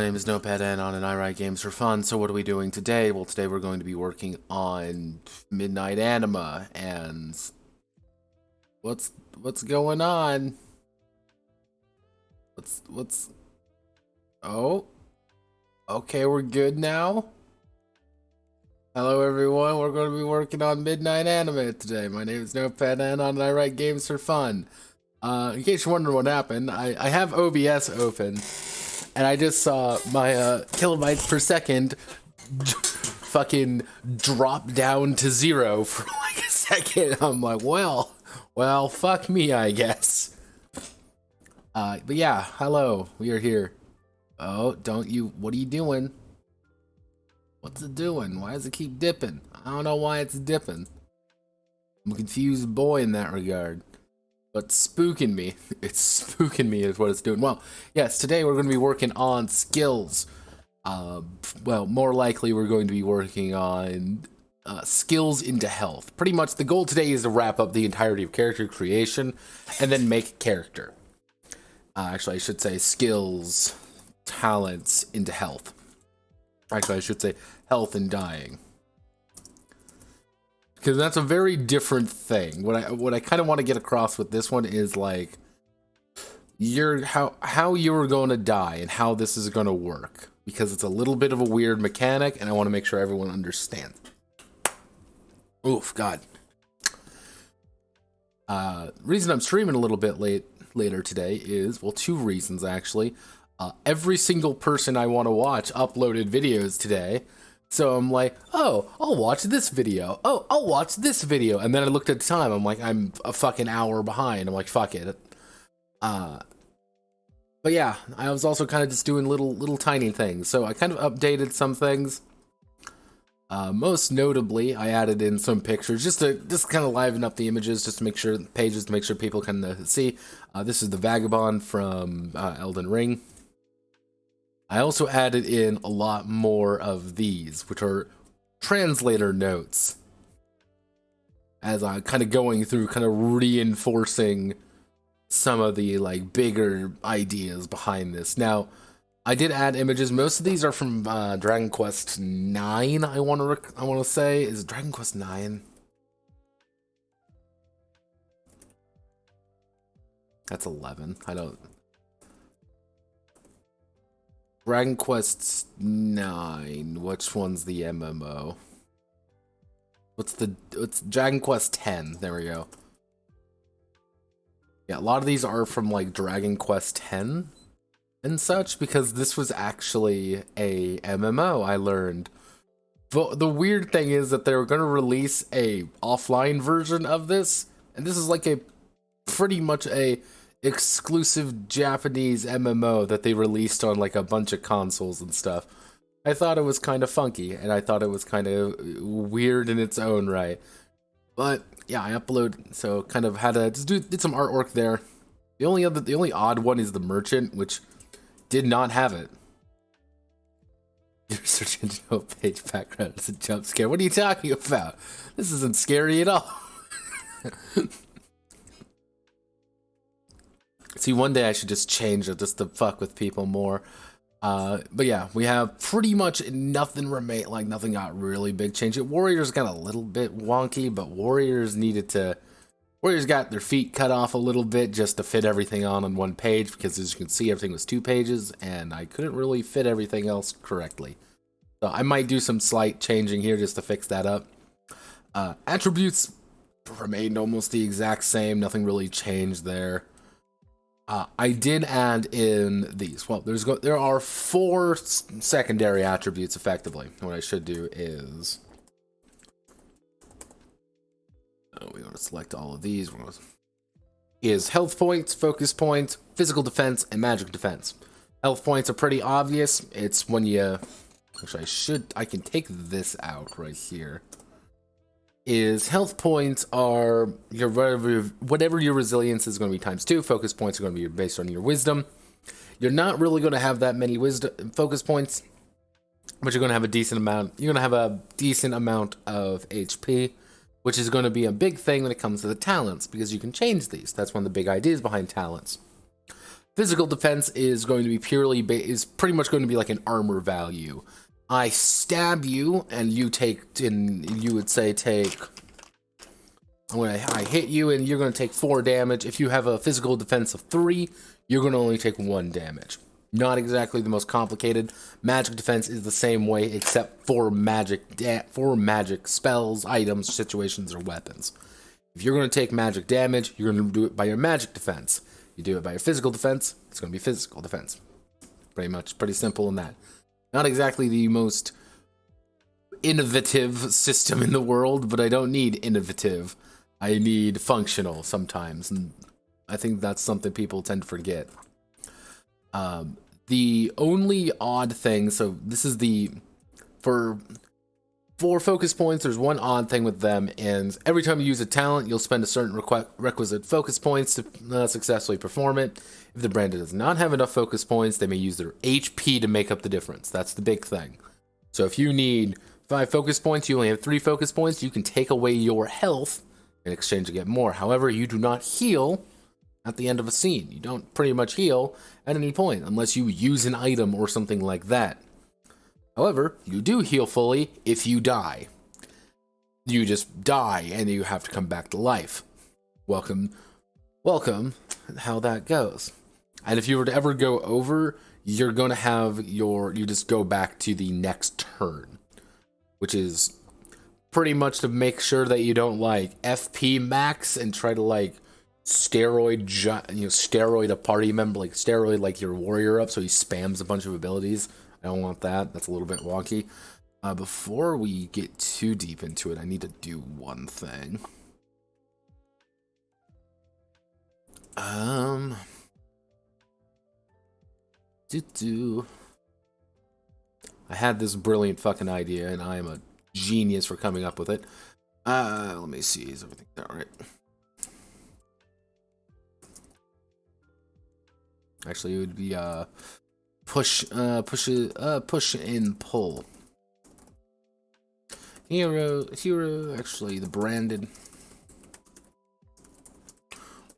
name is Notepad Anon and I write games for fun. So what are we doing today? Well, today we're going to be working on Midnight Anima and what's going on? What's Oh, okay, we're good now. Hello everyone, we're going to be working on Midnight Anima today. My name is Notepad Anon and I write games for fun. In case you're wondering what happened, I have OBS open. And I just saw my kilobytes per second fucking drop down to 0 for like a second. I'm like, well, fuck me, I guess. But yeah, hello, we are here. Oh, what are you doing? What's it doing? Why does it keep dipping? I don't know why it's dipping. I'm a confused boy in that regard. But spooking me. It's spooking me is what it's doing. Well, yes, today we're going to be working on skills. Well, more likely we're going to be working on skills into health. Pretty much the goal today is to wrap up the entirety of character creation and then make character. Actually, I should say skills, talents into health. Actually, I should say health and dying. Because that's a very different thing. What I kind of want to get across with this one is like how you're going to die and how this is going to work. Because it's a little bit of a weird mechanic, and I want to make sure everyone understands. Oof, God. Reason I'm streaming a little bit later today is, well, two reasons actually. Every single person I want to watch uploaded videos today. So I'm like, oh, I'll watch this video. Oh, I'll watch this video. And then I looked at the time. I'm like, I'm a fucking hour behind. I'm like, fuck it. But yeah, I was also kind of just doing little tiny things. So I kind of updated some things. Most notably, I added in some pictures just kind of liven up the images, just to make sure pages to make sure people can see. This is the Vagabond from Elden Ring. I also added in a lot more of these, which are translator notes, as I'm kind of going through, kind of reinforcing some of the like bigger ideas behind this. Now, I did add images. Most of these are from Dragonquest 9. I want to say, is it Dragonquest 9? That's 11. I don't. Dragon Quest 9. Which one's the MMO? It's Dragon Quest 10. There we go. Yeah, a lot of these are from like Dragon Quest 10 and such, because this was actually a MMO, I learned. But the weird thing is that they were going to release a offline version of this, and this is like a pretty much a exclusive Japanese MMO that they released on like a bunch of consoles and stuff. I thought it was kind of funky, and I thought it was kind of weird in its own right. But yeah, I upload, so kind of had to just did some artwork there. The only odd one is the merchant, which did not have it. Your search engine page background is a jump scare. What are you talking about? This isn't scary at all. See, one day I should just change it just to fuck with people more. But yeah, we have pretty much nothing nothing got really big change. Warriors got a little bit wonky, but Warriors got their feet cut off a little bit just to fit everything on one page, because as you can see, everything was 2 pages, and I couldn't really fit everything else correctly. So I might do some slight changing here just to fix that up. Attributes remained almost the exact same. Nothing really changed there. I did add in these. Well, there are 4 secondary attributes, effectively. What I should do is, we're going to select all of these. Is health points, focus points, physical defense, and magic defense. Health points are pretty obvious. It's when you, actually I can take this out right here. Is health points are your whatever your resilience is going to be times 2. Focus points are going to be based on your wisdom. You're not really going to have that many focus points, but you're going to have a decent amount. You're going to have a decent amount of HP, which is going to be a big thing when it comes to the talents, because you can change these. That's one of the big ideas behind talents. Physical defense is going to be is pretty much going to be like an armor value. I stab you, and you would say take. I hit you, and you're going to take 4 damage. If you have a physical defense of 3, you're going to only take 1 damage. Not exactly the most complicated. Magic defense is the same way, except for magic spells, items, situations, or weapons. If you're going to take magic damage, you're going to do it by your magic defense. You do it by your physical defense, it's going to be physical defense. Pretty simple in that. Not exactly the most innovative system in the world, but I don't need innovative. I need functional sometimes, and I think that's something people tend to forget. The only odd thing, so this is for 4 focus points, there's one odd thing with them, and every time you use a talent, you'll spend a certain requisite focus points to successfully perform it. If the branded does not have enough focus points, they may use their HP to make up the difference. That's the big thing. So if you need 5 focus points, you only have 3 focus points, you can take away your health in exchange to get more. However, you do not heal at the end of a scene. You don't pretty much heal at any point, unless you use an item or something like that. However, you do heal fully if you die. You just die and you have to come back to life. Welcome, how that goes. And if you were to ever go over, you're going to have you just go back to the next turn, which is pretty much to make sure that you don't like FP max and try to like steroid a party member, like steroid like your warrior up so he spams a bunch of abilities. I don't want that. That's a little bit wonky. Before we get too deep into it, I need to do one thing. I had this brilliant fucking idea, and I am a genius for coming up with it. Let me see. Is everything all right? Actually, it would be push and pull. Hero. Actually, the branded.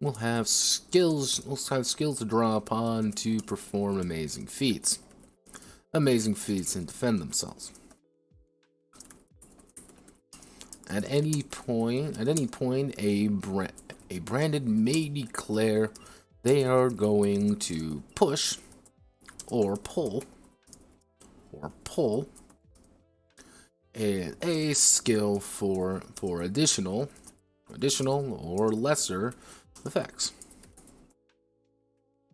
We'll have skills. We'll have skills to draw upon to perform amazing feats. Amazing feats and defend themselves. At any point, a branded may declare they are going to push or pull a skill for additional or lesser effects.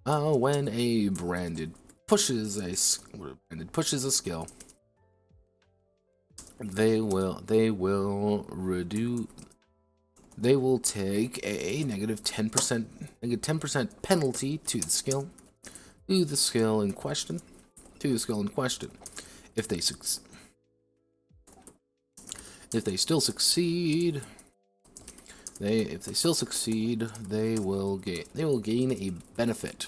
When a branded pushes a skill, they will take a negative 10% penalty to the skill in question. If they still succeed, they will gain a benefit.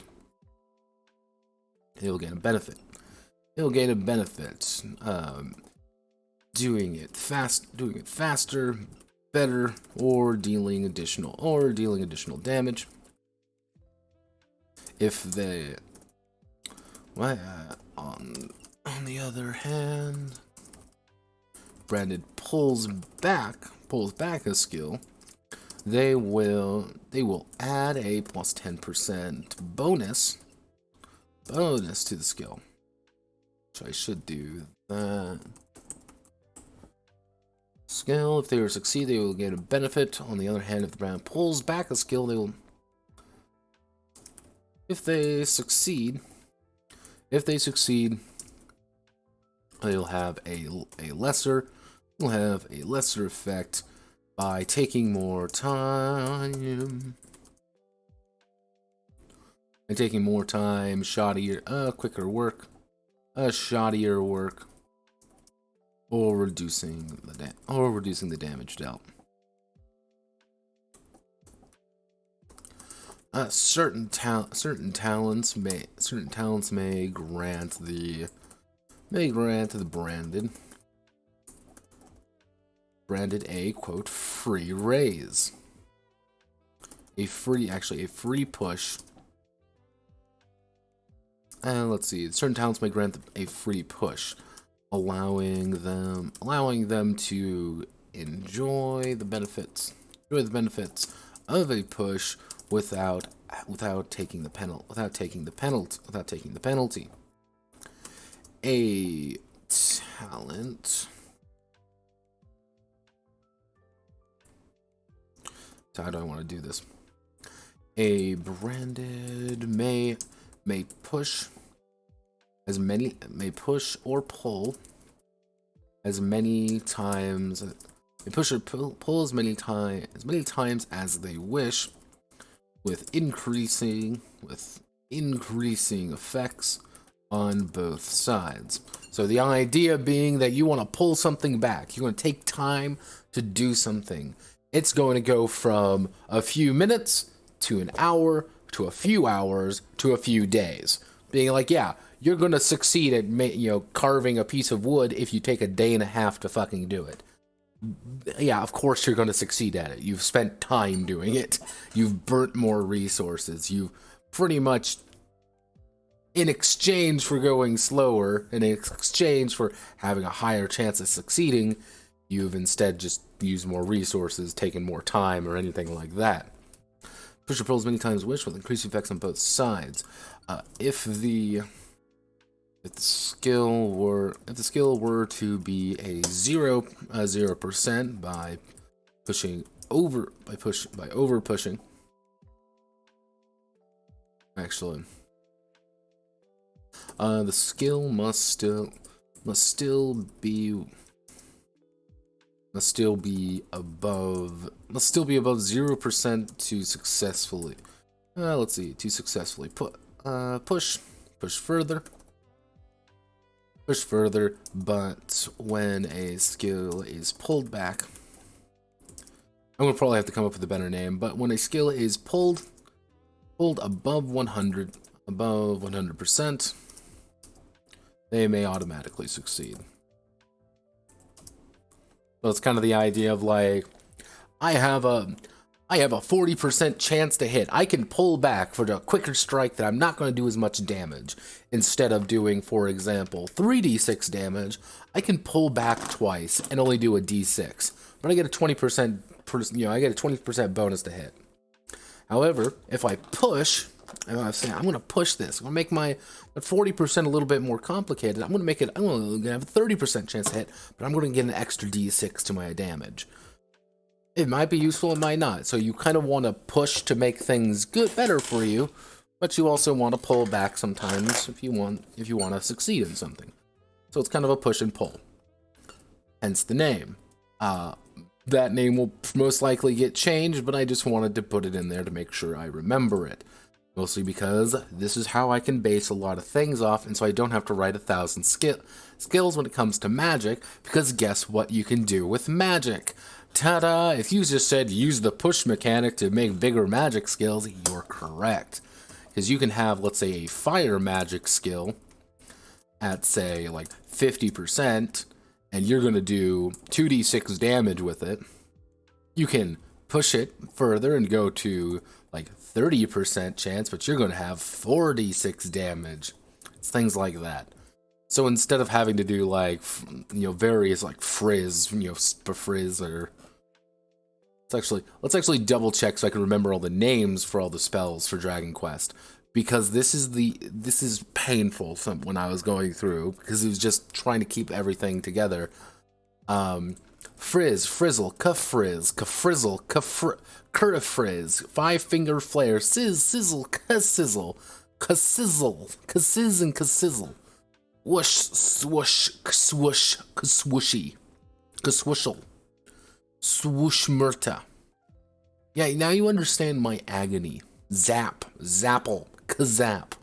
Doing it faster, better, or dealing additional damage. If they, on the other hand, branded pulls back a skill, they will add a plus 10% bonus to the skill. So I should do that. Skill, if they were succeed, they will get a benefit. On the other hand, if the brand pulls back a skill, they will. If they succeed, they'll have a lesser effect by taking more time. Quicker work, shoddier work, or reducing the damage dealt. Certain talents may grant the branded a quote free raise, a free push And let's see. Certain talents may grant a free push, allowing them to enjoy the benefits of a push without taking the penalty. A talent. So how do I want to do this? A branded may push or pull as many times. They push or pull as many times as they wish, with increasing effects on both sides. So the idea being that you want to pull something back, you want to take time to do something. It's going to go from a few minutes to an hour to a few hours to a few days. Being like, yeah, you're going to succeed at carving a piece of wood if you take a day and a half to fucking do it. Yeah, of course you're going to succeed at it. You've spent time doing it. You've burnt more resources. You've pretty much, in exchange for going slower, in exchange for having a higher chance of succeeding, you've instead just used more resources, taken more time, or anything like that. Push or pull as many times as wish with increasing effects on both sides. If the skill were to be a 0% by over pushing. Actually, the skill must still be above 0% to successfully. Let's see, to successfully push further, but when a skill is pulled back, I'm gonna probably have to come up with a better name, but when a skill is pulled above 100%, they may automatically succeed. So it's kind of the idea of like, I have a 40% chance to hit. I can pull back for the quicker strike that I'm not going to do as much damage. Instead of doing, for example, 3d6 damage, I can pull back twice and only do a d6. But I get a 20% bonus to hit. However, if I push, and I'm saying I'm going to push this, I'm going to make my 40% a little bit more complicated. I'm going to have a 30% chance to hit, but I'm going to get an extra d6 to my damage. It might be useful, it might not. So you kind of want to push to make things better for you, but you also want to pull back sometimes if you want to succeed in something. So it's kind of a push and pull. Hence the name. That name will most likely get changed, but I just wanted to put it in there to make sure I remember it. Mostly because this is how I can base a lot of things off, and so I don't have to write 1,000 skills when it comes to magic, because guess what you can do with magic? Ta-da! If you just said use the push mechanic to make bigger magic skills, you're correct. Because you can have, let's say, a fire magic skill at, say, like 50%, and you're going to do 2d6 damage with it. You can push it further and go to like 30% chance, but you're going to have 4d6 damage. It's things like that. So instead of having to do like, various like frizz, frizz or... Let's actually double check so I can remember all the names for all the spells for Dragonquest, because this is painful when I was going through, because it was just trying to keep everything together. Frizz, frizzle, ka-frizz, ka-frizzle, cur-frizz, five-finger flare, sizzle, ka-sizzle, ka-sizzle, ka-sizz and ka-sizzle, whoosh, swoosh, swoosh, ka-swooshy, ka-swooshle. Swooshmerta. Yeah, now you understand my agony. Zap, zapple, kazap.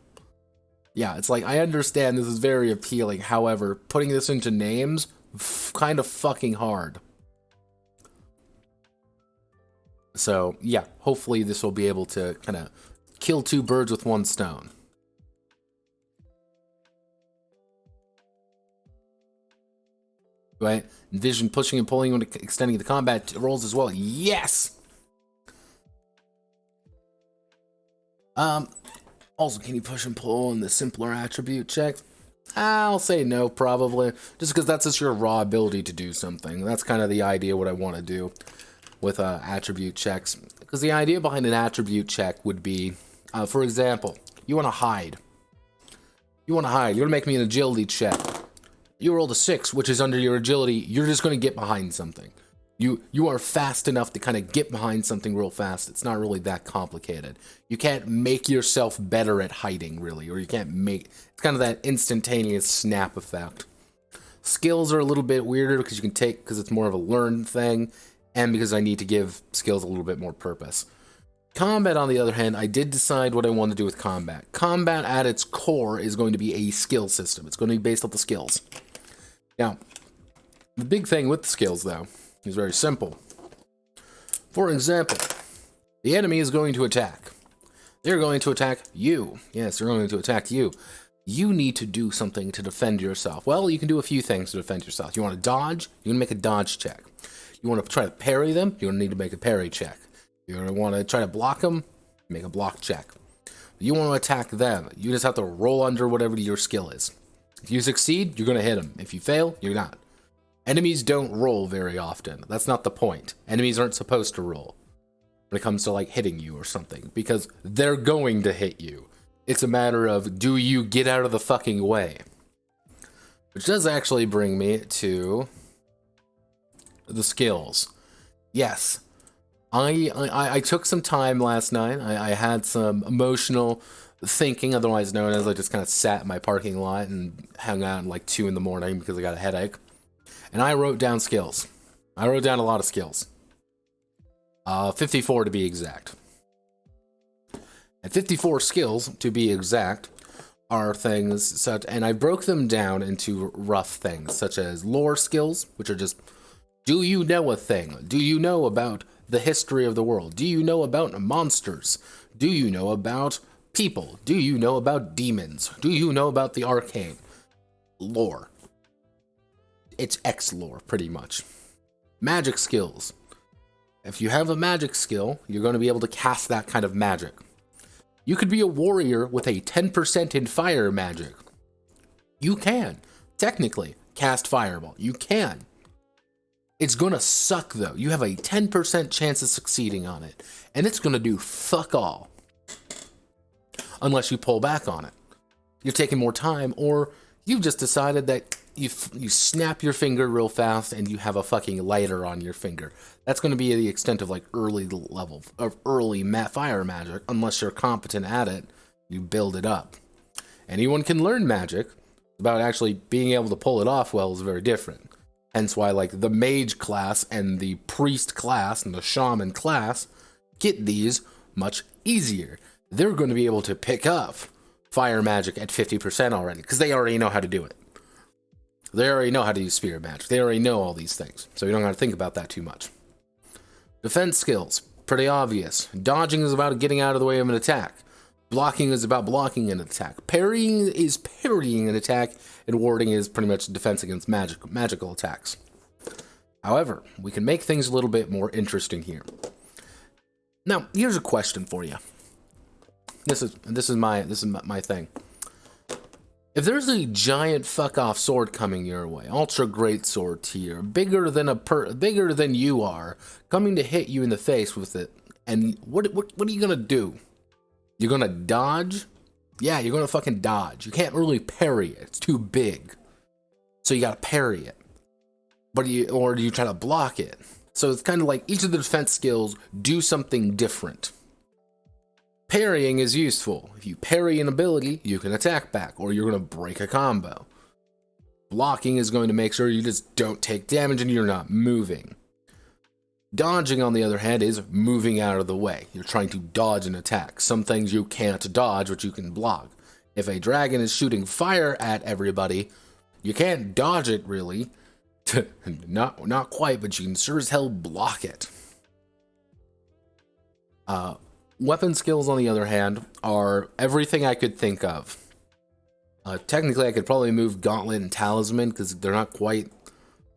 Yeah, it's like, I understand this is very appealing. However, putting this into names, kind of fucking hard. So, yeah, hopefully this will be able to kind of kill two birds with one stone. Right? Envision pushing and pulling when extending the combat rolls as well. Yes! Also, can you push and pull in the simpler attribute check? I'll say no, probably. Just because that's just your raw ability to do something. That's kind of the idea what I want to do with attribute checks. Because the idea behind an attribute check would be, for example, you want to hide. You want to hide. You're going to make me an agility check. You rolled a 6, which is under your agility. You're just going to get behind something. You are fast enough to kind of get behind something real fast. It's not really that complicated. You can't make yourself better at hiding, really, or you can't make... It's kind of that instantaneous snap effect. Skills are a little bit weirder because you can take... Because it's more of a learned thing, and because I need to give skills a little bit more purpose. Combat, on the other hand, I did decide what I want to do with combat. Combat, at its core, is going to be a skill system. It's going to be based off the skills. Now, the big thing with the skills, though, is very simple. For example, the enemy is going to attack. They're going to attack you. Yes, they're going to attack you. You need to do something to defend yourself. Well, you can do a few things to defend yourself. You want to dodge? You're going to make a dodge check. You want to try to parry them? You're going to need to make a parry check. You're going to want to try to block them? Make a block check. You want to attack them? You just have to roll under whatever your skill is. If you succeed, you're going to hit them. If you fail, you're not. Enemies don't roll very often. That's not the point. Enemies aren't supposed to roll when it comes to, like, hitting you or something, because they're going to hit you. It's a matter of, do you get out of the fucking way? Which does actually bring me to the skills. Yes, I took some time last night. I had some emotional thinking, otherwise known as I just kind of sat in my parking lot and hung out at like 2 in the morning because I got a headache. And I wrote down skills. I wrote down a lot of skills. 54 to be exact. And 54 skills, to be exact, are things such... And I broke them down into rough things, such as lore skills, which are just... Do you know a thing? Do you know about the history of the world? Do you know about monsters? Do you know about people? Do you know about demons? Do you know about the arcane? Lore. It's X lore, pretty much. Magic skills. If you have a magic skill, you're going to be able to cast that kind of magic. You could be a warrior with a 10% in fire magic. You can, technically, cast fireball. You can. It's going to suck, though. You have a 10% chance of succeeding on it. And it's going to do fuck all. Unless you pull back on it. You're taking more time, or you've just decided that you snap your finger real fast and you have a fucking lighter on your finger. That's going to be the extent of like early level of early fire magic. Unless you're competent at it, you build it up. Anyone can learn magic. About actually being able to pull it off well is very different. Hence why like the mage class and the priest class and the shaman class get these much easier. They're going to be able to pick up fire magic at 50% already because they already know how to do it. They already know how to use spirit magic. They already know all these things, so you don't got to think about that too much. Defense skills, pretty obvious. Dodging is about getting out of the way of an attack. Blocking is about blocking an attack. Parrying is parrying an attack, and warding is pretty much defense against magical attacks. However, we can make things a little bit more interesting here. Now, here's a question for you. This is my thing. If there's a giant fuck off sword coming your way, ultra great sword tier, bigger than you are, coming to hit you in the face with it, and what are you gonna do? You're gonna dodge? Yeah, you're gonna fucking dodge. You can't really parry it. It's too big. So you gotta parry it. Or do you try to block it? So it's kind of like each of the defense skills do something different. Parrying is useful. If you parry an ability, you can attack back, or you're going to break a combo. Blocking is going to make sure you just don't take damage and you're not moving. Dodging, on the other hand, is moving out of the way. You're trying to dodge an attack. Some things you can't dodge, but you can block. If a dragon is shooting fire at everybody, you can't dodge it, really. Not quite, but you can sure as hell block it. Weapon skills, on the other hand, are everything I could think of. Technically, I could probably move Gauntlet and Talisman, because they're not quite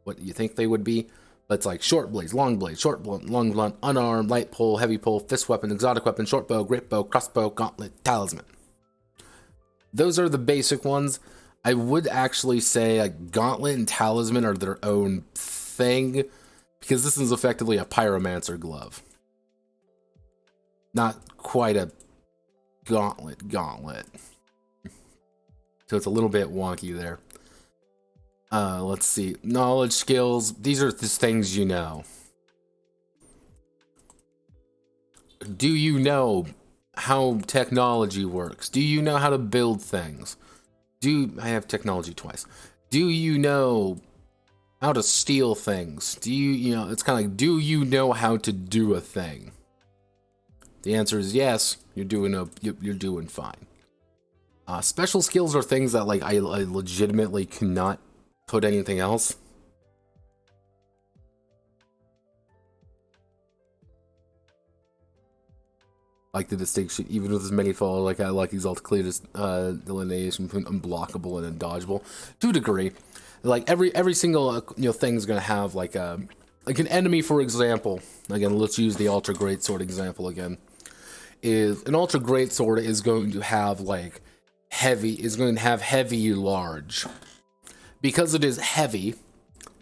what you think they would be. But it's like short blades, long blades, short blunt, long blunt, unarmed, light pole, heavy pole, fist weapon, exotic weapon, short bow, grip bow, crossbow, gauntlet, talisman. those are the basic ones. I would actually say like Gauntlet and Talisman are their own thing, because this is effectively a Pyromancer glove. Not quite a gauntlet. So it's a little bit wonky there. Let's see. Knowledge, skills. These are just things you know. Do you know how technology works? Do you know how to build things? I have technology twice. Do you know how to steal things? Do you know, it's kind of like, do you know how to do a thing? The answer is yes. You're doing fine. Special skills are things that like I legitimately cannot put anything else. Like the distinction, even with as many follow, like I like Exalted Clear delineation between unblockable and undodgeable to a degree. Like every single thing is gonna have like an enemy, for example. Again, let's use the Ultra Greatsword example again. Is an Ultra Greatsword is going to have like heavy large. Because it is heavy,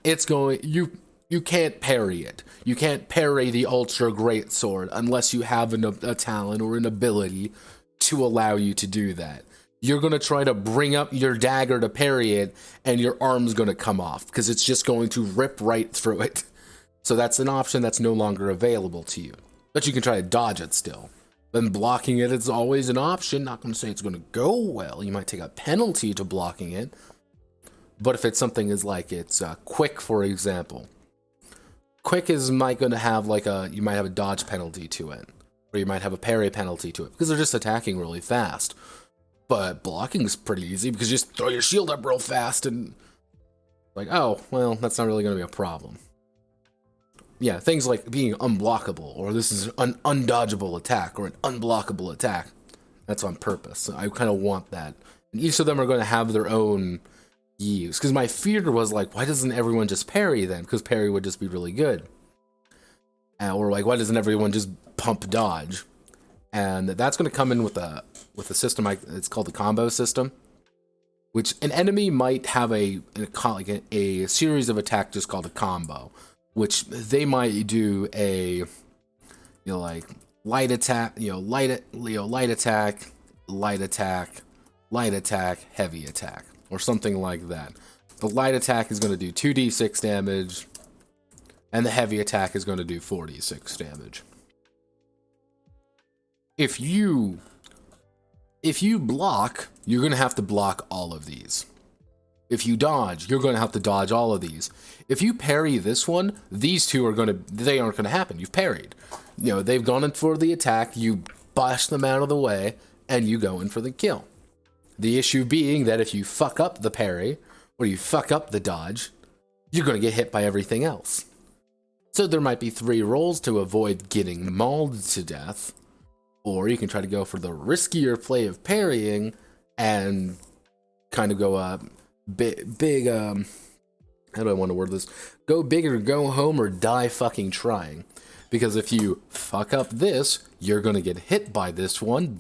it's going you can't parry it. You can't parry the Ultra Greatsword unless you have a talent or an ability to allow you to do that. You're going to try to bring up your dagger to parry it, and your arm's going to come off, because it's just going to rip right through it. So that's an option that's no longer available to you. But you can try to dodge it still. Then blocking it is always an option. Not going to say it's going to go well. You might take a penalty to blocking it. But if it's something as like it's quick, for example. Quick might going to have like you might have a dodge penalty to it, or you might have a parry penalty to it, because they're just attacking really fast. But blocking is pretty easy, because you just throw your shield up real fast and like, oh, well, that's not really going to be a problem. Yeah, things like being unblockable, or this is an undodgeable attack, or an unblockable attack. That's on purpose. So I kind of want that. And each of them are going to have their own use, because my fear was like, why doesn't everyone just parry then? Because parry would just be really good. Or like, why doesn't everyone just pump dodge? And that's going to come in with a system. It's called the combo system, which an enemy might have a series of attacks just called a combo, which they might do a like light attack, light attack, heavy attack, or something like that. The light attack is going to do 2d6 damage, and the heavy attack is going to do 4d6 damage. If you block, you're going to have to block all of these. If you dodge, you're going to have to dodge all of these. If you parry this one, these two aren't going to happen. You've parried. They've gone in for the attack, you bash them out of the way, and you go in for the kill. The issue being that if you fuck up the parry, or you fuck up the dodge, you're going to get hit by everything else. So there might be 3 rolls to avoid getting mauled to death, or you can try to go for the riskier play of parrying, and kind of go big, how do I want to word this? Go big or go home, or die fucking trying. Because if you fuck up this, you're going to get hit by this one,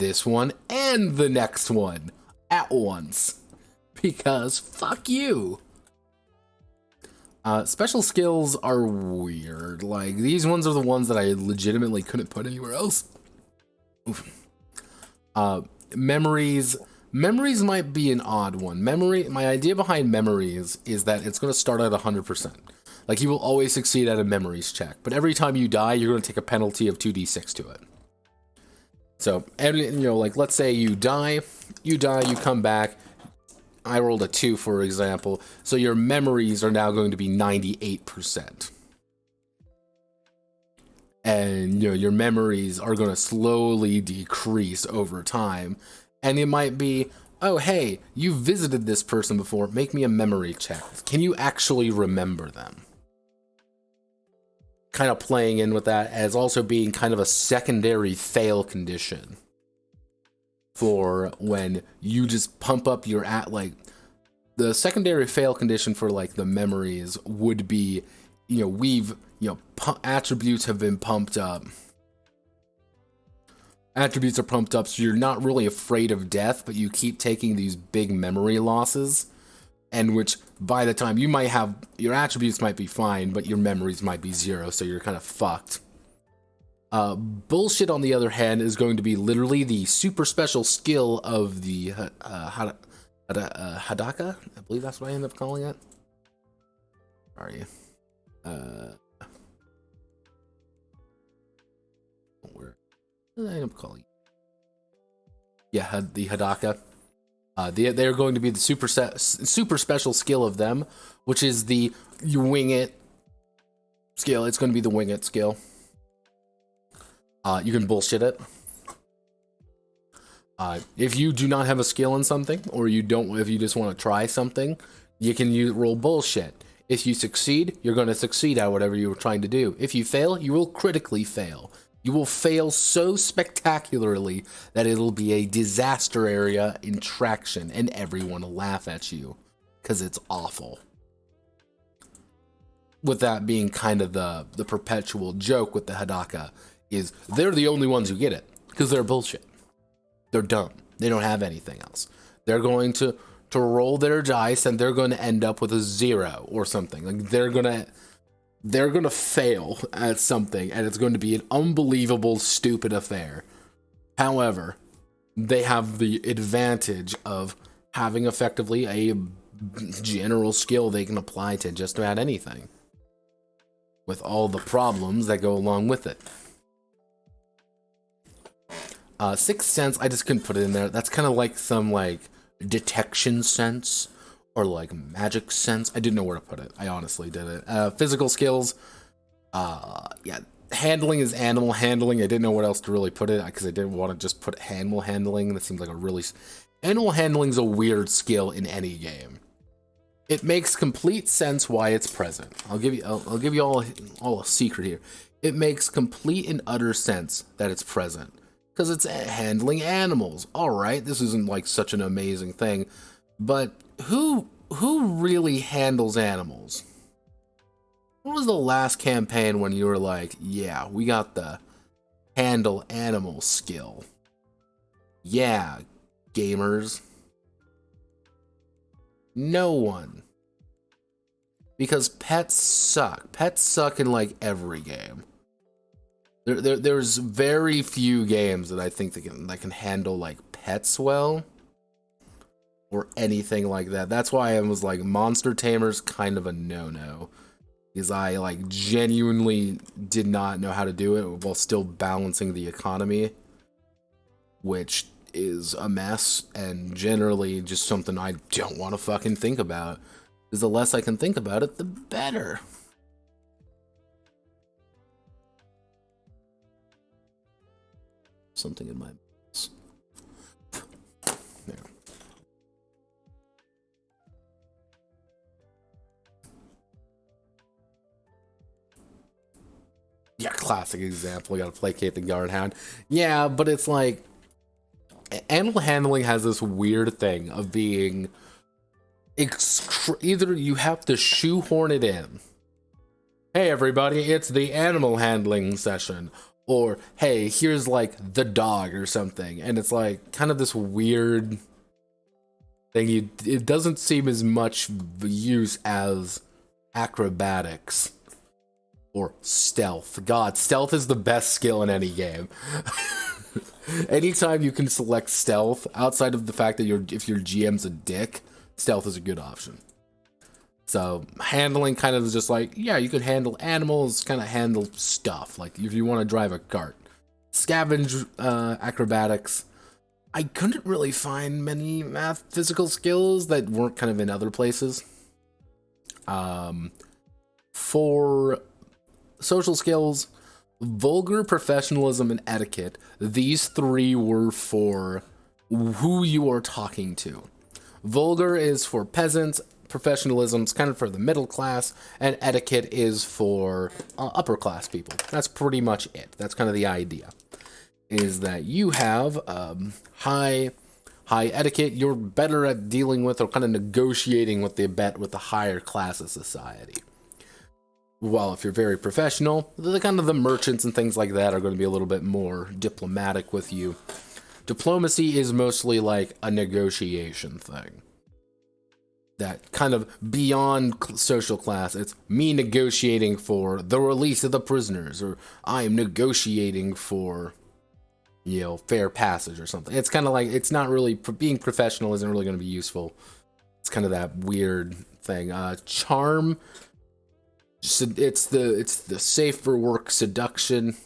and the next one at once. Because fuck you. Special skills are weird. Like, these ones are the ones that I legitimately couldn't put anywhere else. Memories might be an odd one. My idea behind memories is that it's going to start at 100%. Like, you will always succeed at a memories check, but every time you die, you're going to take a penalty of 2d6 to it. So, like, let's say you die, you come back. I rolled a 2, for example, so your memories are now going to be 98%. And, your memories are going to slowly decrease over time. And it might be, oh, hey, you visited this person before, make me a memory check. Can you actually remember them? Kind of playing in with that as also being kind of a secondary fail condition for when you just pump up your the secondary fail condition for like the memories would be, attributes have been pumped up. attributes are pumped up, so you're not really afraid of death, but you keep taking these big memory losses, and which by the time you might have, your attributes might be fine, but your memories might be 0, so you're kind of fucked. Bullshit, on the other hand, is going to be literally the super special skill of the Hadaka? I believe that's what I end up calling it. Where are you? Where did I end up calling? Yeah, the Hadaka. They're going to be the super special skill of them, which is the you wing it skill. It's going to be the wing it skill. You can bullshit it. If you do not have a skill in something, or if you just want to try something, you can roll bullshit. If you succeed, you're going to succeed at whatever you were trying to do. If you fail, you will critically fail. You will fail so spectacularly that it'll be a disaster area in traction, and everyone will laugh at you, because it's awful. With that being kind of the perpetual joke with the Hadaka, is they're the only ones who get it, because they're bullshit. They're dumb. They don't have anything else. They're going to roll their dice, and they're going to end up with a 0 or something. Like they're gonna fail at something, and it's going to be an unbelievable, stupid affair. However, they have the advantage of having effectively a general skill they can apply to just about anything, with all the problems that go along with it. Sixth sense, I just couldn't put it in there. That's kind of like some like detection sense or like magic sense. I didn't know where to put it. I honestly didn't. Physical skills, yeah, handling is animal handling. I didn't know what else to really put it because I didn't want to just put animal handling. That seems like a really animal handling is a weird skill in any game. It makes complete sense why it's present. I'll give you all a secret here. It makes complete and utter sense that it's present. Because it's handling animals. Alright, this isn't like such an amazing thing. But who really handles animals? What was the last campaign when you were like, yeah, we got the handle animal skill? Yeah, gamers. No one. Because pets suck. Pets suck in like every game. There's very few games that I think that can handle like pets well, or anything like that. That's why I was like, Monster Tamer's kind of a no-no, because I like genuinely did not know how to do it while still balancing the economy, which is a mess and generally just something I don't want to fucking think about. Because the less I can think about it, the better. Something in my mouth. There. Yeah, classic example. You gotta placate the guardhound. Yeah, but it's like animal handling has this weird thing of being either you have to shoehorn it in. Hey everybody, it's the animal handling session. Or, hey, here's like the dog or something. And it's like kind of this weird thing. It doesn't seem as much use as acrobatics or stealth. God, stealth is the best skill in any game. Anytime you can select stealth, outside of the fact that if your GM's a dick, stealth is a good option. So handling kind of is just like, yeah, you could handle animals, kind of handle stuff. Like if you want to drive a cart. Scavenge, acrobatics. I couldn't really find many physical skills that weren't kind of in other places. For social skills, vulgar, professionalism, and etiquette, these three were for who you are talking to. Vulgar is for peasants, professionalism's kind of for the middle class, and etiquette is for upper class people. That's pretty much it. That's kind of the idea. Is that you have high etiquette, you're better at dealing with or kind of negotiating with the higher class of society. While if you're very professional, the kind of the merchants and things like that are going to be a little bit more diplomatic with you. Diplomacy is mostly like a negotiation thing. That kind of beyond social class. It's me negotiating for the release of the prisoners, or I am negotiating for, you know, fair passage or something. It's kind of like, it's not really, being professional isn't really going to be useful. It's kind of that weird thing. Charm, it's the safe for work seduction.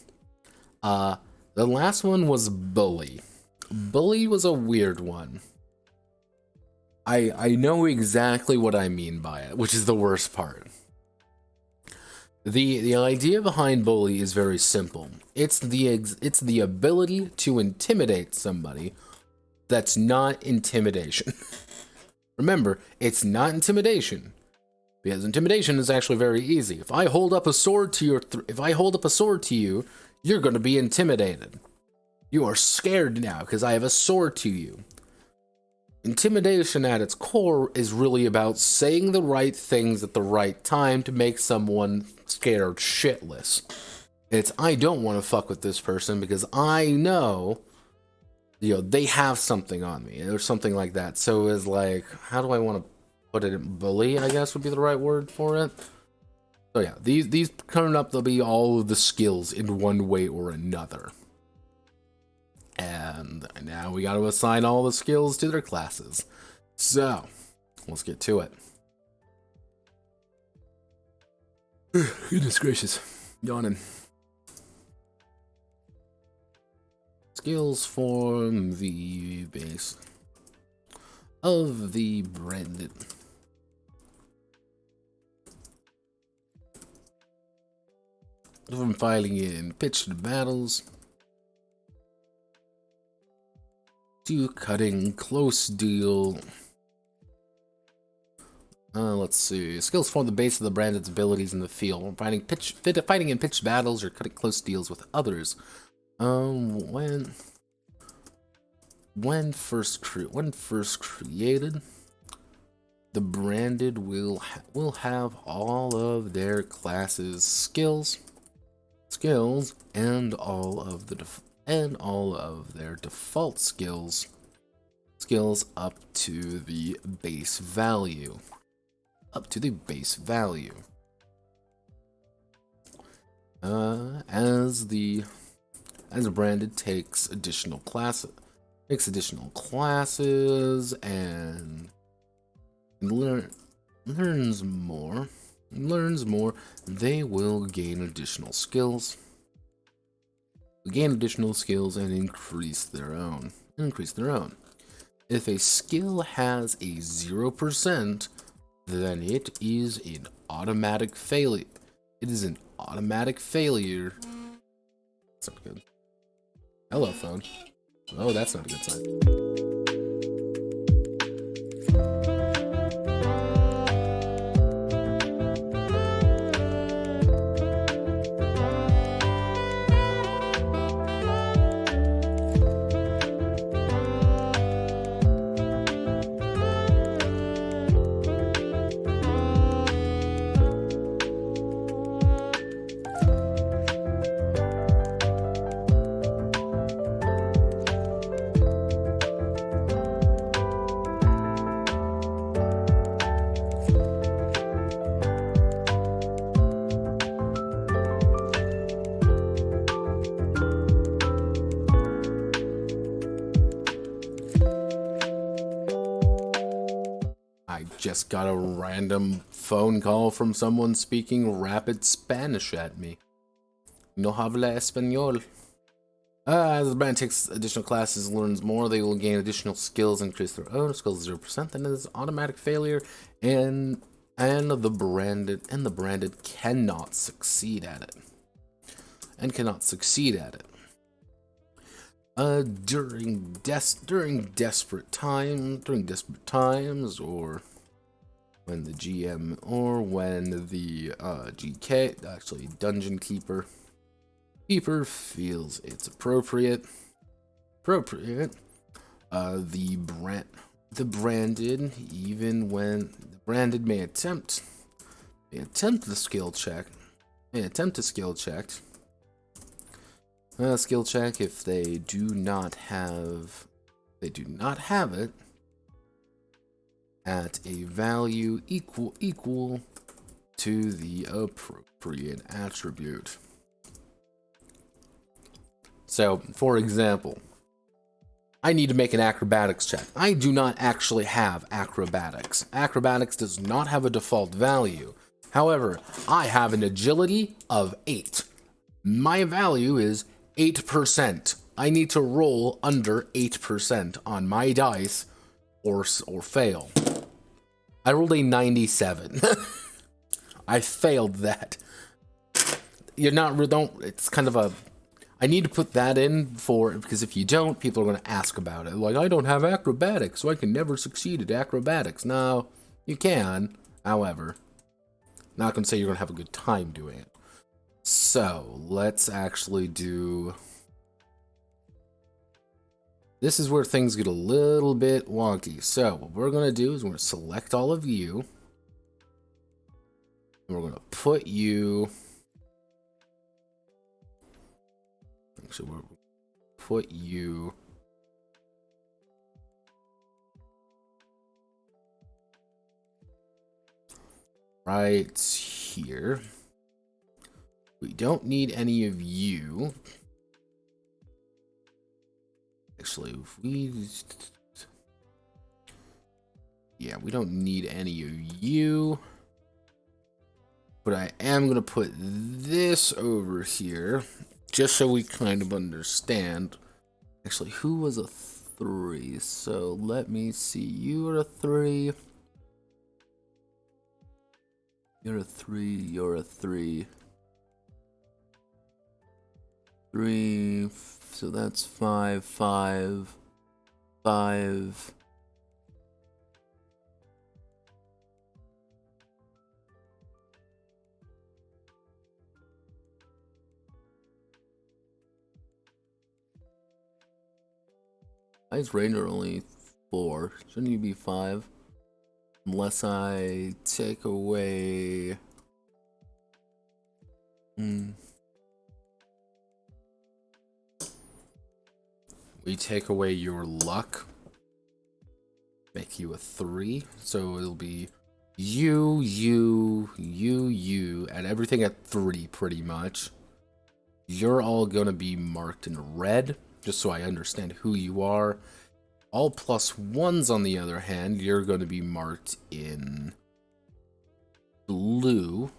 The last one was bully. Bully was a weird one. I know exactly what I mean by it, which is the worst part. The idea behind bully is very simple. It's the ability to intimidate somebody that's not intimidation. Remember, it's not intimidation, because intimidation is actually very easy. If I hold up a sword to you, you're going to be intimidated. You are scared now because I have a sword to you. Intimidation at its core is really about saying the right things at the right time to make someone scared shitless. It's, I don't want to fuck with this person because I know, you know, they have something on me or something like that. So it's like, how do I want to put it? Bully, I guess, would be the right word for it. So yeah, these coming up, they'll be all of the skills in one way or another. And now we got to assign all the skills to their classes. So, let's get to it. Goodness gracious. Yawning. Skills form the base of the branded. From fighting in pitched battles to cutting close deal. Let's see. Skills form the base of the branded's abilities in the field. Fighting in pitched battles or cutting close deals with others. When first created, the branded will have all of their classes skills and all of their default skills up to the base value. As the branded takes additional classes and learns more, they will gain additional skills. And increase their own. If a skill has a 0%, then it is an automatic failure. That's not good. Hello, phone. Oh, that's not a good sign. Just got a random phone call from someone speaking rapid Spanish at me. No habla español. As the brand takes additional classes and learns more, they will gain additional skills, increase their own skills 0%, and it is automatic failure, and the branded cannot succeed at it. During desperate times, or when the GM or when the GK, actually Dungeon Keeper feels it's appropriate, the branded, even when the branded may attempt the skill check, Yeah, attempt to skill check. Skill check if they do not have it at a value equal to the appropriate attribute. So, for example, I need to make an acrobatics check. I do not actually have acrobatics. Acrobatics does not have a default value. However, I have an agility of 8. My value is 8%. I need to roll under 8% on my dice or fail. I rolled a 97. I failed that. It's kind of a... I need to put that in because if you don't, people are going to ask about it. Like, I don't have acrobatics, so I can never succeed at acrobatics. No, you can. However, not going to say you're going to have a good time doing it. So, let's actually do... This is where things get a little bit wonky. So, what we're going to do is we're going to select all of you. And we're going to put you... Actually, we're going to put you... right here. We don't need any of you. Actually, if we... Yeah, we don't need any of you. But I am going to put this over here, just so we kind of understand. Actually, who was a 3? So, let me see. You are a 3. You're a 3. You're a 3. 3... So that's 5, 5, 5. Why is Rainer only 4? Shouldn't you be 5? Unless I take away... We take away your luck, make you a 3, so it'll be you, and everything at 3 pretty much. You're all gonna be marked in red, just so I understand who you are. All +1s, on the other hand, you're gonna be marked in blue.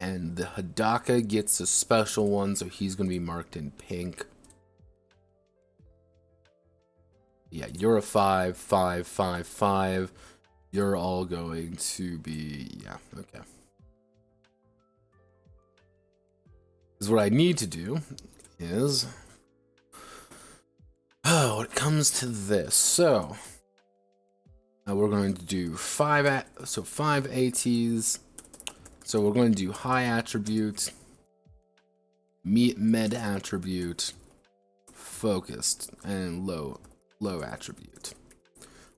And the Hidaka gets a special one, so he's going to be marked in pink. Yeah, you're a 5, 5, 5, 5. You're all going to be... Yeah, okay. Because what I need to do is... Oh, when it comes to this, so... we're going to do 5 ATs... So we're going to do high attribute, med attribute, focused, and low attribute.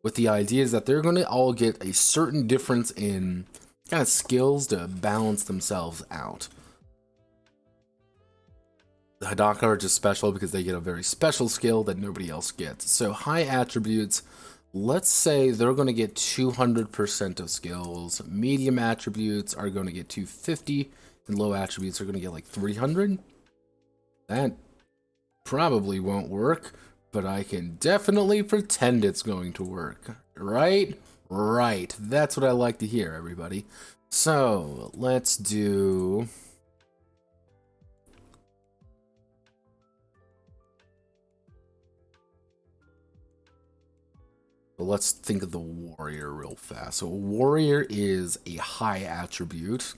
With the idea is that they're going to all get a certain difference in kind of skills to balance themselves out. The Hidaka are just special because they get a very special skill that nobody else gets. So high attributes, let's say they're going to get 200% of skills. Medium attributes are going to get 250, and low attributes are going to get like 300. That probably won't work, but I can definitely pretend it's going to work. Right? Right. That's what I like to hear, everybody. So, let's do... But let's think of the warrior real fast. So a warrior is a high attribute.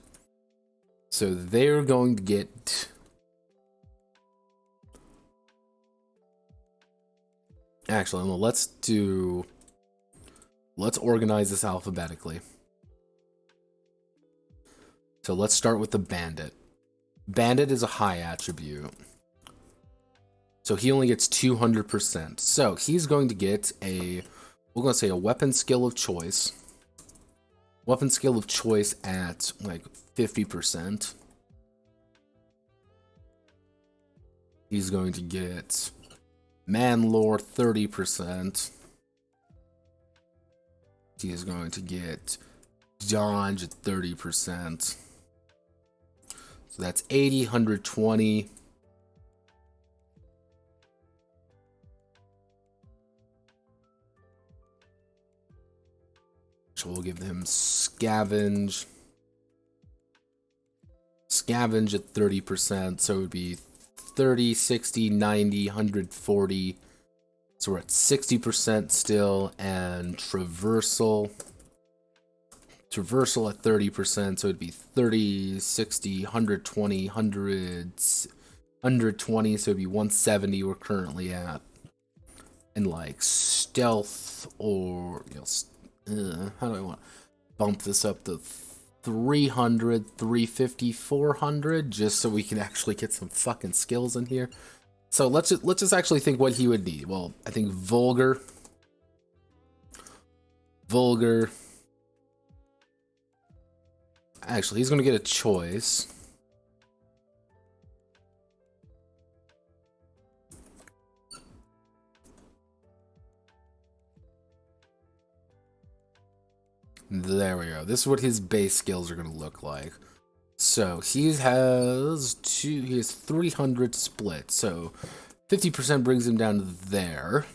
So they're going to get... Actually, no, let's organize this alphabetically. So let's start with the bandit. Bandit is a high attribute. So he only gets 200%. So he's going to get a... We're going to say a weapon skill of choice. Weapon skill of choice at like 50%. He's going to get man lore 30%. He is going to get dodge at 30%. So that's 80, 120. So we'll give him scavenge. Scavenge at 30%, so it would be 30, 60, 90, 140. So we're at 60% still, and traversal. Traversal at 30%, so it'd be 30, 60, 120, 120, so it'd be 170 we're currently at. And like stealth, or how do I want to bump this up to 300, 350, 400, just so we can actually get some fucking skills in here. So let's just actually think what he would need. Well, I think vulgar. Actually, he's gonna get a choice. There we go. This is what his base skills are gonna look like. So he has 300 split. So 50% brings him down to there.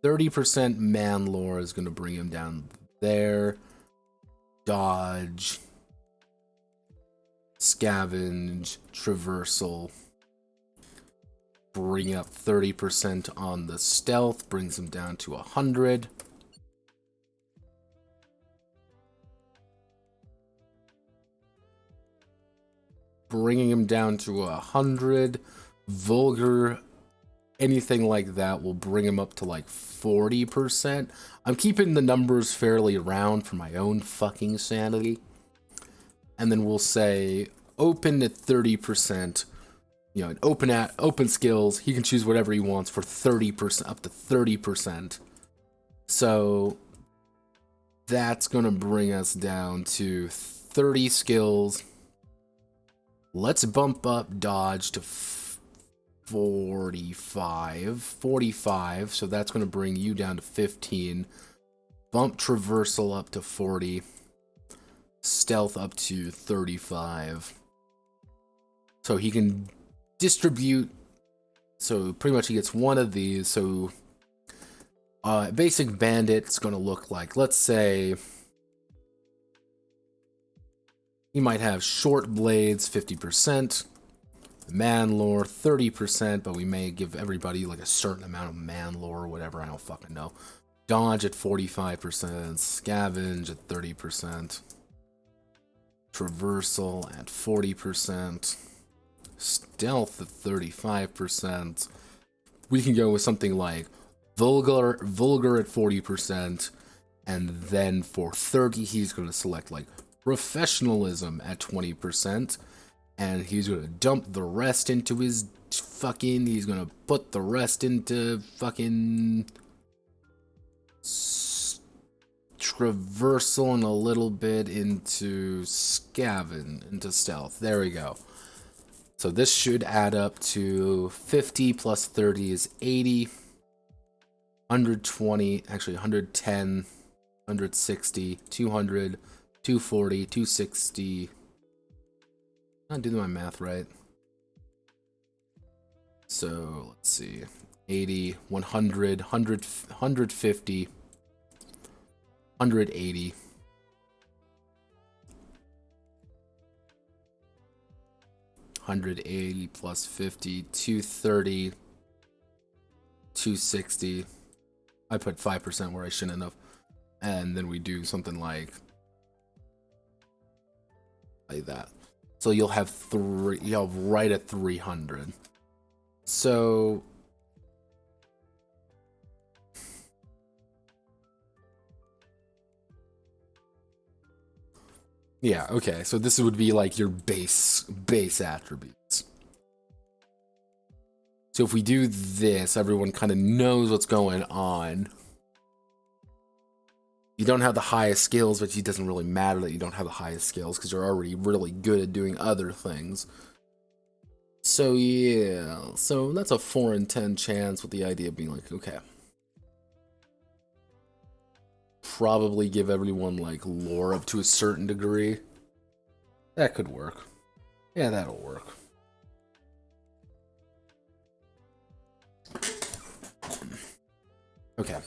30% man lore is gonna bring him down there. Dodge, scavenge, traversal. Bring up 30% on the stealth, brings him down to 100. Bringing him down to 100. Vulgar, anything like that will bring him up to like 40%. I'm keeping the numbers fairly round for my own fucking sanity. And then we'll say open at 30%. You know, open skills, he can choose whatever he wants for 30%, up to 30%. So that's gonna bring us down to 30 skills. Let's bump up dodge to 45, so that's going to bring you down to 15. Bump traversal up to 40. Stealth up to 35. So he can distribute, so pretty much he gets one of these. So basic bandit's going to look like, let's say, he might have short blades, 50%, man lore, 30%, but we may give everybody like a certain amount of man lore or whatever, I don't fucking know. Dodge at 45%, scavenge at 30%, traversal at 40%, stealth at 35%. We can go with something like vulgar at 40%, and then for 30, he's going to select like professionalism at 20%, and he's gonna dump the rest into his fucking, he's gonna put the rest into fucking traversal and a little bit into scavenge, into stealth. There we go. So this should add up to 50 plus 30 is 80, 120, actually 110, 160, 200, 240, 260. Not doing my math right. So let's see. 80, 100, 150, 180. 180 plus 50, 230, 260. I put 5% where I shouldn't have. And then we do something like that. So you'll have right at 300. So yeah, okay. So this would be like your base attributes. So if we do this, everyone kind of knows what's going on. You don't have the highest skills, but it doesn't really matter that you don't have the highest skills because you're already really good at doing other things. So yeah, so that's a 4 in 10 chance with the idea of being like, okay. Probably give everyone like lore up to a certain degree. That could work. Yeah, that'll work. Okay.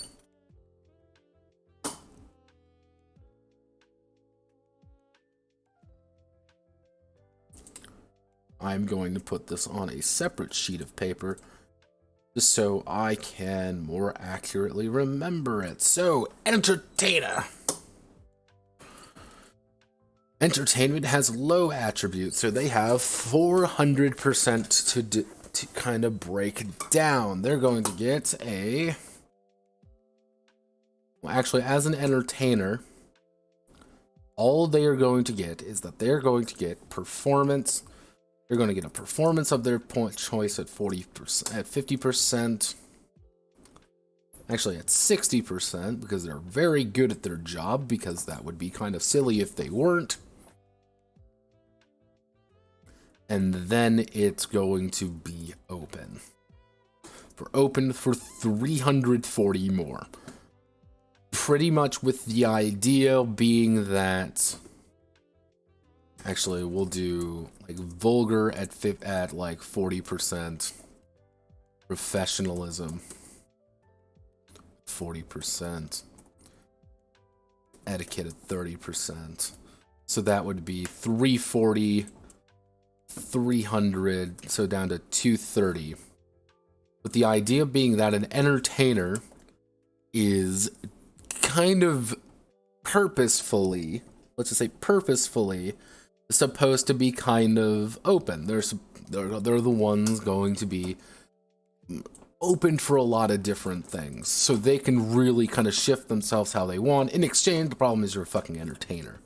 I'm going to put this on a separate sheet of paper just so I can more accurately remember it. So, entertainer. Entertainment has low attributes, so they have 400% to kind of break down. They're going to get a... Well, actually, as an entertainer, all they are going to get is that they're going to get performance. They're going to get a performance of their point choice at 40%, at 50%. Actually, at 60%, because they're very good at their job, because that would be kind of silly if they weren't. And then it's going to be open. Open for 340 more. Pretty much with the idea being that... Actually, we'll do like vulgar at like 40%. Professionalism. 40%. Etiquette at 30%. So that would be 340, 300, so down to 230. With the idea being that an entertainer is kind of purposefully, let's just say purposefully, supposed to be kind of open. They're the ones going to be open for a lot of different things, so they can really kind of shift themselves how they want. In exchange, the problem is you're a fucking entertainer.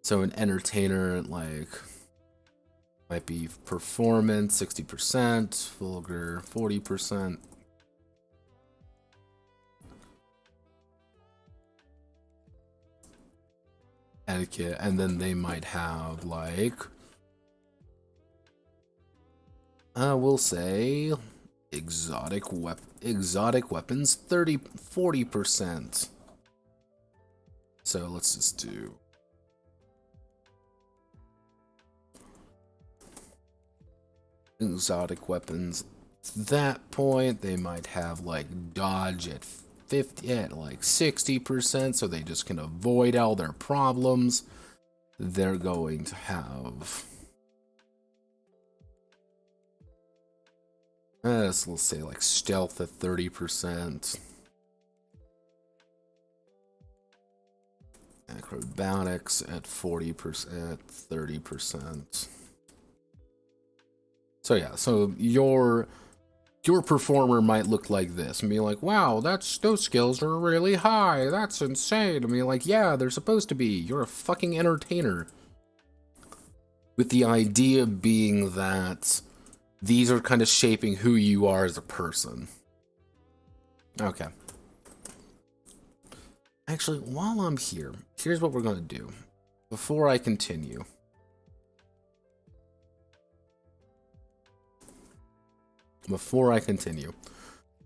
So an entertainer, like, might be performance 60%, vulgar 40%. Etiquette, and then they might have like we'll say exotic weapons 40%. So let's just do exotic weapons. At that point, they might have like dodge at 50, at like 60%, so they just can avoid all their problems. They're going to have so let's say like stealth at 30%. Acrobatics at 40%, 30%. So yeah, so your performer might look like this and be like, wow, those skills are really high. That's insane. I mean, like, yeah, they're supposed to be. You're a fucking entertainer. With the idea being that these are kind of shaping who you are as a person. Okay. Actually, while I'm here, here's what we're going to do. Before I continue.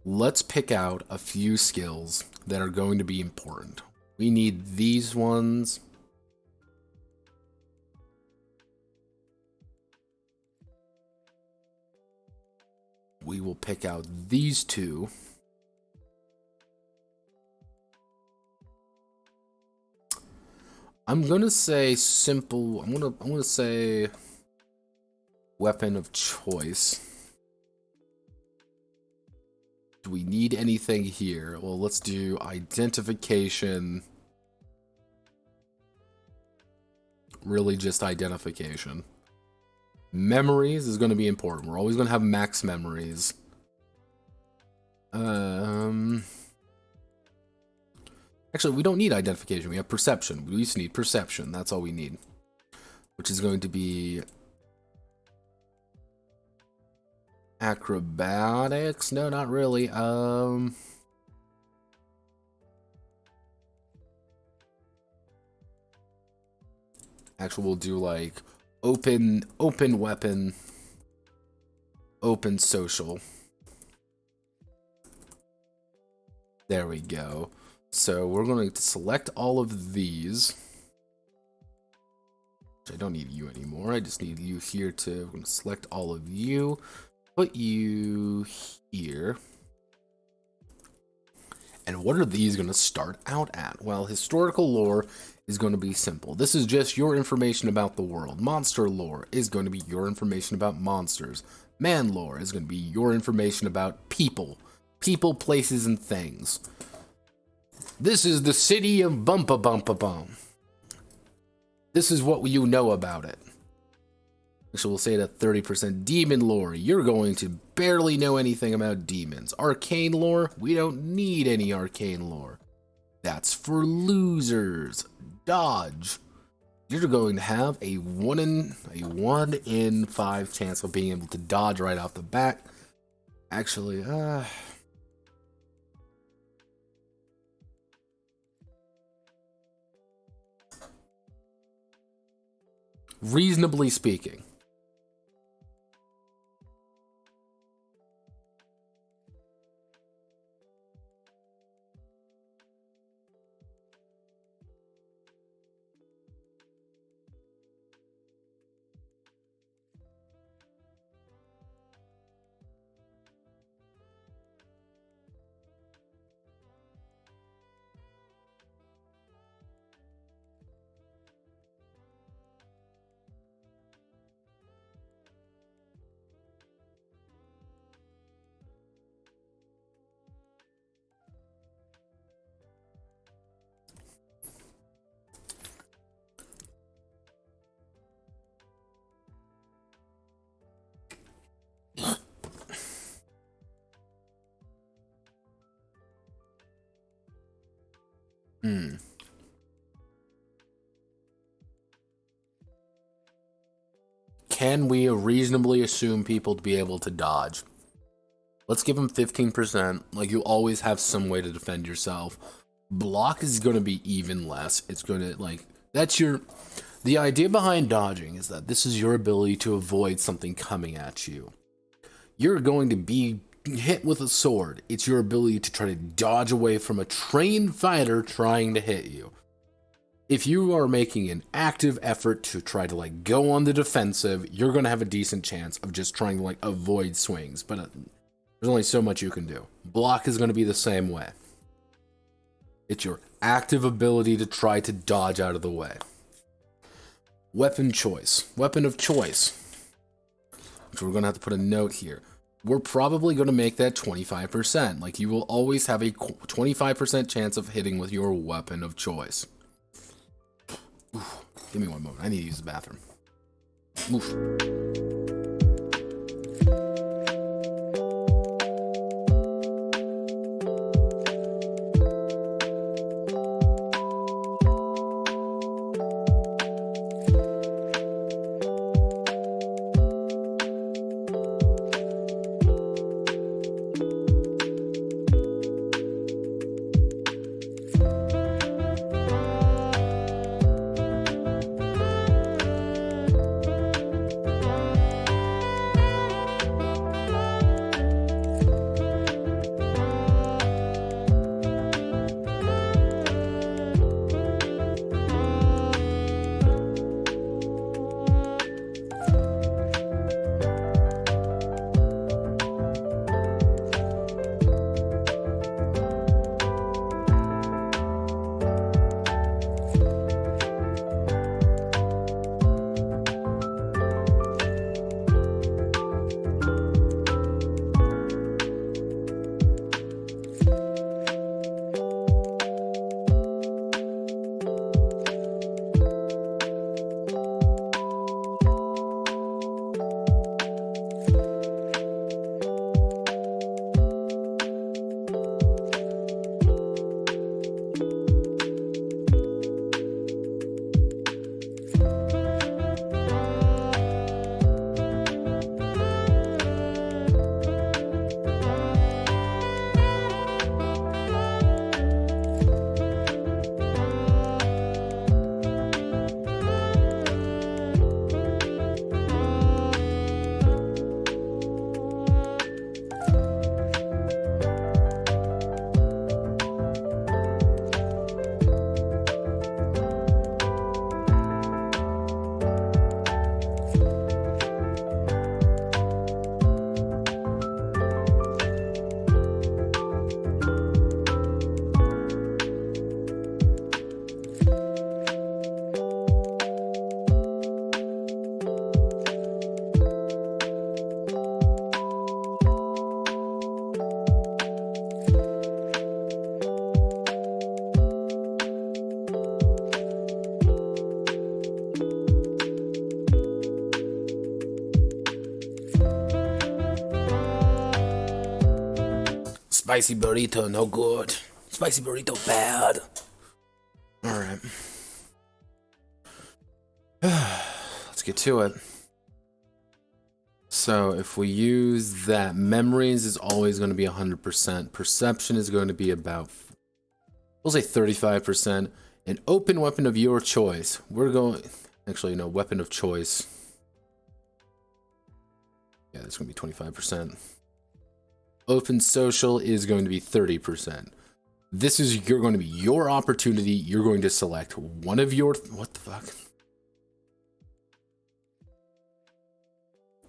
Let's pick out a few skills that are going to be important. We need these ones. We will pick out these two. I'm gonna say simple. I'm gonna say weapon of choice. Do we need anything here? Well, let's do identification. Really just identification. Memories is going to be important. We're always going to have max memories. Actually, we don't need identification. We have perception. We just need perception. That's all we need. Which is going to be acrobatics. No, not really. Actually, we'll do like open weapon, open social. There we go. So we're going to select all of these. I don't need you anymore. I just need you here to, we're going to select all of you, put you here. And what are these going to start out at? Well, historical lore is going to be simple. This is just your information about the world. Monster lore is going to be your information about monsters. Man lore is going to be your information about people. People, places, and things. This is the city of Bumpa Bumpa Bum. This is what you know about it. So we'll say that 30% demon lore. You're going to barely know anything about demons. Arcane lore, we don't need any arcane lore. That's for losers. Dodge. You're going to have a 1 in 5 chance of being able to dodge right off the bat. Actually, reasonably speaking. Can we reasonably assume people to be able to dodge? Let's give them 15%. Like, you always have some way to defend yourself. Block is going to be even less. It's going to, like, that's your... The idea behind dodging is that this is your ability to avoid something coming at you. You're going to be hit with a sword. It's your ability to try to dodge away from a trained fighter trying to hit you. If you are making an active effort to try to, like, go on the defensive, you're going to have a decent chance of just trying to, like, avoid swings. But there's only so much you can do. Block is going to be the same way. It's your active ability to try to dodge out of the way. Weapon choice. Weapon of choice. Which we're going to have to put a note here. We're probably going to make that 25%. Like, you will always have a 25% chance of hitting with your weapon of choice. Oof, give me one moment. I need to use the bathroom. Oof. Spicy burrito, no good. Spicy burrito, bad. Alright. Let's get to it. So if we use that, memories is always going to be 100%. Perception is going to be about, we'll say 35%. An open weapon of your choice. We're going, actually, no, weapon of choice. Yeah, that's going to be 25%. Open social is going to be 30%. This is going to be your opportunity. You're going to select one of your, what the fuck?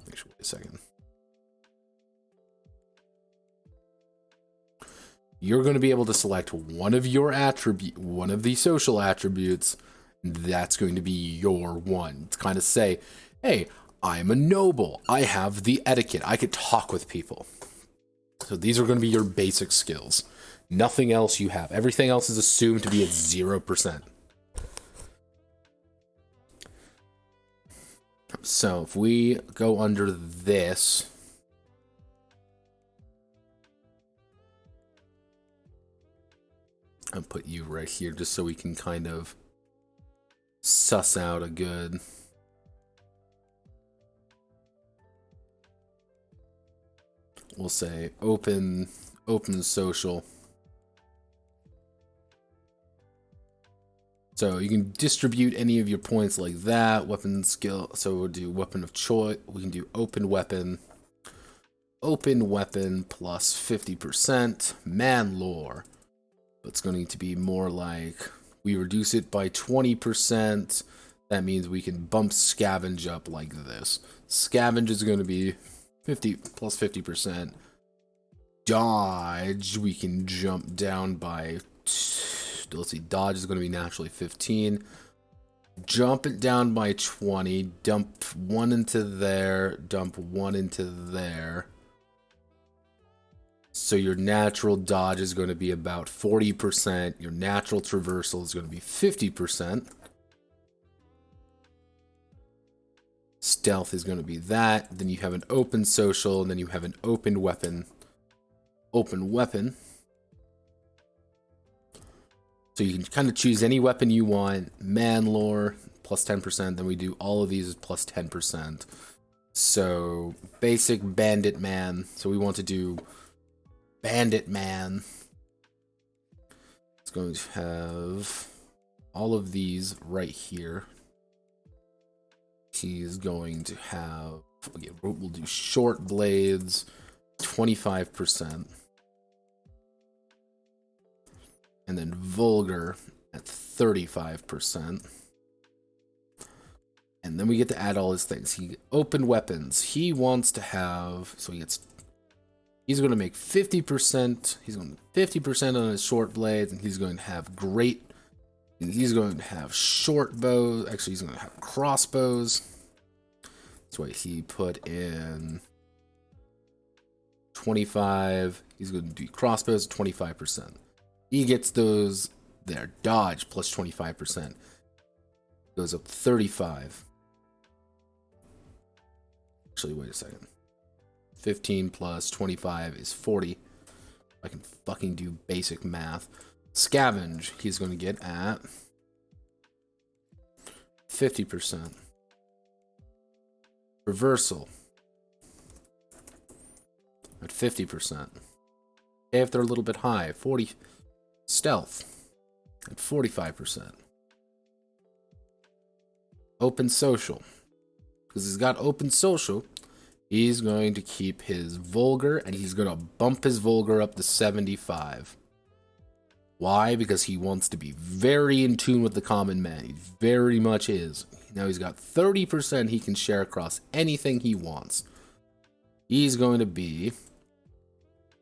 Actually, wait a second. You're going to be able to select one of your attribute, one of the social attributes. That's going to be your one. It's kind of say, hey, I'm a noble. I have the etiquette. I could talk with people. So these are going to be your basic skills. Nothing else you have. Everything else is assumed to be at 0%. So if we go under this, I'll put you right here just so we can kind of suss out a good. We'll say open social. So you can distribute any of your points like that. Weapon skill. So we'll do weapon of choice. We can do open weapon. Open weapon plus 50%. Man lore. It's going to be more like we reduce it by 20%. That means we can bump scavenge up like this. Scavenge is going to be 50 plus 50%. Dodge, we can jump down by, let's see, dodge is going to be naturally 15. Jump it down by 20. Dump one into there. Dump one into there. So your natural dodge is going to be about 40%. Your natural traversal is going to be 50%. Stealth is going to be that. Then you have an open social, and then you have an open weapon. Open weapon. So you can kind of choose any weapon you want. Man lore, plus 10%. Then we do all of these as plus 10%. So basic bandit man. So we want to do bandit man. It's going to have all of these right here. He's going to have, okay, we'll do short blades, 25%. And then vulgar at 35%. And then we get to add all his things. He open weapons. He wants to have, so he's going to make 50%. He's going to 50% on his short blades, and he's going to have he's going to have short bows. Actually, he's going to have crossbows. That's why he put in 25. He's going to do crossbows 25%. He gets those there. Dodge plus 25%. Goes up 35. Actually, wait a second. 15 plus 25 is 40. I can fucking do basic math. Scavenge, he's going to get at 50%. Reversal at 50%. Okay, if they're a little bit high, 40. Stealth at 45%. Open social, because he's got open social, he's going to keep his vulgar, and he's going to bump his vulgar up to 75. Why? Because he wants to be very in tune with the common man. He very much is. Now he's got 30% he can share across anything he wants. He's going to be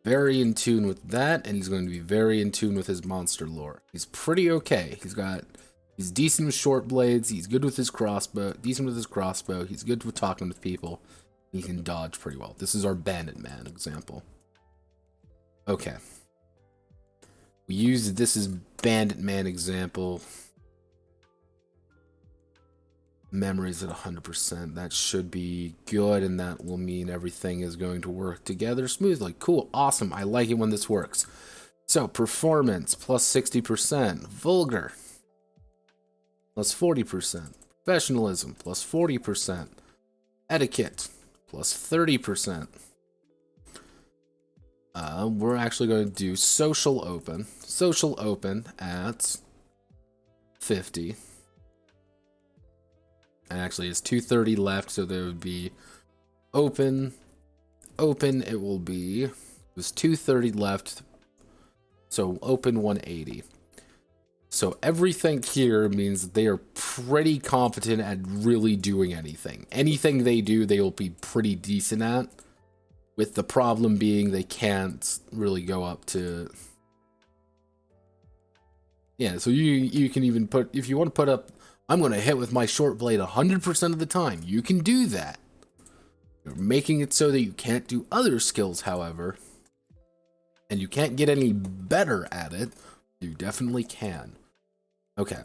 very in tune with that, and he's going to be very in tune with his monster lore. He's pretty okay. He's decent with short blades. He's good with his crossbow. Decent with his crossbow. He's good with talking with people. He can dodge pretty well. This is our bandit man example. Okay. We use this as bandit man example. Memory's at 100%. That should be good, and that will mean everything is going to work together smoothly. Cool, awesome. I like it when this works. So, performance plus 60%. Vulgar plus 40%. Professionalism plus 40%. Etiquette plus 30%. We're actually going to do social open. Social open at 50. And actually, it's 230 left, so there would be open. Open, it will be. There's 230 left, so open 180. So everything here means that they are pretty competent at really doing anything. Anything they do, they will be pretty decent at. With the problem being they can't really go up to... Yeah, so you can even put... If you want to put up... I'm going to hit with my short blade 100% of the time. You can do that. You're making it so that you can't do other skills, however. And you can't get any better at it. You definitely can. Okay.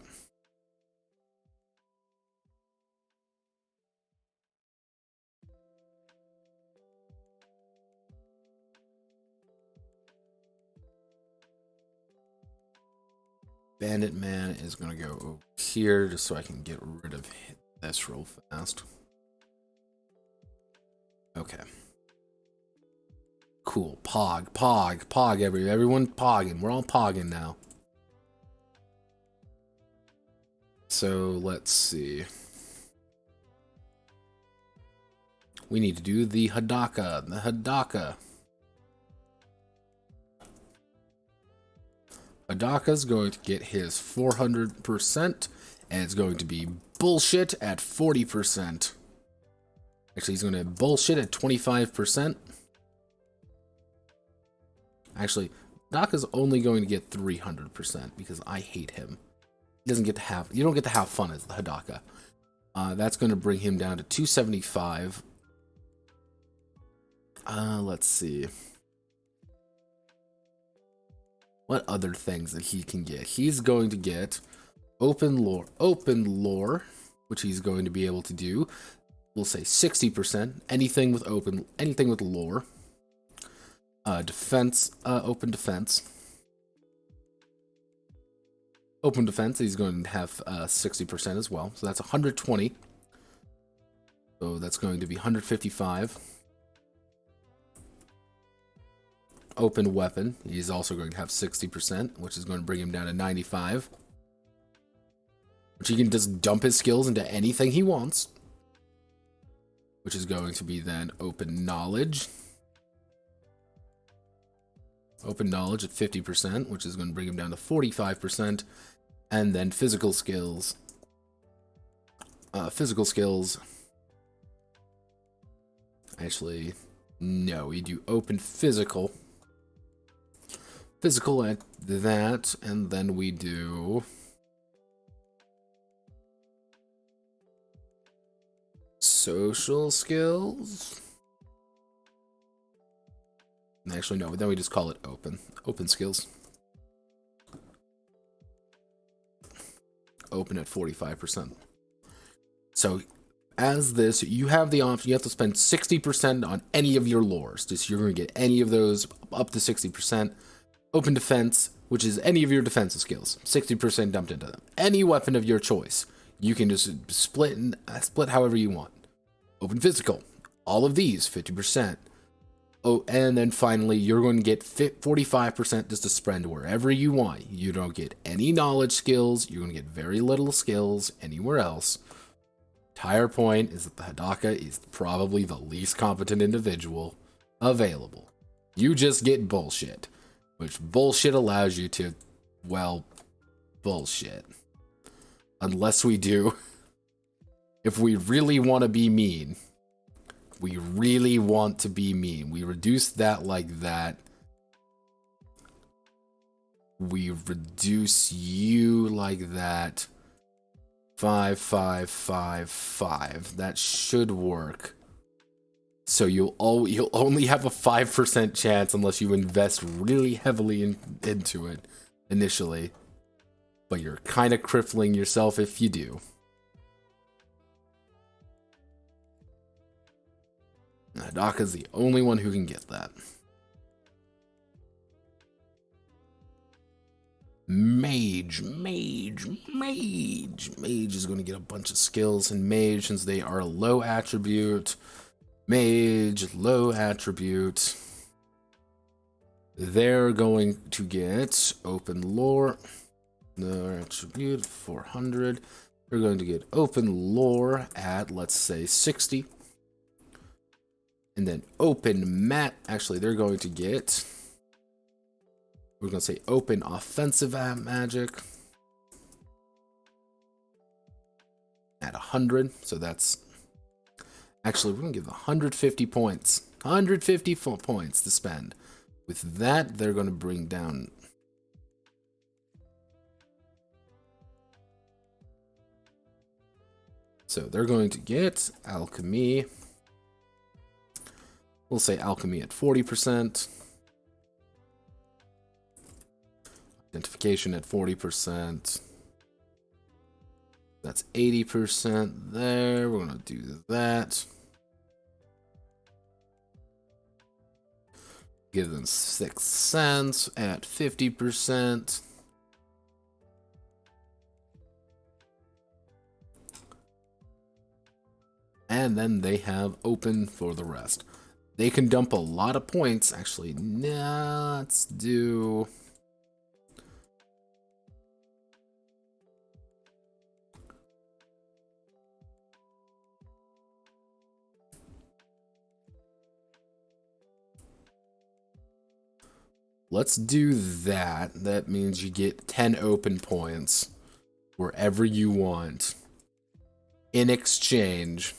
Bandit Man is going to go over here just so I can get rid of this real fast. Okay. Cool. Pog, everyone pogging. We're all pogging now. So, let's see. We need to do the Hadaka. The Hadaka. Hadaka's going to get his 400%, and it's going to be bullshit at 40%. Actually, he's going to bullshit at 25%. Actually, Hadaka's only going to get 300% because I hate him. He doesn't get to have... You don't get to have fun as the Hadaka. That's going to bring him down to 275. Let's see. What other things that he can get? He's going to get open lore, which he's going to be able to do. We'll say 60%. Anything with lore. Defense, open defense. Open defense, he's going to have 60% as well. So that's 120. So that's going to be 155. Open weapon, he's also going to have 60%, which is going to bring him down to 95. Which he can just dump his skills into anything he wants. Which is going to be then open knowledge. Open knowledge at 50%, which is going to bring him down to 45%. And then physical skills. Actually, no, we do open physical. Physical at that, and then we do social skills. Actually, no, then we just call it open. Open skills. Open at 45%. So, as this, you have the option, you have to spend 60% on any of your lores. Just you're going to get any of those up to 60%. Open defense, which is any of your defensive skills, 60% dumped into them. Any weapon of your choice, you can just split however you want. Open physical, all of these, 50%. Oh, and then finally, you're going to get 45% just to spread wherever you want. You don't get any knowledge skills. You're going to get very little skills anywhere else. Entire point is that the Hadaka is probably the least competent individual available. You just get bullshit. Which bullshit allows you to, well, bullshit. Unless we do. If we really want to be mean. We reduce that like that. We reduce you like that. 5, 5, 5, 5. That should work. So you'll only have a 5% chance unless you invest really heavily into it initially. But you're kind of crippling yourself if you do. Hidaka's the only one who can get that. Mage. Mage is going to get a bunch of skills in Mage since they are low attribute. Mage, low attribute. They're going to get open lore. No attribute, 400. They're going to get open lore at, let's say, 60. And then open mat, actually, they're going to get, we're going to say open offensive magic at 100. So that's, actually, we're going to give 150 points. 150 points to spend. With that, they're going to bring down... So they're going to get alchemy. We'll say alchemy at 40%. Identification at 40%. That's 80% there. We're going to do that. Give them 6 cents at 50%. And then they have open for the rest. They can dump a lot of points. Actually, nah, let's do... Let's do that. That means you get 10 open points wherever you want. In exchange...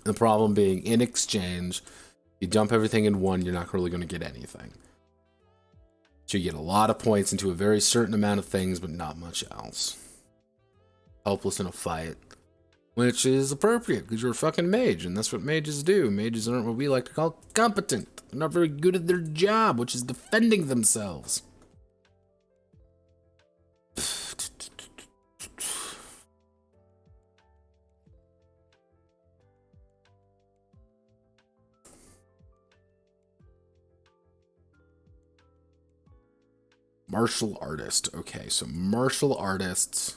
The problem being, in exchange, you dump everything in one, you're not really going to get anything. So you get a lot of points into a very certain amount of things, but not much else. Helpless in a fight. Which is appropriate, because you're a fucking mage, and that's what mages do. Mages aren't what we like to call competent. They're not very good at their job, which is defending themselves. Martial artist. Okay, so martial artists.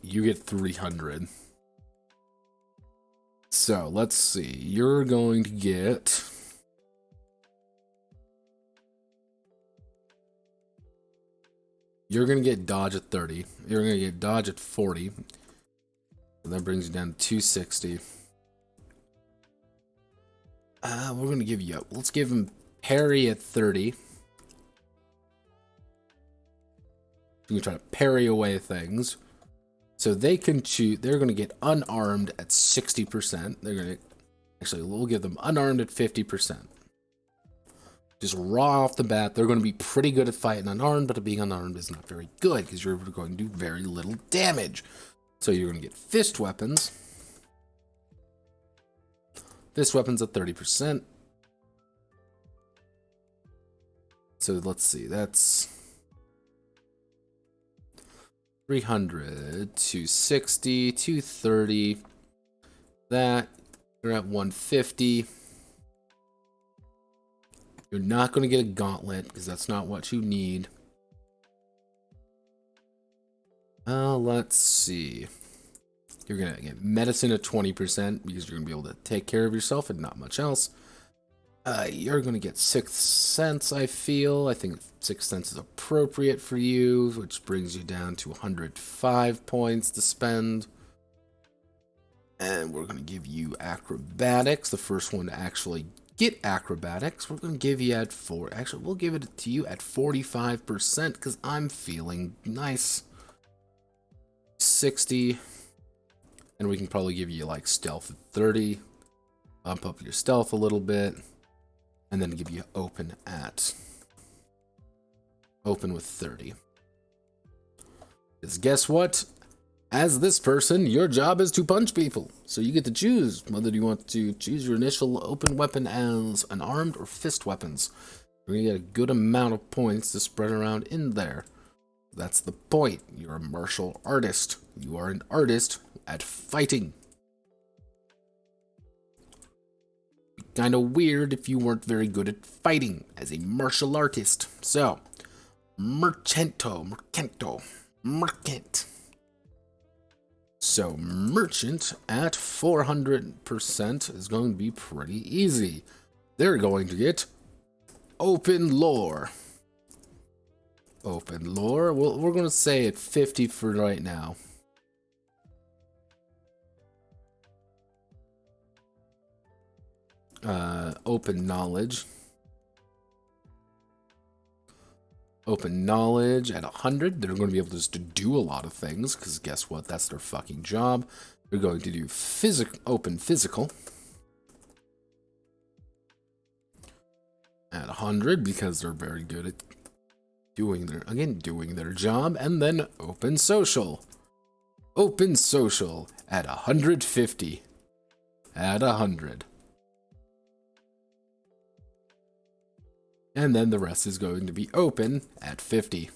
You get 300. So, let's see. You're going to get... You're going to get dodge at 30. You're going to get dodge at 40. And that brings you down to 260. We're going to give you... Let's give him parry at 30. You can try to parry away things. So they can choose, they're going to get unarmed at 60%. They're going to, actually, we'll give them unarmed at 50%. Just raw off the bat, they're going to be pretty good at fighting unarmed, but being unarmed is not very good because you're going to do very little damage. So you're going to get fist weapons. Fist weapons at 30%. So let's see, that's 300, 260, 230. That, you're at 150. You're not going to get a gauntlet because that's not what you need. Let's see. You're going to get medicine at 20% because you're going to be able to take care of yourself and not much else. You're going to get 6 cents, I feel. I think 6 cents is appropriate for you, which brings you down to 105 points to spend. And we're going to give you acrobatics, the first one to actually get acrobatics. We're going to give you at 4. Actually, we'll give it to you at 45% because I'm feeling nice. 60. And we can probably give you like stealth at 30. Bump up your stealth a little bit. And then give you open at... Open with 30. Because guess what? As this person, your job is to punch people. So you get to choose whether you want to choose your initial open weapon as unarmed or fist weapons. You're going to get a good amount of points to spread around in there. That's the point. You're a martial artist. You are an artist at fighting. Kind of weird if you weren't very good at fighting as a martial artist. So, merchant. So, merchant at 400% is going to be pretty easy. They're going to get open lore. Open lore. Well, we're going to say at 50 for right now. Open knowledge. Open knowledge at 100. They're going to be able just to do a lot of things, because guess what? That's their fucking job. They're going to do open physical at 100, because they're very good at doing their job. And then open social. Open social at 150. At 100. And then the rest is going to be open at 50.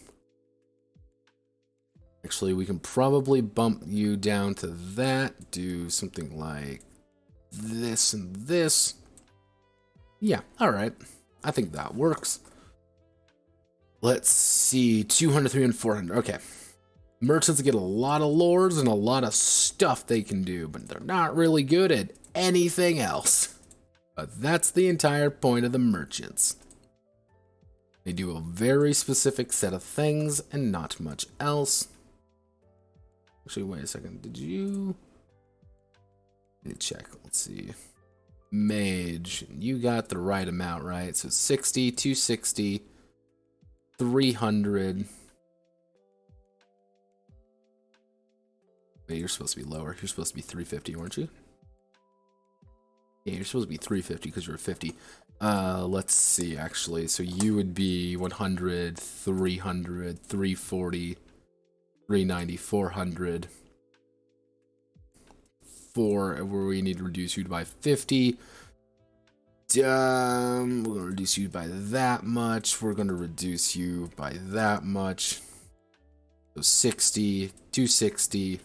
Actually, we can probably bump you down to that. Do something like this and this. Yeah, alright. I think that works. Let's see. 200, 300, 400. Okay. Merchants get a lot of lores and a lot of stuff they can do, but they're not really good at anything else. But that's the entire point of the merchants. They do a very specific set of things and not much else. Actually, wait a second. Did you... Let me check. Let's see. Mage. You got the right amount, right? So 60, 260, 300. Wait, you're supposed to be lower. You're supposed to be 350, weren't you? Yeah, you're supposed to be 350 because you're 50. Let's see, actually. So you would be 100, 300, 340, 390, 400. Where we need to reduce you by 50. We're going to reduce you by that much. We're going to reduce you by that much. So 60, 260,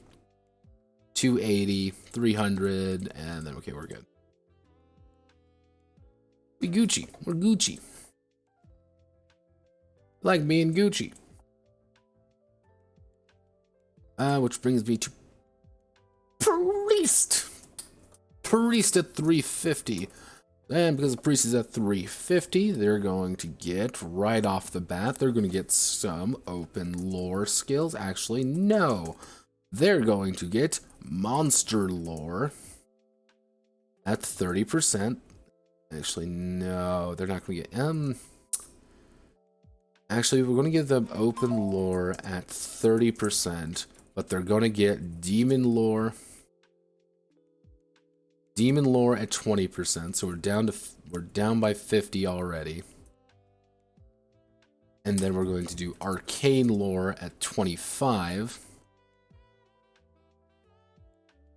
280, 300, and then, okay, we're good. Be Gucci. We're Gucci. Like being Gucci. Which brings me to Priest. Priest at 350. And because the Priest is at 350, they're going to get, right off the bat, they're going to get some open lore skills. Actually, no. They're going to get monster lore at 30%. Actually, no, they're not going to get... Actually, we're going to give them open lore at 30%, but they're going to get demon lore. Demon lore at 20%, so we're down by 50 already. And then we're going to do arcane lore at 25.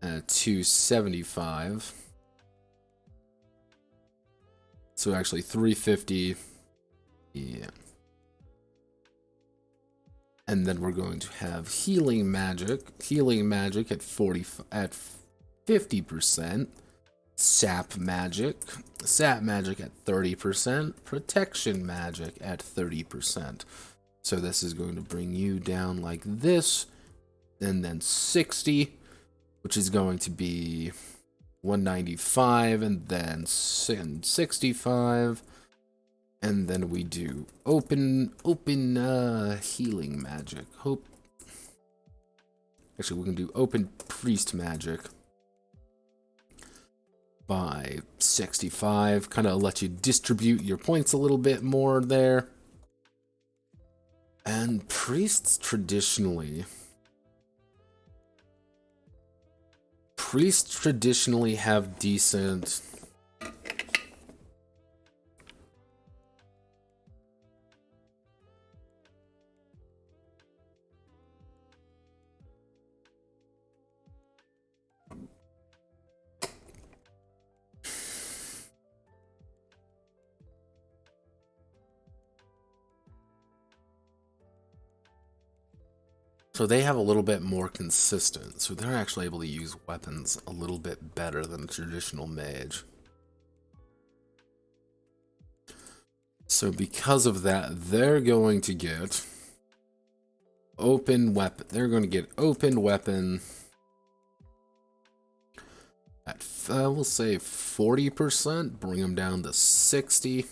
At 275. So actually 350. Yeah. And then we're going to have healing magic. Healing magic at 50%. Sap magic. Sap magic at 30%. Protection magic at 30%. So this is going to bring you down like this. And then 60, which is going to be 195, and then 65, and then we do open healing magic. Actually, we can do open priest magic by 65. Kind of let you distribute your points a little bit more there. And priests traditionally have decent... So they have a little bit more consistent. So they're actually able to use weapons a little bit better than a traditional mage. So because of that, they're going to get open weapon. They're going to get open weapon at, we'll say 40%, bring them down to 60.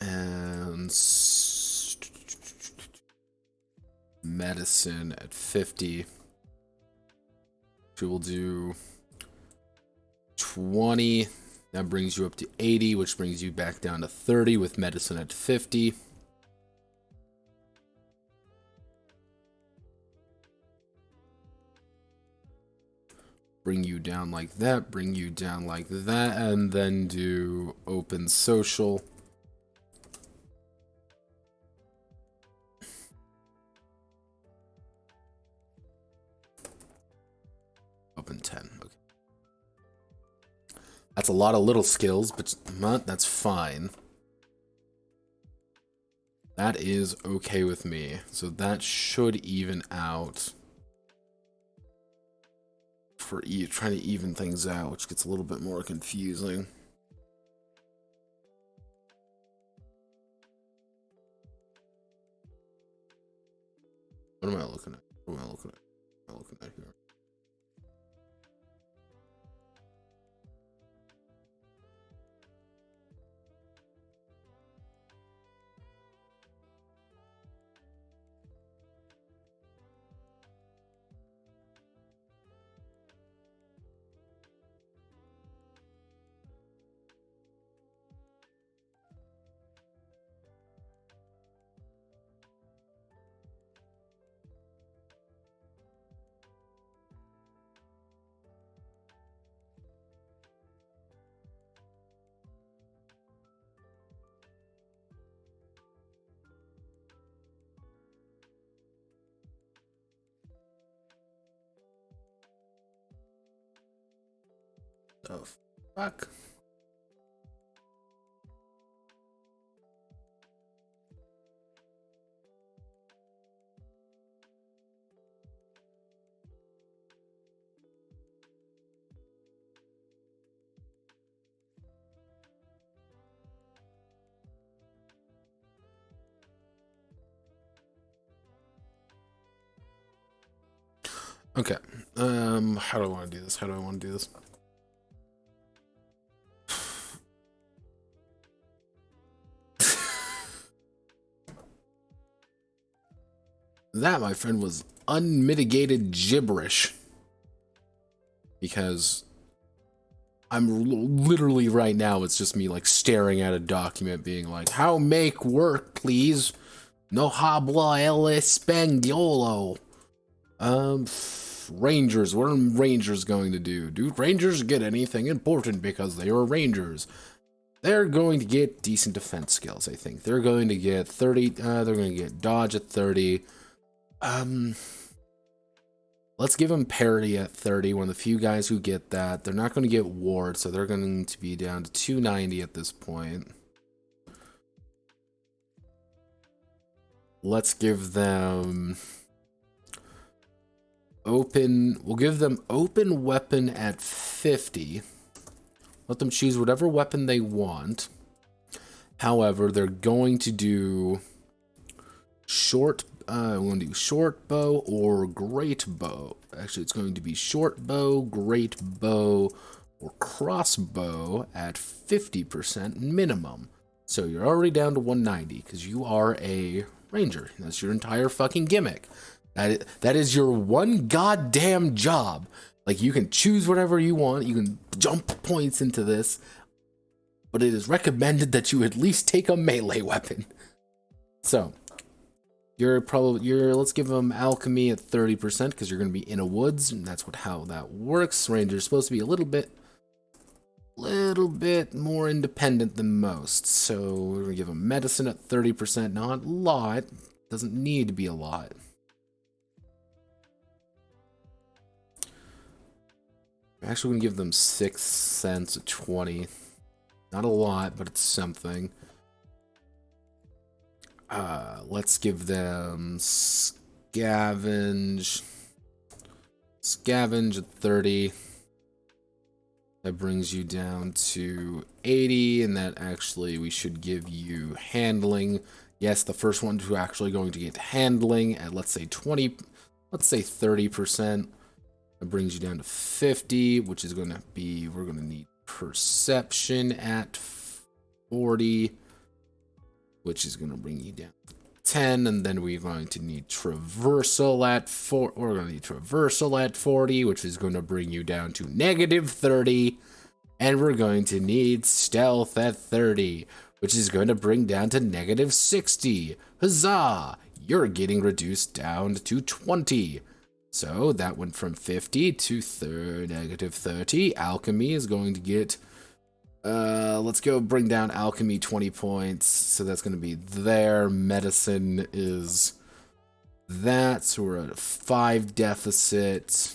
And medicine at 50. We will do 20. That brings you up to 80, which brings you back down to 30 with medicine at 50. Bring you down like that, bring you down like that, and then do open social. Open 10, okay. That's a lot of little skills, but that's fine. That is okay with me. So that should even out for trying to even things out, which gets a little bit more confusing. What am I looking at? What am I looking at? What am I looking at here? Oh, fuck. Okay. How do I want to do this? How do I want to do this? That, my friend, was unmitigated gibberish. Because I'm literally right now, it's just me like staring at a document being like, how make work, please? No habla el españolo. Rangers, what are Rangers going to do? Do Rangers get anything important because they are Rangers? They're going to get decent defense skills, I think. They're going to get 30, they're going to get dodge at 30. Let's give them parity at 30. One of the few guys who get that. They're not going to get ward, so they're going to be down to 290 at this point. Let's give them open. We'll give them open weapon at 50. Let them choose whatever weapon they want. However, they're going to do short. We're going to do short bow or great bow. Actually, it's going to be short bow, great bow, or crossbow at 50% minimum. So you're already down to 190 because you are a ranger. That's your entire fucking gimmick. That is your one goddamn job. Like, you can choose whatever you want. You can jump points into this. But it is recommended that you at least take a melee weapon. So, let's give them alchemy at 30% because you're going to be in a woods. And that's how that works. Ranger's supposed to be a little bit more independent than most. So, we're going to give them medicine at 30%. Not a lot. Doesn't need to be a lot. I'm actually going to give them 6 cents at 20. Not a lot, but it's something. Let's give them scavenge. Scavenge at 30. That brings you down to 80, and that actually we should give you handling. Yes, the first one to actually going to get handling at, let's say 20, let's say 30%. That brings you down to 50, which is going to be, we're going to need perception at 40, which is going to bring you down to 10, and then we're going to need traversal at 4. We're going to need traversal at 40, which is going to bring you down to negative 30, and we're going to need stealth at 30, which is going to bring down to negative 60. Huzzah! You're getting reduced down to 20. So that went from 50 to negative 30. Alchemy is going to get, let's go bring down alchemy 20 points. So that's going to be there. Medicine is that. So we're at a 5 deficit.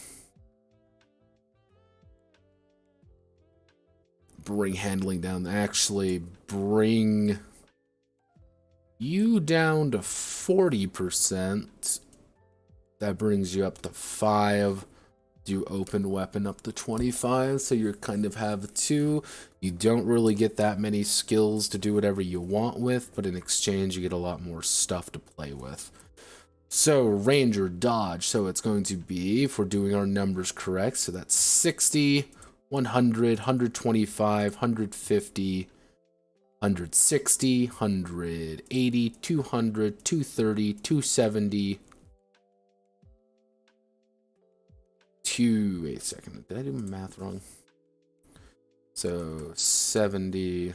Bring handling down. Actually, bring you down to 40%. That brings you up to 5. Do open weapon up to 25, so you kind of have 2. You don't really get that many skills to do whatever you want with, but in exchange you get a lot more stuff to play with. So ranger dodge, so it's going to be, if we're doing our numbers correct, so that's 60, 100, 125, 150, 160, 180, 200, 230, 270, wait a second, did I do my math wrong? So 70,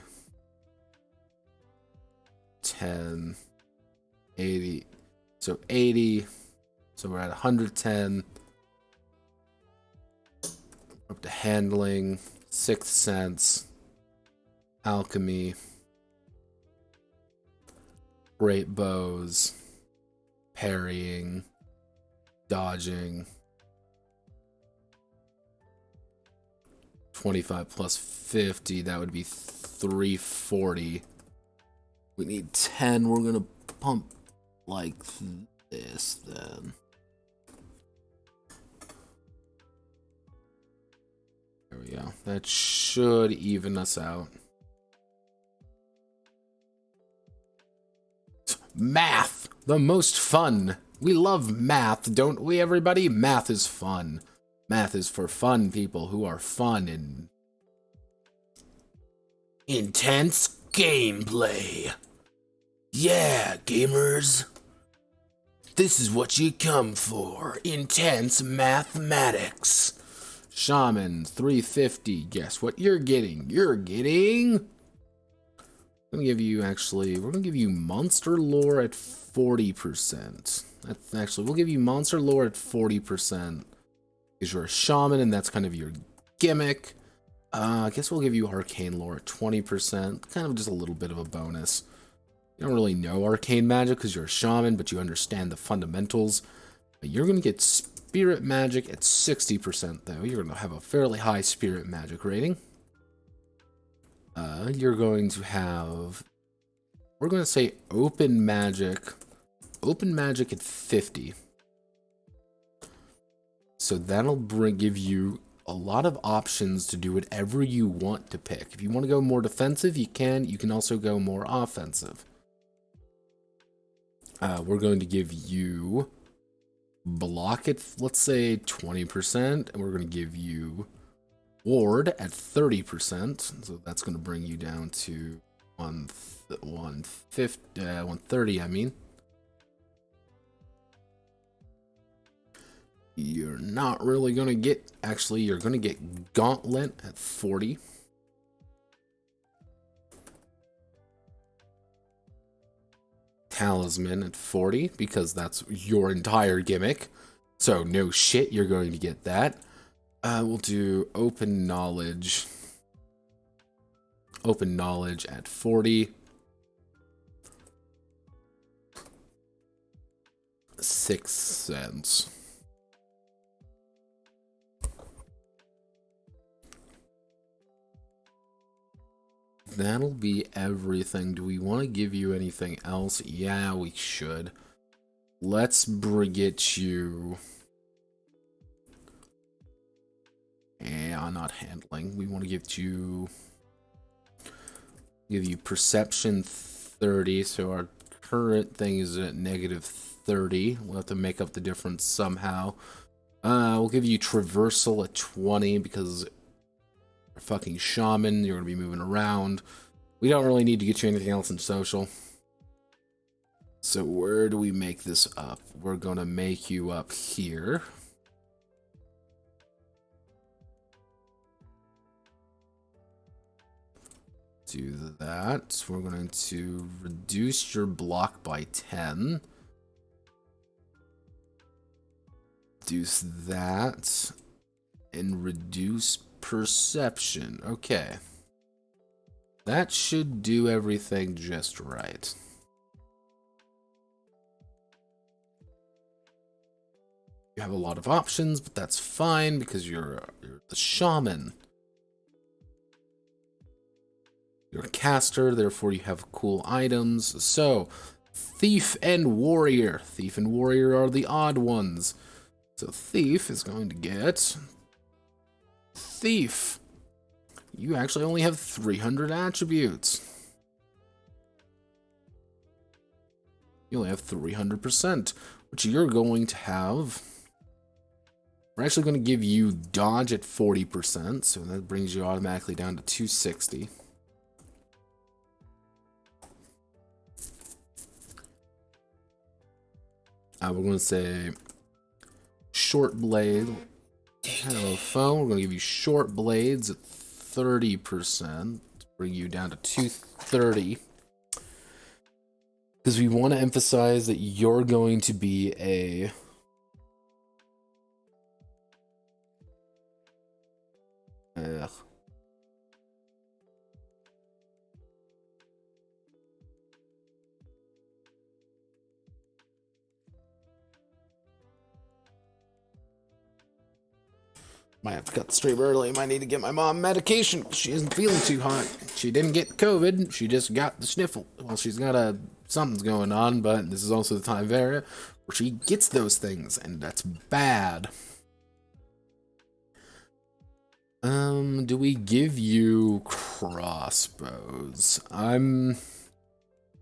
10, 80, so 80, so we're at 110, up to handling, 6th sense, alchemy, great bows, parrying, dodging, 25 plus 50, that would be 340. We need 10. We're gonna pump like this then. There we go. That should even us out. Math, the most fun. We love math, don't we, everybody? Math is fun. Math is for fun people who are fun and intense gameplay. Yeah, gamers. This is what you come for. Intense mathematics. Shaman, 350. Guess what you're getting? You're getting... I'm gonna give you, actually, we're gonna give you monster lore at 40%. That's actually, we'll give you monster lore at 40%. Because you're a shaman and that's kind of your gimmick. I guess we'll give you arcane lore at 20%. Kind of just a little bit of a bonus. You don't really know arcane magic because you're a shaman, but you understand the fundamentals. You're going to get spirit magic at 60% though. You're going to have a fairly high spirit magic rating. You're going to have, we're going to say open magic at 50. So that'll give you a lot of options to do whatever you want to pick. If you want to go more defensive, you can. You can also go more offensive. We're going to give you block at, let's say, 20%. And we're going to give you ward at 30%. So that's going to bring you down to 130, I mean. You're not really going to get, actually, you're going to get Gauntlet at 40. Talisman at 40, because that's your entire gimmick. So, no shit, you're going to get that. We'll do Open Knowledge. Open Knowledge at 40. 6 cents. that'll be everything. Do we want to give you anything else? Yeah, we should. Let's get you... Yeah, not handling. We want to give you perception 30, so our current thing is at negative 30. We'll have to make up the difference somehow. We'll give you traversal at 20 because you're a fucking shaman, you're going to be moving around. We don't really need to get you anything else in social. So where do we make this up? We're going to make you up here. Do that. We're going to reduce your block by 10. Reduce that. And reduce perception. Okay. That should do everything just right. You have a lot of options, but that's fine because you're the shaman. You're a caster, therefore you have cool items. So, Thief and Warrior. Thief and Warrior are the odd ones. So Thief is going to get... Thief. You actually only have 300 attributes. You only have 300%, which you're going to have... We're actually going to give you dodge at 40%, so that brings you automatically down to 260. We're going to say short blade. Hello, phone. We're going to give you short blades at 30%, bring you down to 230. Because we want to emphasize that you're going to be a... Might have to cut the stream early. Might need to get my mom medication. She isn't feeling too hot. She didn't get COVID. She just got the sniffle. Well, she's got something's going on, but this is also the time of area where she gets those things, and that's bad. Do we give you crossbows? We're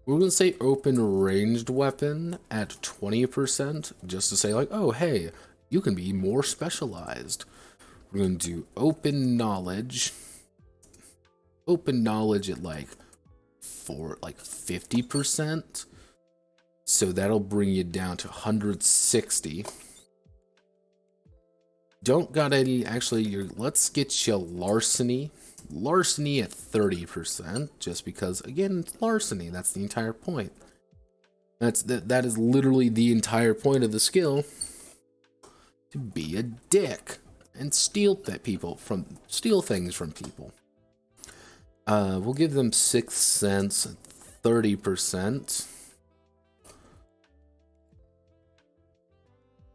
gonna say open ranged weapon at 20%, just to say like, oh hey, you can be more specialized. We're going to do open knowledge. Open knowledge at like 50%. So that'll bring you down to 160. Don't got any, actually, let's get you larceny. Larceny at 30%, just because, again, it's larceny. That's the entire point. That is literally the entire point of the skill. To be a dick. And steal things from people. We'll give them 6 cents, 30%.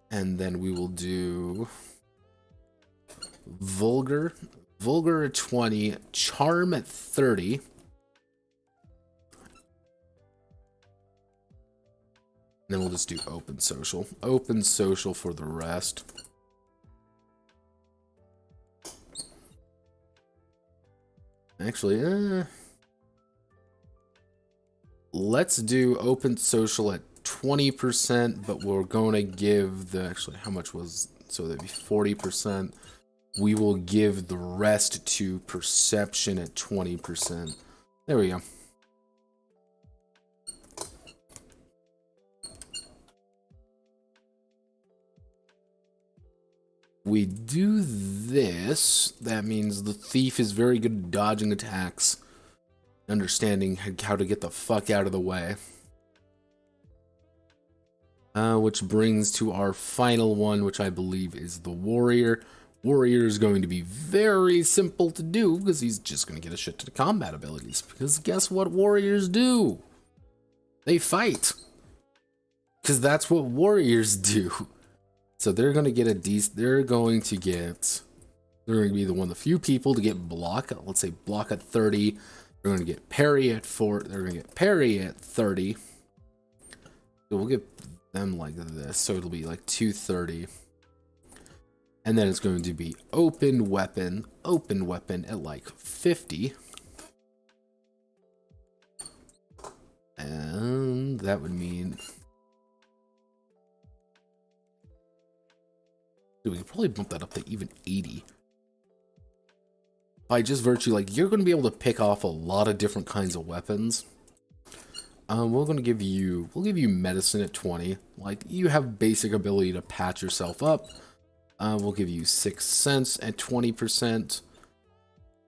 And then we will do vulgar at 20, charm at 30. And then we'll just do open social. Open social for the rest. Actually, let's do open social at 20%, but we're going to give the, actually, how much was, so that'd be 40%. We will give the rest to perception at 20%. There we go. We do this, that means the thief is very good at dodging attacks, understanding how to get the fuck out of the way. Which brings to our final one, which I believe is the warrior. Warrior is going to be very simple to do, because he's just going to get a shit to the combat abilities. Because guess what warriors do? They fight. Because that's what warriors do. So they're going to get they're going to be the one of the few people to get block, let's say block at 30, They're going to get parry at 4. They're going to get parry at 30. So we'll give them like this. So it'll be like 230. And then it's going to be open weapon at like 50. And that would mean... Dude, we could probably bump that up to even 80. By just virtue, like, you're going to be able to pick off a lot of different kinds of weapons. We're going to give you... We'll give you medicine at 20. Like, you have basic ability to patch yourself up. We'll give you 6 cents at 20%.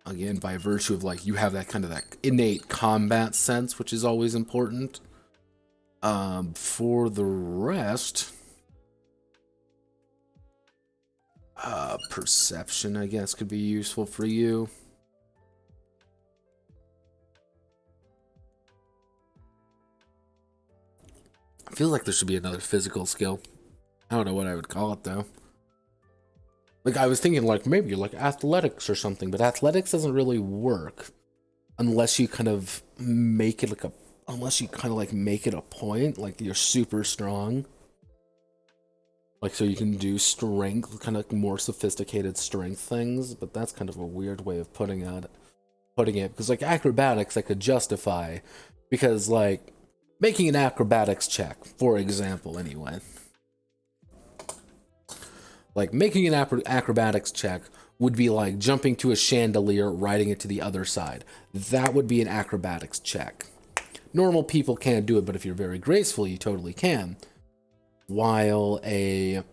Again, by virtue of, like, you have that kind of that innate combat sense, which is always important. For the rest... perception, I guess, could be useful for you. I feel like there should be another physical skill. I don't know what I would call it, though. Like, I was thinking, like, maybe like athletics or something, but athletics doesn't really work unless you kind of make it like a... Unless you kind of, like, make it a point, like, you're super strong. Like, so you can do strength, kind of more sophisticated strength things, but that's kind of a weird way of putting it, because, like, acrobatics I could justify, because, like, making an acrobatics check, for example, anyway. Like, making an acrobatics check would be like jumping to a chandelier, riding it to the other side. That would be an acrobatics check. Normal people can't do it, but if you're very graceful, you totally can. While a...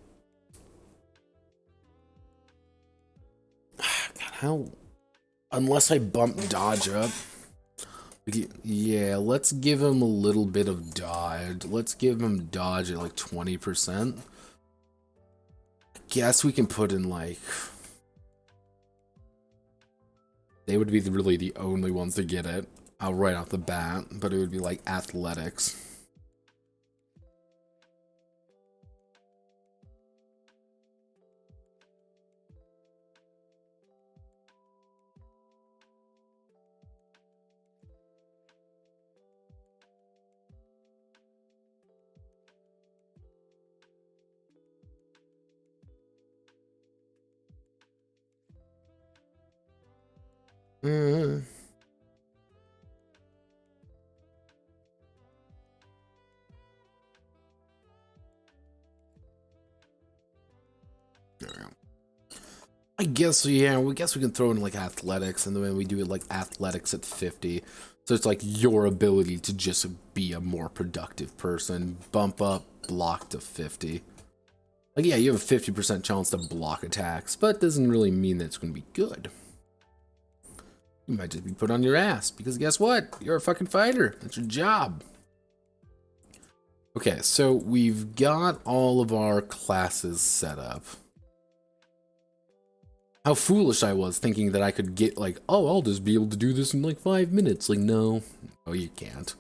God, how... Unless I bump dodge up. Yeah, let's give him a little bit of dodge. Let's give him dodge at like 20%. I guess we can put in like... They would be really the only ones to get it right off the bat, but it would be like athletics. Mm. I guess, yeah, we can throw in like athletics, and then we do it like athletics at 50. So it's like your ability to just be a more productive person. Bump up block to 50. Like, yeah, you have a 50% chance to block attacks, but it doesn't really mean that it's going to be good. You might just be put on your ass, because guess what? You're a fucking fighter. That's your job. Okay, so we've got all of our classes set up. How foolish I was thinking that I could get like, oh, I'll just be able to do this in like 5 minutes. Like, no, you can't.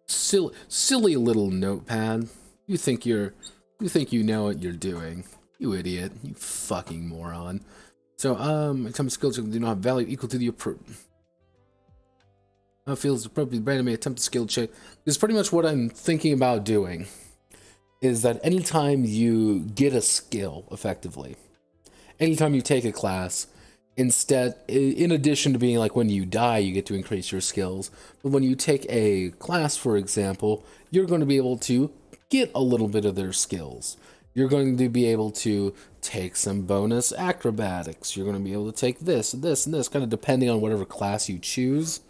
Silly little notepad. You think you know what you're doing. You idiot. You fucking moron. So, attempt skill check do not have value equal to the feels appropriate brand may attempt a skill check. This is pretty much what I'm thinking about doing. Is that anytime you get a skill, effectively, anytime you take a class, instead, in addition to being like when you die, you get to increase your skills, but when you take a class, for example, you're going to be able to get a little bit of their skills. You're going to be able to take some bonus acrobatics. You're going to be able to take this, this, and this, kind of depending on whatever class you choose.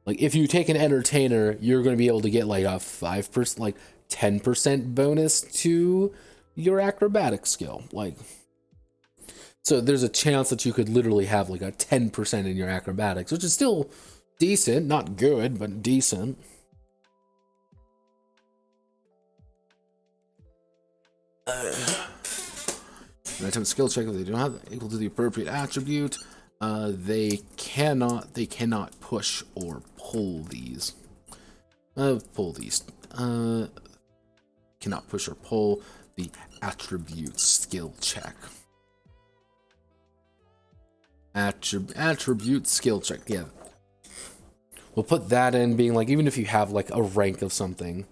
Like, if you take an entertainer, you're going to be able to get like a 5%, like 10% bonus to your acrobatic skill. Like, so there's a chance that you could literally have like a 10% in your acrobatics, which is still decent, not good, but decent. Attempt skill check if they do not equal to the appropriate attribute. They cannot push or pull these. Cannot push or pull the attribute skill check. Attribute skill check. Yeah. We'll put that in being like, even if you have like a rank of something,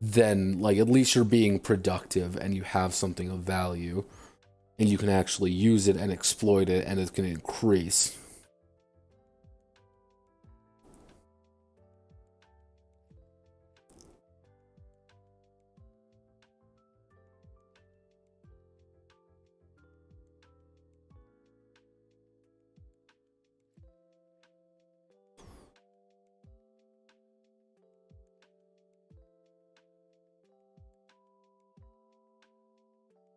then like at least you're being productive and you have something of value and you can actually use it and exploit it and it's going to increase.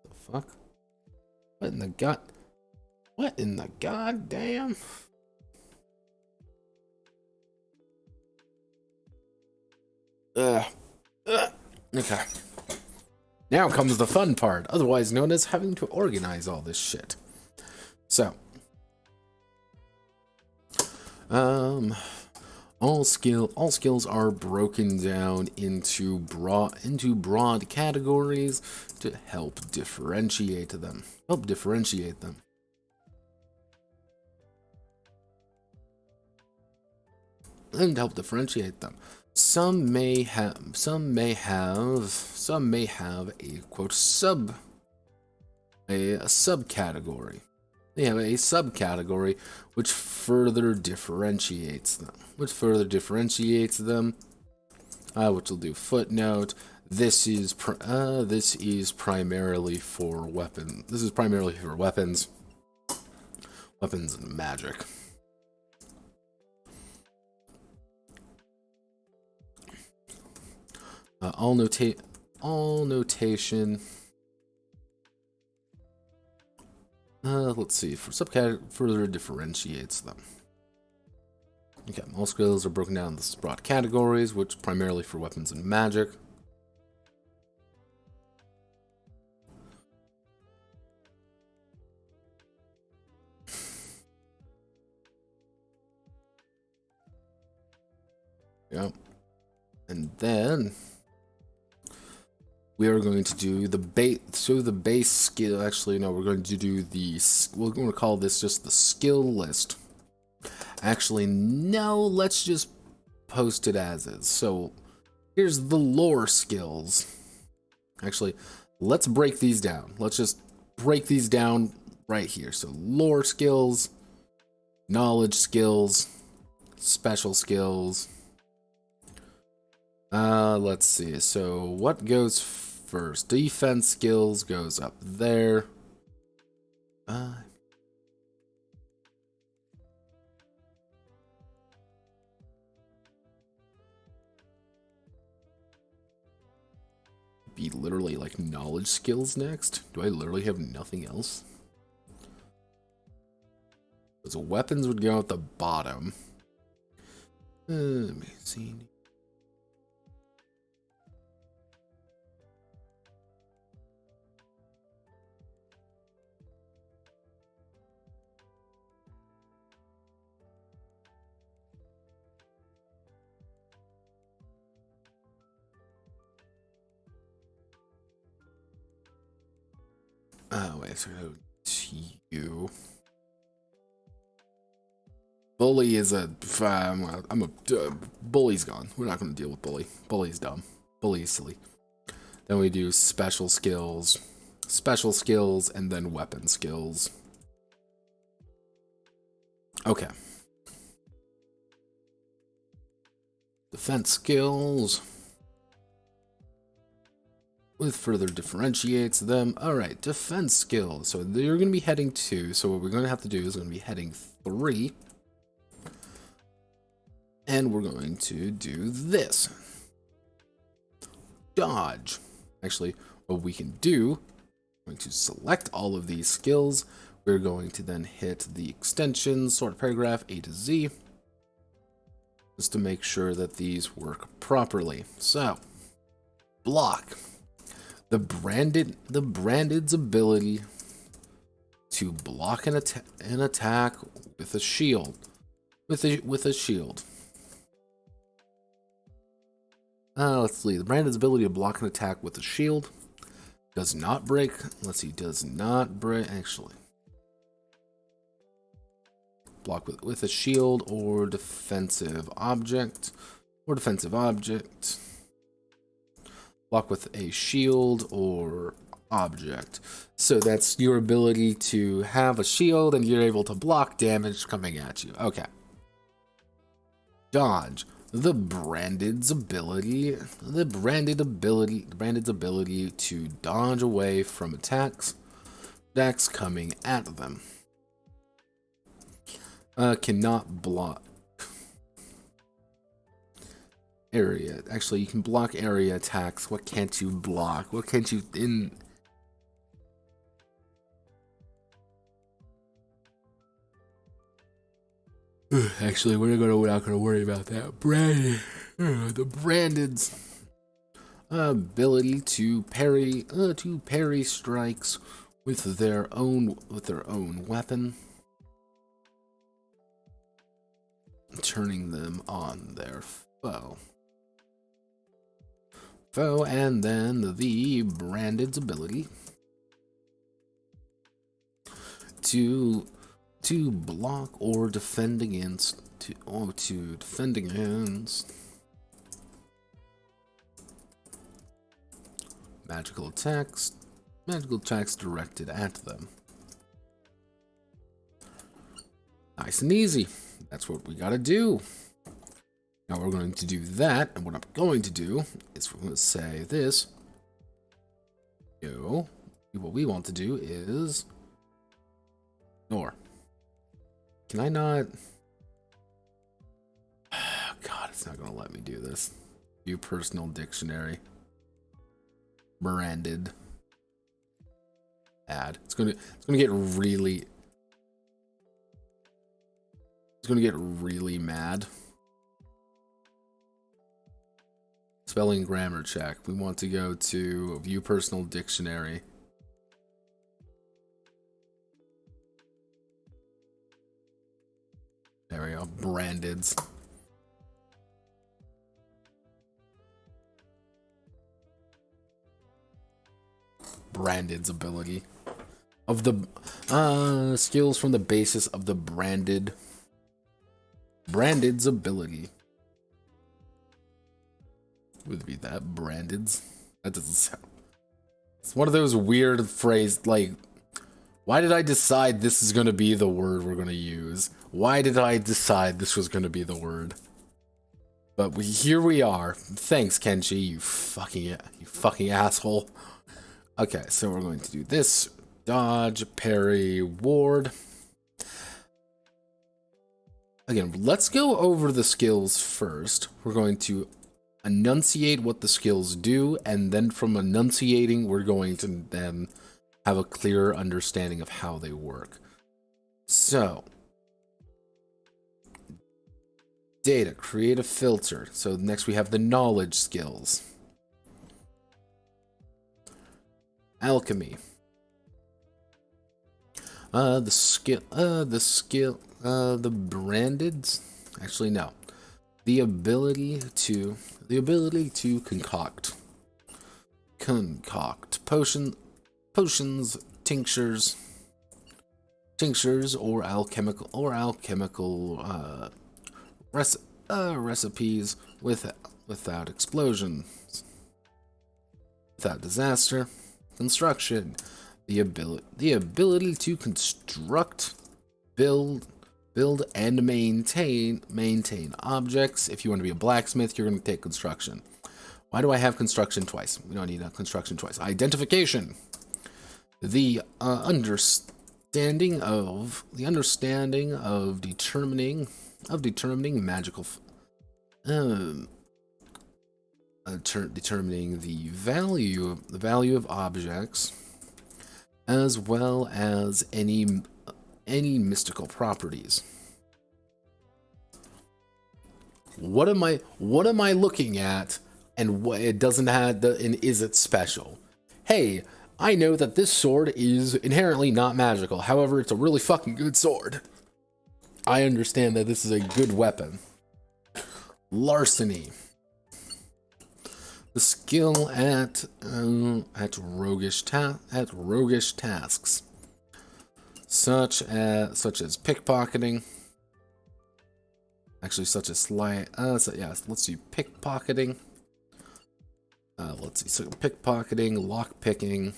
The fuck? What in the god? What in the goddamn? Okay. Now comes the fun part, otherwise known as having to organize all this shit. So, all skills are broken down into broad categories to help differentiate them. Some may have a quote subcategory. They have a subcategory which further differentiates them. Which will do footnote. This is primarily for weapons. This is primarily for weapons and magic. All notation. Let's see. For subcategory, further differentiates them. Okay, all skills are broken down into broad categories, which primarily for weapons and magic. Yep. And then we are going to do the base skill. Actually, no, we're going to do we're going to call this just the skill list. Actually, no, let's just post it as is. So here's the lore skills. Actually, let's break these down. Let's just break these down right here. So lore skills, knowledge skills, special skills. Let's see. So what goes first? Defense skills goes up there. Be literally like knowledge skills next. Do I literally have nothing else? So weapons would go at the bottom. Let me see. Oh, wait, so you. Bully is Bully's gone. We're not going to deal with Bully. Bully's dumb. Bully's silly. Then we do special skills, and then weapon skills. Okay. Defense skills. With further differentiates them. Alright, defense skills. So you're going to be heading 2. So what we're going to have to do is going to be heading 3. And we're going to do this. Dodge. Actually, what we can do, we're going to select all of these skills. We're going to then hit the extension, sort paragraph A to Z. Just to make sure that these work properly. So, block. The branded's ability to block an attack with a shield. With a shield. Let's see. The branded's ability to block an attack with a shield does not break. Let's see. Does not break. Actually, Block with a shield or defensive object. Block with a shield or object. So that's your ability to have a shield and you're able to block damage coming at you. Okay. Dodge. The branded's ability to dodge away from attacks coming at them. Cannot block area. Actually, you can block area attacks. What can't you block? What can't you in? Actually, we're not gonna worry about that. The branded's ability to parry strikes with their own weapon, turning them on their foe. And then the branded's ability to block or defend against magical attacks directed at them. Nice and easy. That's what we gotta do. Now we're going to do that, and what I'm going to do is we're going to say this. No, what we want to do is ignore. Can I not? God, it's not going to let me do this. View personal dictionary. Branded. Add. It's going to get really. It's going to get really mad. Spelling grammar check. We want to go to view personal dictionary. There we go. Branded's. Branded's ability. Of the skills from the basis of the branded's ability. Would be that branded's? That doesn't sound. It's one of those weird phrases. Like, why did I decide this is going to be the word we're going to use? Why did I decide this was going to be the word? But here we are. Thanks, Kenshi. You fucking asshole. Okay, so we're going to do this. Dodge, parry, ward. Again, let's go over the skills first. We're going to enunciate what the skills do, and then from enunciating, we're going to then have a clearer understanding of how they work. So, data, create a filter. So next we have the knowledge skills. Alchemy. The branded. Actually, no. The ability to concoct potions, tinctures, or alchemical recipes without explosions, without disaster. Construction, the ability to construct, build and maintain objects. If you want to be a blacksmith, you're going to take construction. Why do I have construction twice? We don't need a construction twice. Identification, the understanding of determining magical, determining the value of objects, as well as any mystical properties. What am I looking at, and what it doesn't have and is it special? Hey, I know that this sword is inherently not magical. However, it's a really fucking good sword. I understand that this is a good weapon. Larceny. The skill at roguish tasks, such as pickpocketing, Actually, such a slight. So yeah, let's do pickpocketing. Let's see. So pickpocketing, lockpicking,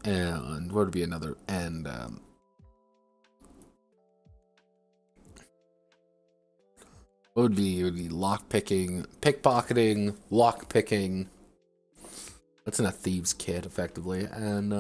and what would be another? And what would be? It would be lockpicking, pickpocketing, lockpicking. That's in a thieves' kit, effectively, and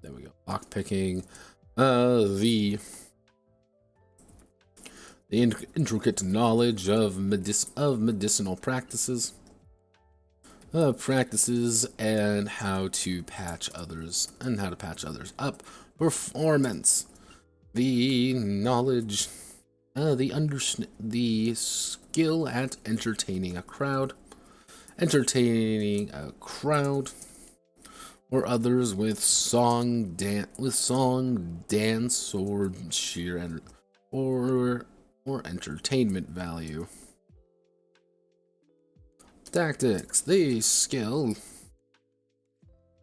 there we go. Lockpicking, the intricate knowledge of medicinal practices, and how to patch others up. Performance, the knowledge, the skill at entertaining a crowd, or others with song, dance, or sheer or entertainment value. Tactics, the skill,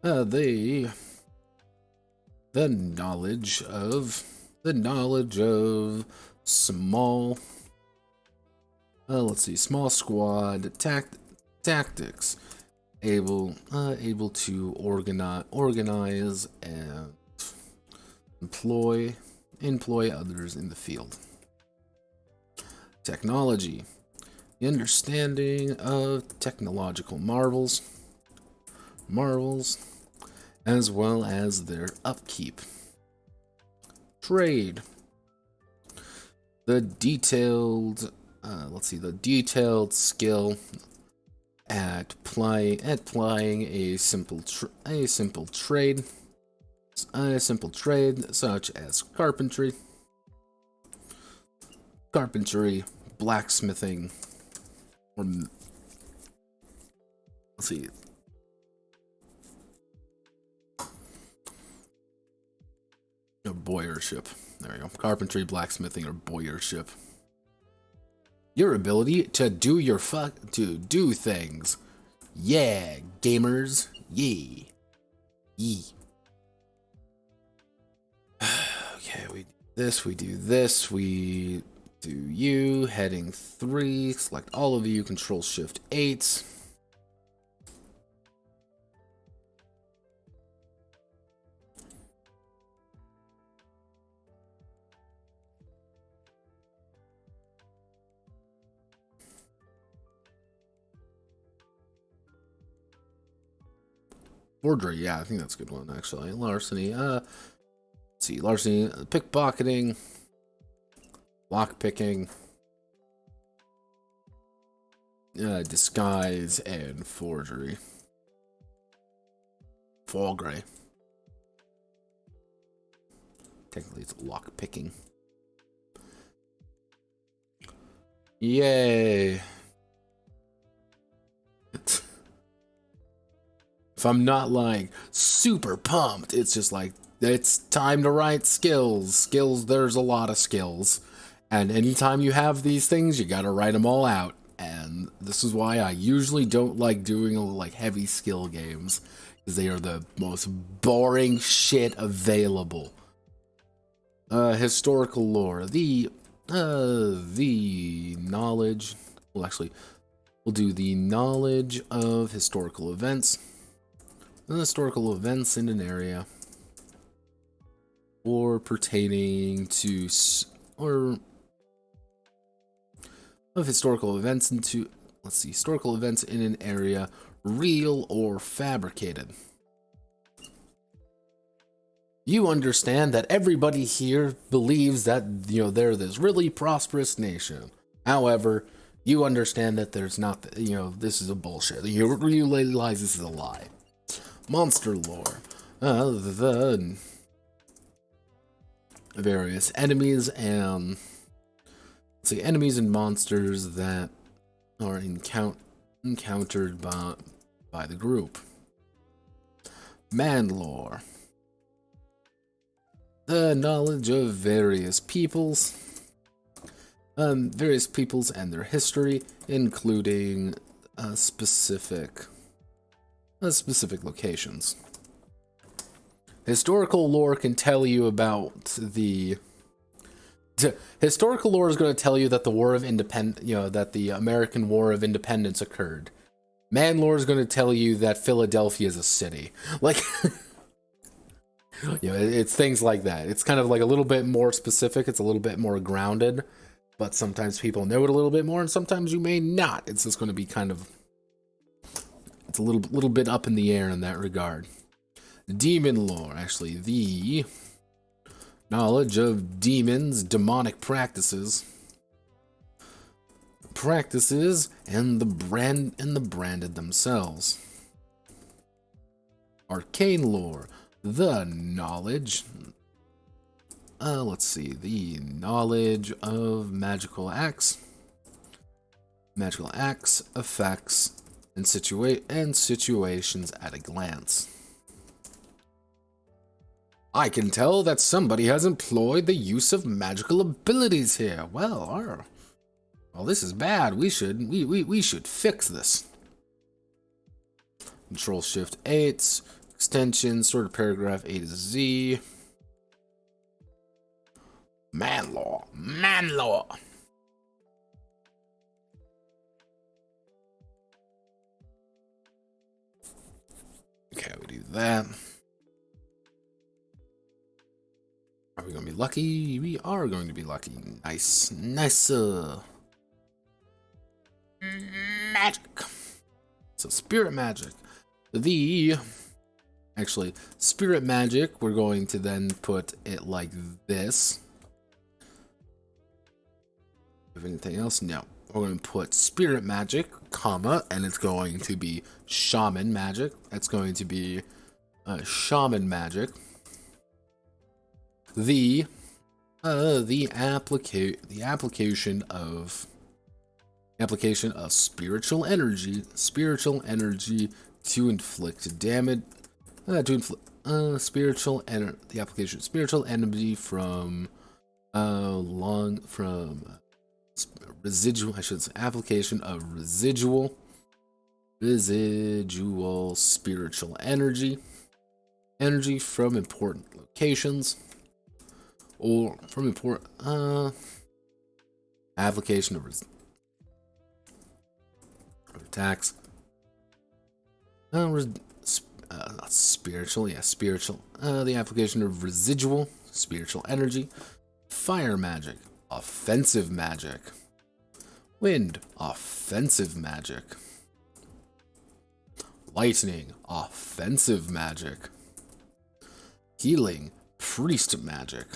the knowledge of small. Let's see, small squad tactics, able to organize and employ others in the field. Technology, the understanding of technological marvels, as well as their upkeep. Trade, the detailed skill at applying a simple trade such as carpentry, blacksmithing, or let's see. A boyarship. There we go. Carpentry, blacksmithing, or boyarship. Your ability to do things. Yeah, gamers. Yeah. Okay, we do this, we do you, heading 3, select all of you, Control Shift 8. Forgery, yeah, I think that's a good one, actually. Larceny, let's see, larceny, pickpocketing, lockpicking, disguise, and forgery. Forgery. Technically, it's lockpicking. Yay. If I'm not like super pumped, it's just like, it's time to write skills. There's a lot of skills. And anytime you have these things, you gotta write them all out. And this is why I usually don't like doing like heavy skill games, because they are the most boring shit available. Historical lore. The knowledge. Well, actually, we'll do the knowledge of historical events. Historical events in an area, or pertaining to, or of historical events into, let's see, historical events in an area, real or fabricated. You understand that everybody here believes that, they're this really prosperous nation. However, you understand that there's not, this is a bullshit. You realize this is a lie. Monster lore. The various enemies and, let's see, enemies and monsters that are encountered by the group. Man lore. The knowledge of various peoples. Various peoples and their history, including specific locations. Historical lore can tell you about the... Historical lore is going to tell you that the War of Independence, that the American War of Independence occurred. Man lore is going to tell you that Philadelphia is a city. Like, it's things like that. It's kind of like a little bit more specific. It's a little bit more grounded. But sometimes people know it a little bit more, and sometimes you may not. It's just going to be kind of... It's a little bit up in the air in that regard. Demon lore, actually, the knowledge of demons, demonic practices, and the branded themselves. Arcane lore, the knowledge. Let's see, the knowledge of magical acts, effects, and situations at a glance. I can tell that somebody has employed the use of magical abilities here. Well, this is bad. We should fix this. Control Shift 8, extension, sort of paragraph A to Z. Man law. Okay, we do that. Are we going to be lucky? We are going to be lucky. Nice. Magic. So spirit magic. Actually, spirit magic, we're going to then put it like this. Have anything else? No. We're going to put spirit magic, comma, and it's going to be shaman magic. That's going to be shaman magic. The application of spiritual energy to inflict damage. The application of spiritual energy from residual. I should say application of residual spiritual energy from important locations. Or from important application of attacks. Spiritual. The application of residual spiritual energy. Fire magic, offensive magic. Wind, offensive magic. Lightning, offensive magic. Healing, priest magic.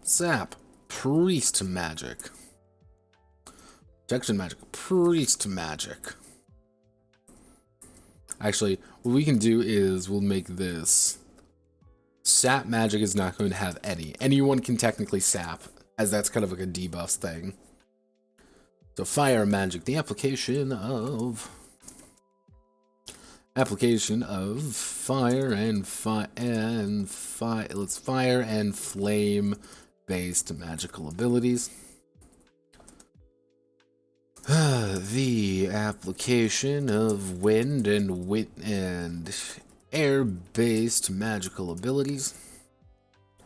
Sap, priest magic. Protection magic, priest magic. Actually, what we can do is we'll make this. Sap magic is not going to have any. Anyone can technically sap, as that's kind of like a debuff thing. So fire magic, the application of fire and flame based magical abilities. The application of wind and air based magical abilities.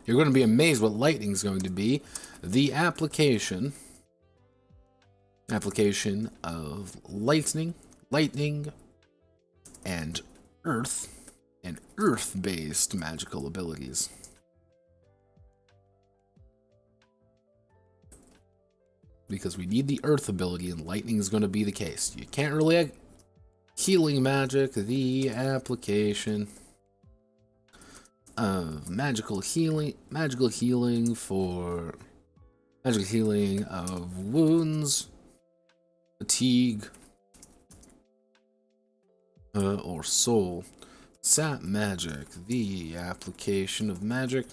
You're going to be amazed what lightning is going to be. The application of lightning and earth based magical abilities. Because we need the earth ability, and lightning is going to be the case. You can't really healing magic, the application of magical healing of wounds, fatigue, or soul. Sap magic, the application of magic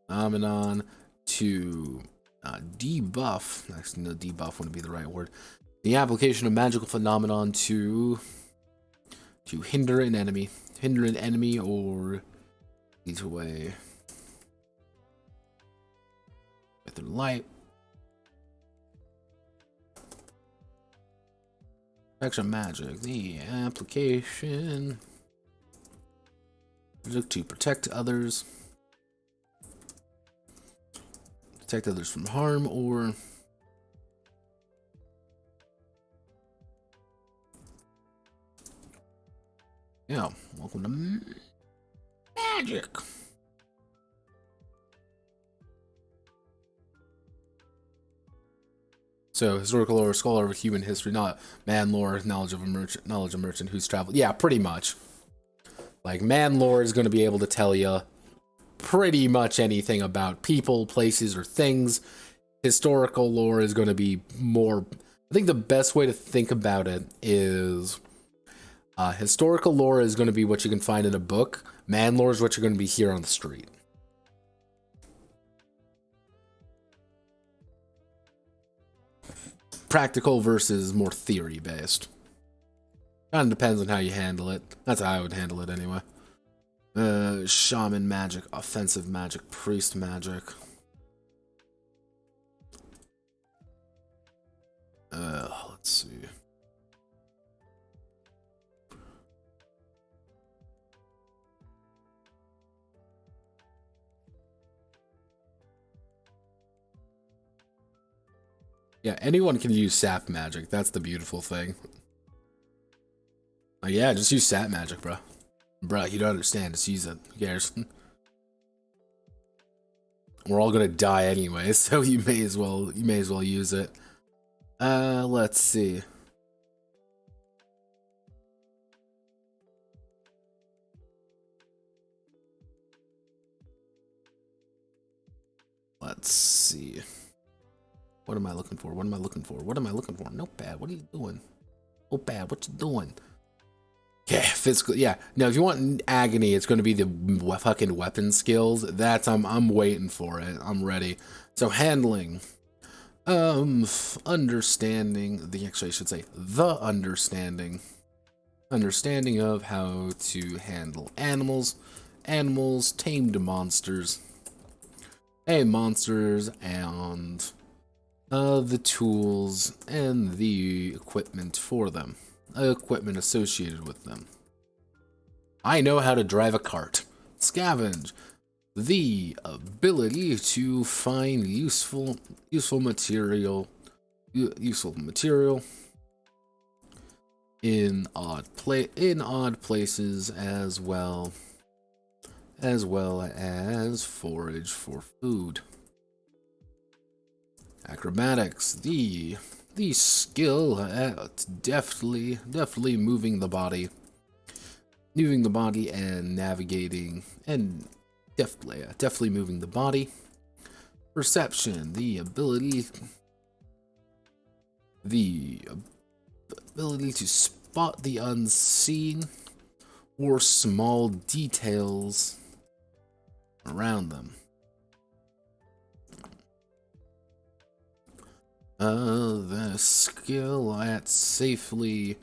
phenomenon to debuff. Actually, no, debuff wouldn't be the right word. The application of magical phenomenon to hinder an enemy. Hinder an enemy or lead away with their light. Protection magic. The application to protect others. Protect others from harm or yeah, welcome to magic. So, historical lore, scholar of human history, not man lore, knowledge of a merchant who's traveled. Yeah, pretty much. Like, man lore is going to be able to tell you pretty much anything about people, places, or things. Historical lore is going to be more... I think the best way to think about it is... historical lore is going to be what you can find in a book. Man lore is what you're going to be here on the street. Practical versus more theory-based. Kind of depends on how you handle it. That's how I would handle it anyway. Shaman magic, offensive magic, priest magic. Let's see. Yeah, anyone can use sap magic. That's the beautiful thing. Yeah, just use sap magic, bro. Bro, you don't understand. Just use it. Who cares? We're all gonna die anyway, so you may as well use it. Let's see. Let's see. What am I looking for? What am I looking for? What am I looking for? Notepad, what are you doing? Notepad, what you doing? Yeah, physical. Yeah, no. If you want agony, it's going to be the fucking weapon skills. That's I'm waiting for it. I'm ready. So handling, understanding. Actually, I should say the understanding of how to handle animals, tamed monsters, monsters, and the tools and the equipment for them. Equipment associated with them. I know how to drive a cart. Scavenge. The ability to find useful material in odd places as well as forage for food. Acrobatics. The skill at deftly moving the body and navigating and deftly moving the body. Perception, the ability to spot the unseen or small details around them. The skill at safely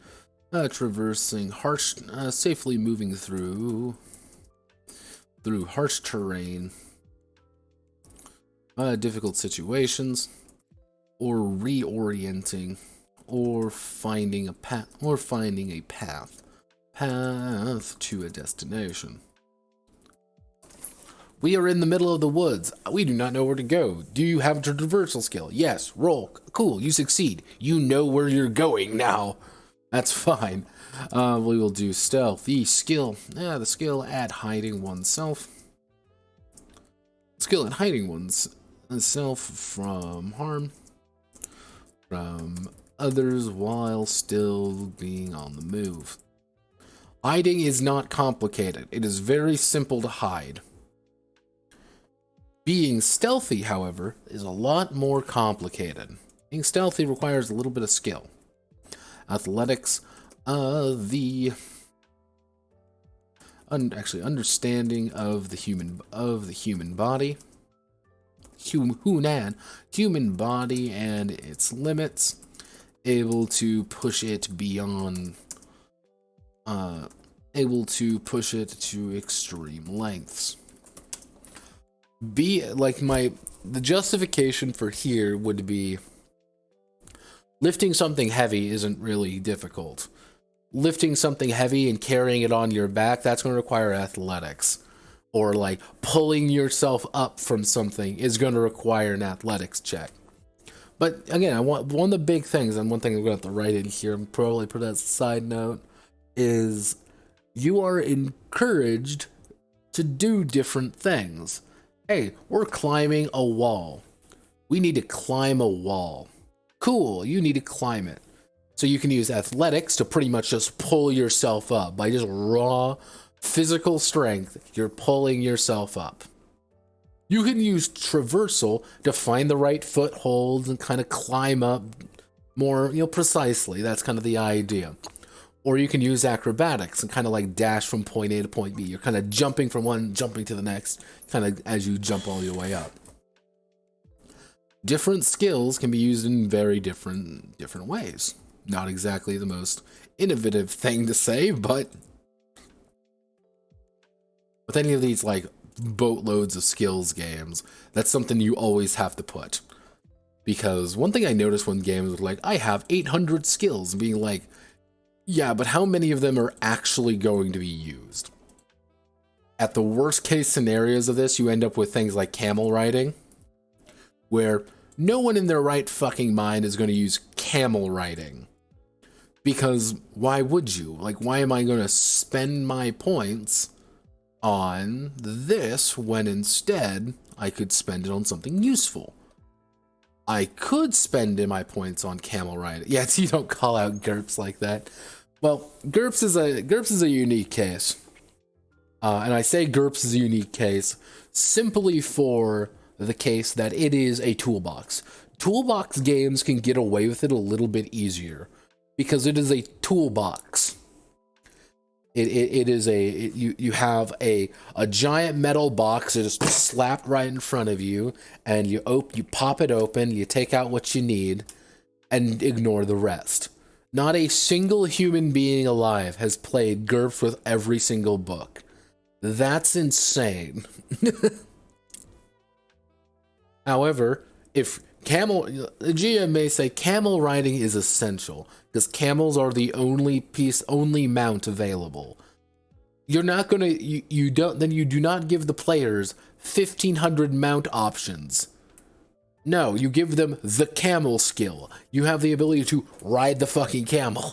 traversing safely moving through harsh terrain, difficult situations, or reorienting, or finding a path to a destination. We are in the middle of the woods. We do not know where to go. Do you have a traversal skill? Yes. Roll. Cool. You succeed. You know where you're going now. That's fine. We will do stealth. The skill at hiding oneself. Skill at hiding oneself from harm from others while still being on the move. Hiding is not complicated. It is very simple to hide. Being stealthy, however, is a lot more complicated. Being stealthy requires a little bit of skill. Athletics, actually understanding of the human body, human body and its limits, able to push it beyond, able to push it to extreme lengths. The justification for here would be lifting something heavy isn't really difficult. Lifting something heavy and carrying it on your back, that's going to require athletics. Or like pulling yourself up from something is going to require an athletics check. But again, one of the big things, and one thing I'm going to have to write in here and probably put as a side note, is you are encouraged to do different things. Hey, we're climbing a wall. We need to climb a wall. Cool, you need to climb it. So you can use athletics to pretty much just pull yourself up. By just raw physical strength, you're pulling yourself up. You can use traversal to find the right footholds and kind of climb up more, precisely. That's kind of the idea. Or you can use acrobatics and kind of like dash from point A to point B. You're kind of jumping from one, jumping to the next, kind of as you jump all your way up. Different skills can be used in very different ways. Not exactly the most innovative thing to say, but with any of these like boatloads of skills games, that's something you always have to put. Because one thing I noticed when games were like, I have 800 skills, being like, yeah, but how many of them are actually going to be used? At the worst case scenarios of this, you end up with things like camel riding, where no one in their right fucking mind is going to use camel riding. Because why would you? Like, why am I going to spend my points on this when instead I could spend it on something useful? I could spend my points on camel riding. Yeah, you don't call out GURPS like that. Well, GURPS is a unique case. And I say GURPS is a unique case simply for the case that it is a toolbox. Toolbox games can get away with it a little bit easier because it is a toolbox. You have a giant metal box that is slapped right in front of you, and you pop it open, you take out what you need, and ignore the rest. Not a single human being alive has played GURPS with every single book. That's insane. However, if the GM may say camel riding is essential because camels are the only mount available. You're not gonna, you do not give the players 1,500 mount options. No, you give them the camel skill. You have the ability to ride the fucking camel.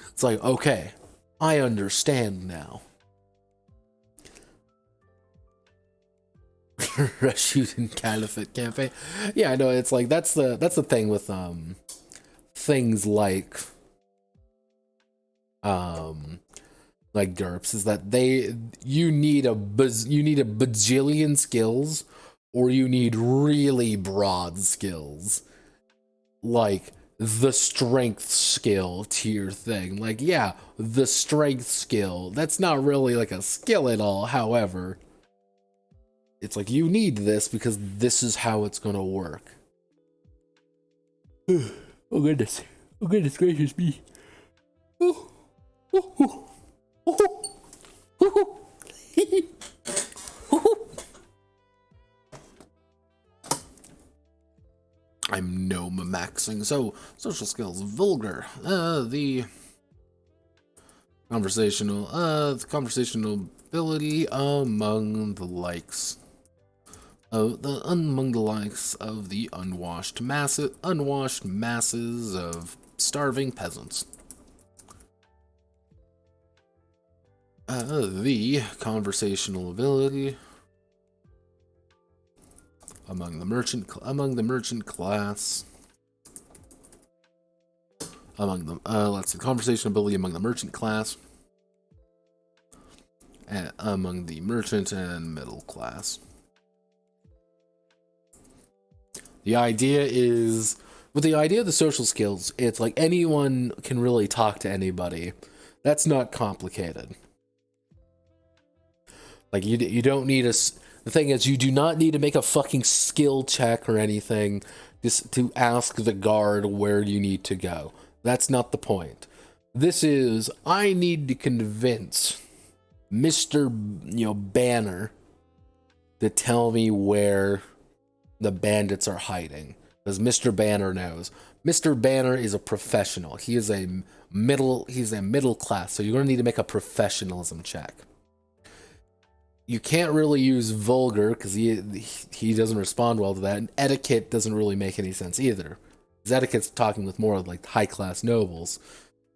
It's like, okay, I understand now. Rashidun Caliphate campaign. Yeah, I know, it's like that's the thing with things like GURPS is that you need a bajillion skills, or you need really broad skills, like the strength skill tier thing. Like, yeah, the strength skill, that's not really like a skill at all. However, it's like, you need this because this is how it's gonna work. Oh goodness. Oh goodness gracious me. Oh. Oh. Oh. Oh. Oh. I'm gnome maxing. So, social skills, vulgar. The conversational ability among the likes of the unwashed masses of starving peasants. The conversational ability among the merchant class. Conversational ability among the merchant class. And among the merchant and middle class. The idea is, with the idea of the social skills, it's like anyone can really talk to anybody. That's not complicated. Like, you don't need The thing is, you do not need to make a fucking skill check or anything just to ask the guard where you need to go. That's not the point. This is, I need to convince Mr. Banner to tell me where the bandits are hiding. Because Mr. Banner knows. Mr. Banner is a professional. He's a middle class, so you're going to need to make a professionalism check. You can't really use vulgar because he doesn't respond well to that, and etiquette doesn't really make any sense either. Because etiquette's talking with more like high class nobles.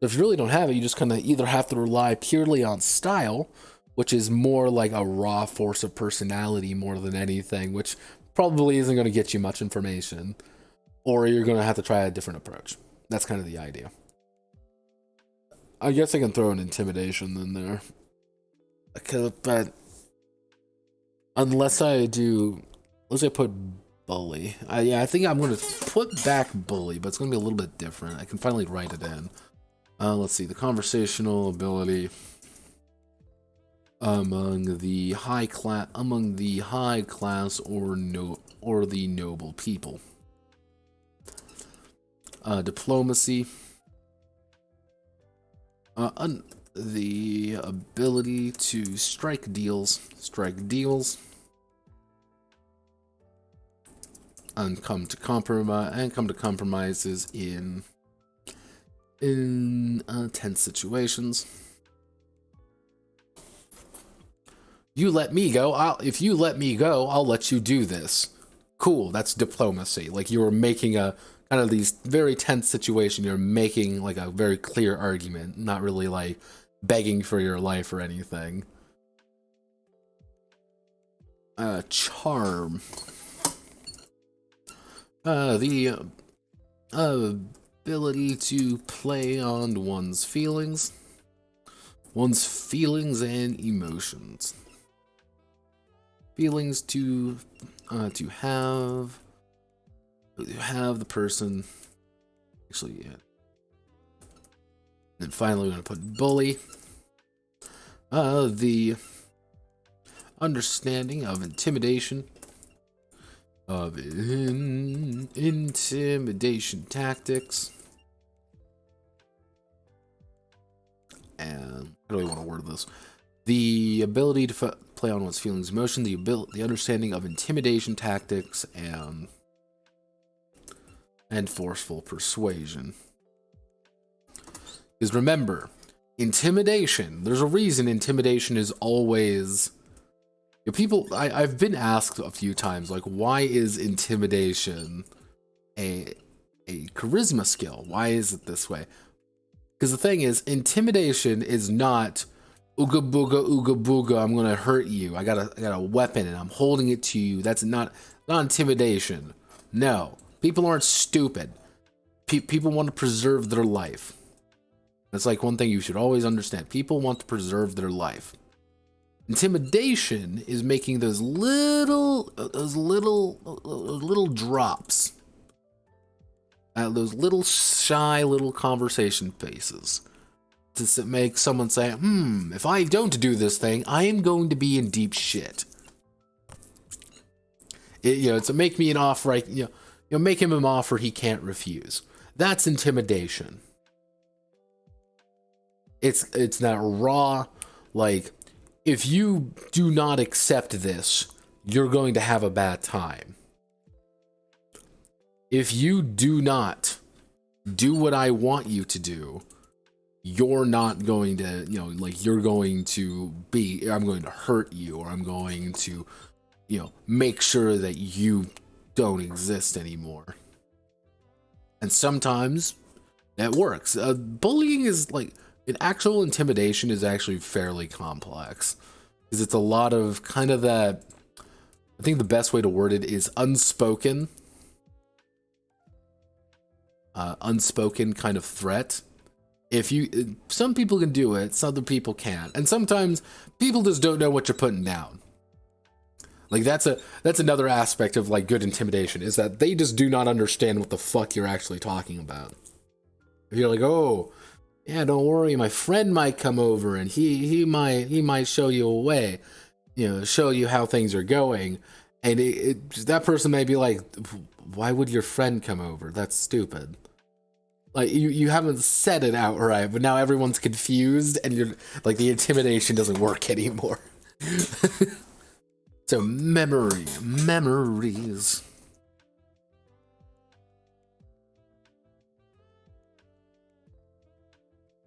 So if you really don't have it, you just kind of either have to rely purely on style, which is more like a raw force of personality more than anything, which probably isn't going to get you much information, or you're going to have to try a different approach. That's kind of the idea. I guess I can throw an intimidation in there. But unless I put bully. I think I'm going to put back bully, but it's going to be a little bit different. I can finally write it in. Let's see, the conversational ability among the high class or the noble people. Diplomacy. The ability to strike deals, and come to compromises in tense situations. You let me go. If you let me go, I'll let you do this. Cool. That's diplomacy. Like, you were making a kind of these very tense situation. You're making like a very clear argument, not really like begging for your life or anything. Charm. The ability to play on one's feelings and emotions. Feelings to have the person actually, yeah. And finally, we're going to put bully. The understanding of intimidation, intimidation tactics, and how do I want to word this? The ability to play on one's feelings, emotion, the understanding of intimidation tactics, and forceful persuasion. Because remember, intimidation, there's a reason intimidation is always... I've been asked a few times, like, why is intimidation a charisma skill? Why is it this way? Because the thing is, intimidation is not ooga booga, I'm gonna hurt you. I got a weapon and I'm holding it to you. That's not intimidation. No. People aren't stupid. People want to preserve their life. That's like one thing you should always understand. People want to preserve their life. Intimidation is making those little drops, those little shy little conversation pieces, to make someone say, if I don't do this thing, I am going to be in deep shit. To make me an offer, make him an offer he can't refuse. That's intimidation. It's that raw, like, if you do not accept this, you're going to have a bad time. If you do not do what I want you to do, you're not going to, you're going to I'm going to hurt you, or I'm going to, make sure that you don't exist anymore. And sometimes that works. Bullying is like, an actual intimidation is actually fairly complex, because it's a lot of kind of that, I think the best way to word it is unspoken kind of threat. Some people can do it, some other people can't, and sometimes people just don't know what you're putting down. Like, that's another aspect of like good intimidation, is that they just do not understand what the fuck you're actually talking about. If you're like, oh, yeah, don't worry, my friend might come over and he might show you a way. show you how things are going, and that person may be like, why would your friend come over? That's stupid. Like, you haven't said it outright, but now everyone's confused, and you're like, the intimidation doesn't work anymore. So memories.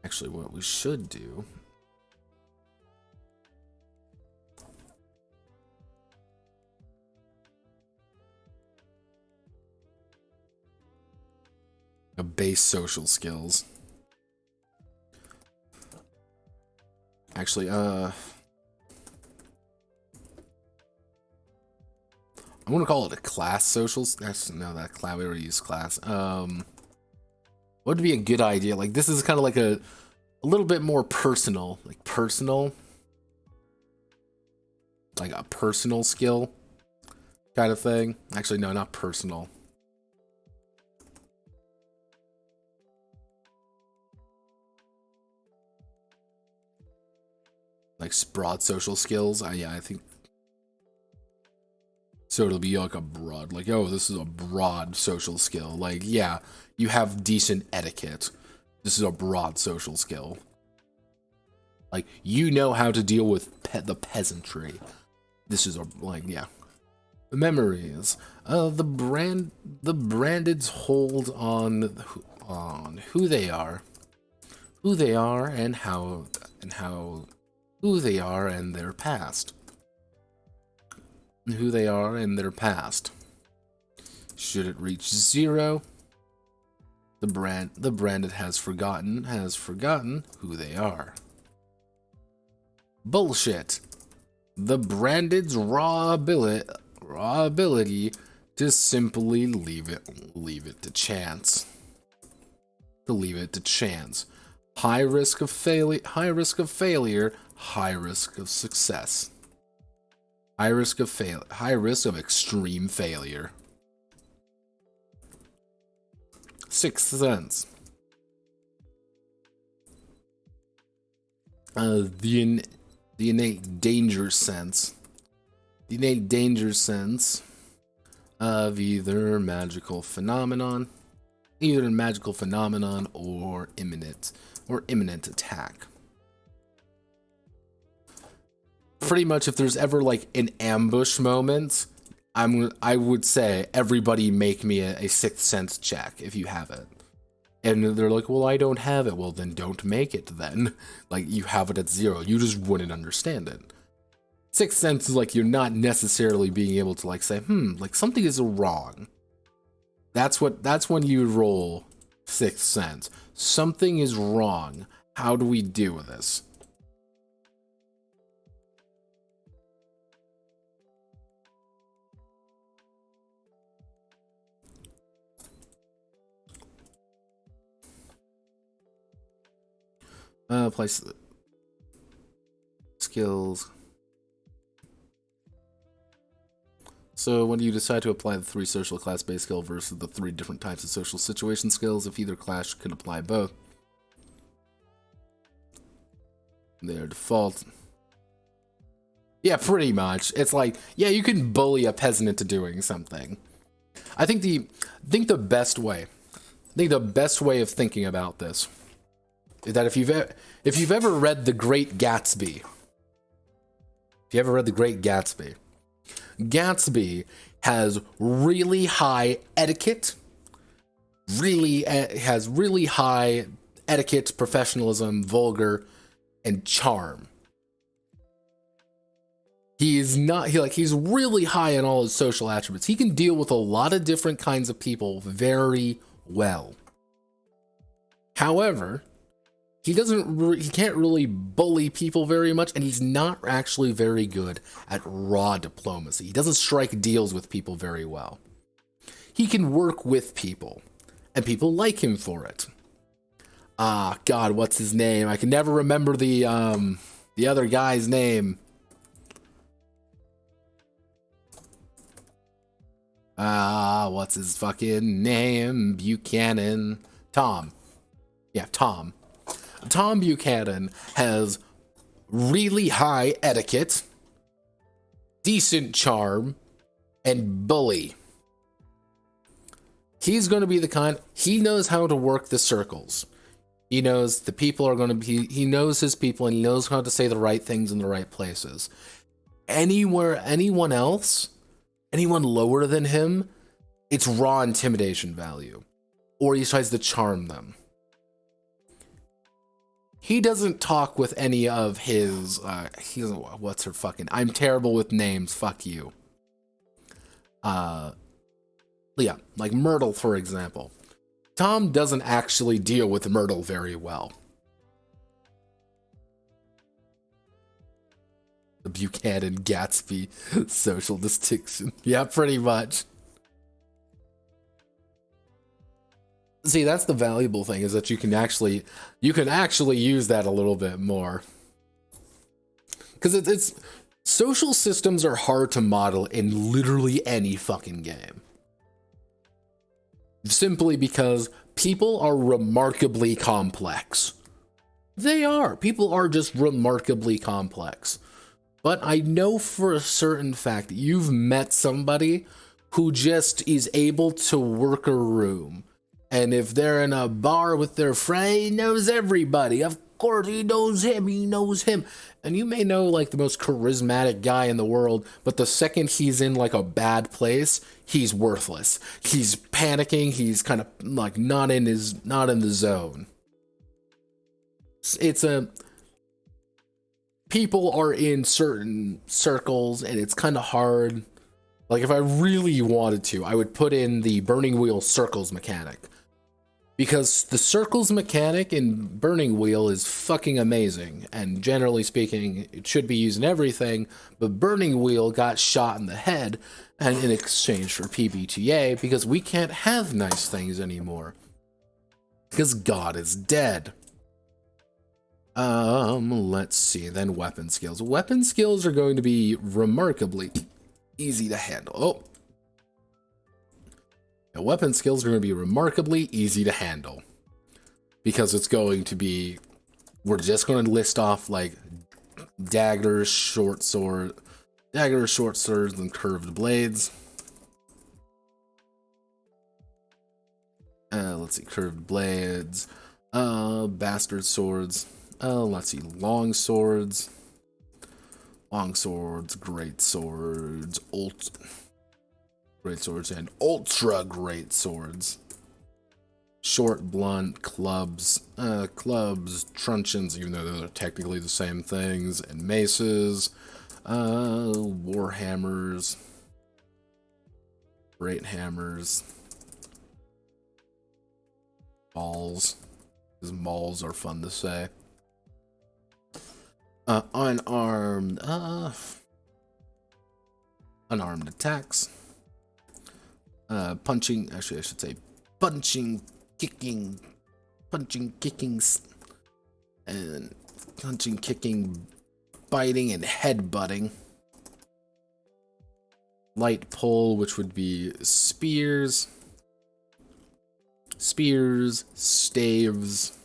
Actually, what we should do, a base social skills. Actually, I'm gonna call it a class socials. That class, we already used class. What would be a good idea? Like, this is kind of like a little bit more personal, like a personal skill kind of thing. Actually, no, not personal. Like broad social skills. Yeah, I think so. It'll be like a broad, like, oh, this is a broad social skill. Like, yeah, you have decent etiquette. This is a broad social skill. Like, you know how to deal with the peasantry. This is yeah. Memories. The brandeds hold on who they are, and how who they are and their past. Who they are and their past. Should it reach 0, the branded has forgotten who they are. Bullshit. The branded's raw ability to simply leave it to chance. High risk of failure, high risk of success. High risk of extreme failure. Sixth sense. The innate danger sense. The innate danger sense of either magical phenomenon or imminent attack. Pretty much, if there's ever like an ambush moment, I would say everybody make me a sixth sense check if you have it. And they're like, well, I don't have it. Well, then don't make it then. Like, you have it at 0. You just wouldn't understand it. Sixth sense is like you're not necessarily being able to like say, like something is wrong. That's when you roll sixth sense. Something is wrong. How do we deal with this? Place skills. So when you decide to apply the 3 social class-based skill versus the 3 different types of social situation skills, if either class could apply both, their default. Yeah, pretty much. It's like, yeah, you can bully a peasant into doing something. I think the best way of thinking about this is that if you've ever read The Great Gatsby, Gatsby has really high etiquette, professionalism, vulgar, and charm. He's really high in all his social attributes. He can deal with a lot of different kinds of people very well. However, he can't really bully people very much, and he's not actually very good at raw diplomacy. He doesn't strike deals with people very well. He can work with people, and people like him for it. God, what's his name? I can never remember the other guy's name. What's his fucking name? Buchanan. Tom. Yeah, Tom. Tom Buchanan has really high etiquette, decent charm, and bully. He's going to be the kind, he knows how to work the circles. He knows the people are going to be, he knows his people, and he knows how to say the right things in the right places. Anyone else, anyone lower than him, it's raw intimidation value. Or he tries to charm them. He doesn't talk with any of his, what's her fucking, I'm terrible with names, fuck you. Yeah, like Myrtle, for example. Tom doesn't actually deal with Myrtle very well. The Buchanan Gatsby social distinction. Yeah, pretty much. See, that's the valuable thing, is that you can actually use that a little bit more. Because it's social systems are hard to model in literally any fucking game. Simply because people are remarkably complex. They are. People are just remarkably complex. But I know for a certain fact that you've met somebody who just is able to work a room. And if they're in a bar with their friend, he knows everybody. Of course, he knows him. And you may know like the most charismatic guy in the world, but the second he's in like a bad place, he's worthless. He's panicking. He's kind of like not in the zone. People are in certain circles, and it's kind of hard. Like if I really wanted to, I would put in the Burning Wheel circles mechanic. Because the circles mechanic in Burning Wheel is fucking amazing, and generally speaking, it should be used in everything, but Burning Wheel got shot in the head, and in exchange for PBTA, because we can't have nice things anymore. Because God is dead. Let's see, then weapon skills. Weapon skills are going to be remarkably easy to handle. Oh. Now, weapon skills are going to be remarkably easy to handle. Because it's going to be, we're just going to list off like daggers, short swords, and curved blades. Let's see, curved blades, bastard swords. Let's see, long swords, great swords, great swords, and ultra great swords. Short, blunt, clubs, truncheons, even though they're technically the same things, and maces, war hammers, great hammers, balls, because balls are fun to say. Unarmed attacks. Punching, actually I should say punching, kicking, biting, and headbutting. Light pull, which would be spears, staves.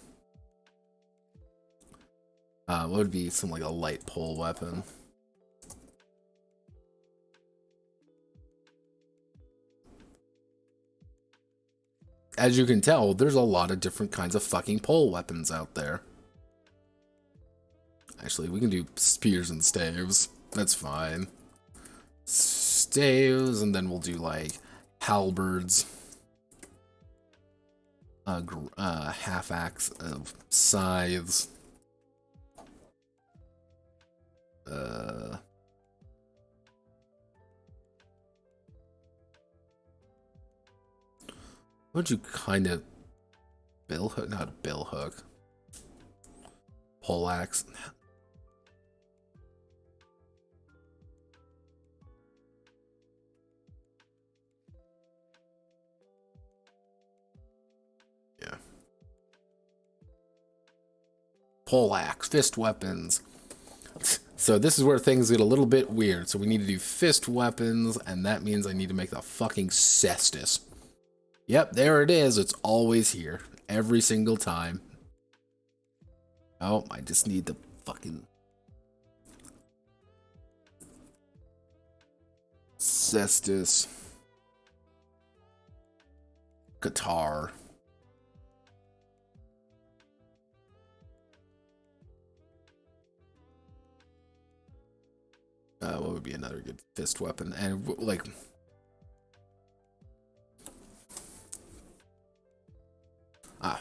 What would be some like a light pull weapon? As you can tell, there's a lot of different kinds of fucking pole weapons out there. Actually, we can do spears and staves. That's fine. Staves, and then we'll do like halberds. Half axe of scythes. Would you kind of bill hook? Not bill hook. Poleaxe. Yeah. Poleaxe, fist weapons. So this is where things get a little bit weird. So we need to do fist weapons, and that means I need to make the fucking cestus. Yep, there it is. It's always here. Every single time. Oh, I just need the fucking... Cestus. Guitar. What would be another good fist weapon? And like,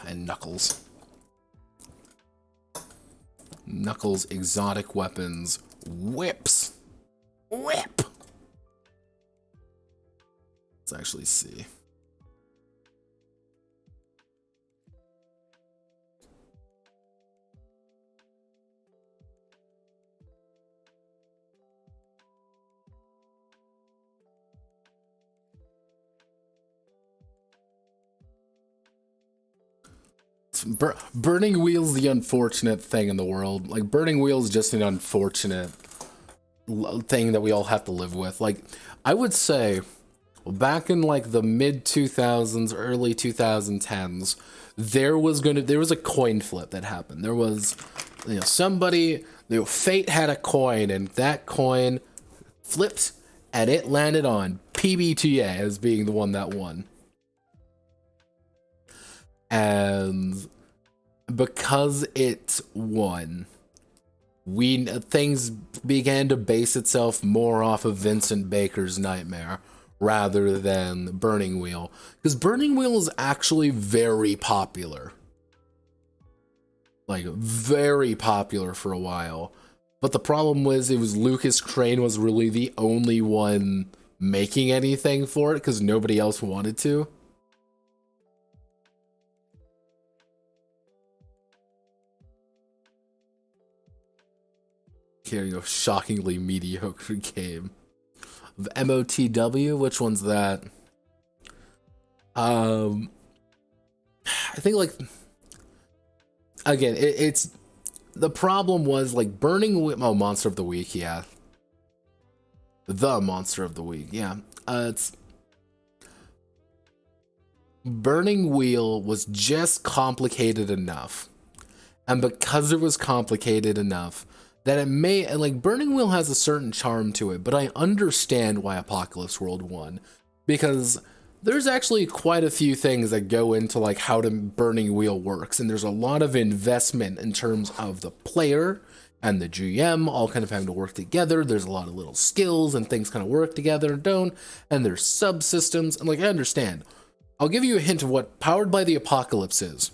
and Knuckles. Knuckles exotic weapons. Whips. Whip. Let's actually see. Burning Wheel's the unfortunate thing in the world. Like, Burning Wheel's just an unfortunate thing that we all have to live with. Like, I would say, back in like the mid 2000s, early 2010s, there was a coin flip that happened. There was, somebody, fate had a coin, and that coin flipped, and it landed on PBTA as being the one that won. And because it won, things began to base itself more off of Vincent Baker's Nightmare rather than Burning Wheel. Because Burning Wheel is actually very popular. Like, very popular for a while. But the problem was, it was Lucas Crane was really the only one making anything for it because nobody else wanted to. Carrying a shockingly mediocre game. MOTW, which one's that? I think, like, again, it's the problem was like Monster of the Week, yeah. The Monster of the Week, yeah. It's Burning Wheel was just complicated enough, and because it was complicated enough, that it may, like, Burning Wheel has a certain charm to it, but I understand why Apocalypse World won, because there's actually quite a few things that go into, like, how the Burning Wheel works, and there's a lot of investment in terms of the player and the GM all kind of having to work together. There's a lot of little skills and things kind of work together and don't, and there's subsystems, and, like, I understand. I'll give you a hint of what Powered by the Apocalypse is.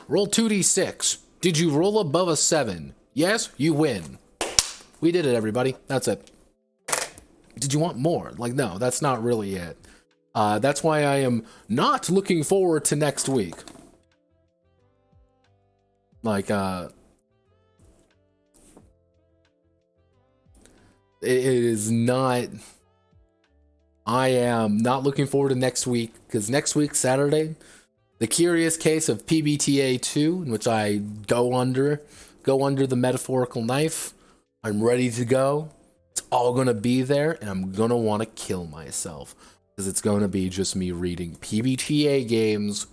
Roll 2d6. Did you roll above a 7? Yes, you win. We did it, everybody. That's it. Did you want more? Like, no, that's not really it. That's why I am not looking forward to next week. Like, it is not... I am not looking forward to next week, because next week, Saturday, The Curious Case of PBTA 2, in which I go under the metaphorical knife. I'm ready to go. It's all going to be there, and I'm going to want to kill myself. Because it's going to be just me reading PBTA games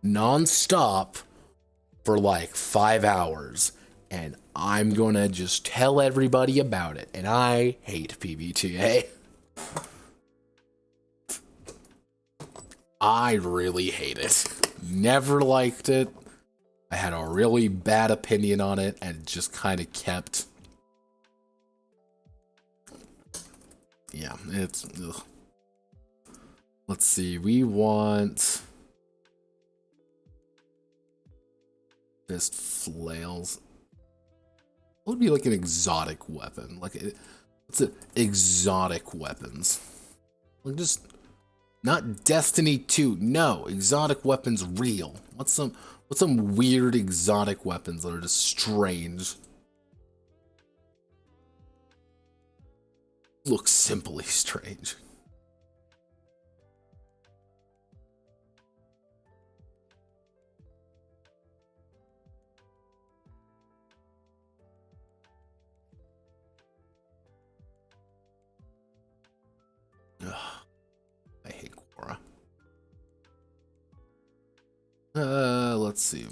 non-stop for like 5 hours. And I'm going to just tell everybody about it. And I hate PBTA. I really hate it. Never liked it. I had a really bad opinion on it, and it just kind of kept... Yeah, it's... Ugh. Let's see, we want... Fist flails. What would be like an exotic weapon? Like, it's exotic weapons. Like, just... Not Destiny 2, no. Exotic weapons real. What's some weird exotic weapons that are just strange? Look simply strange. Ugh, I hate Quora. Let's see.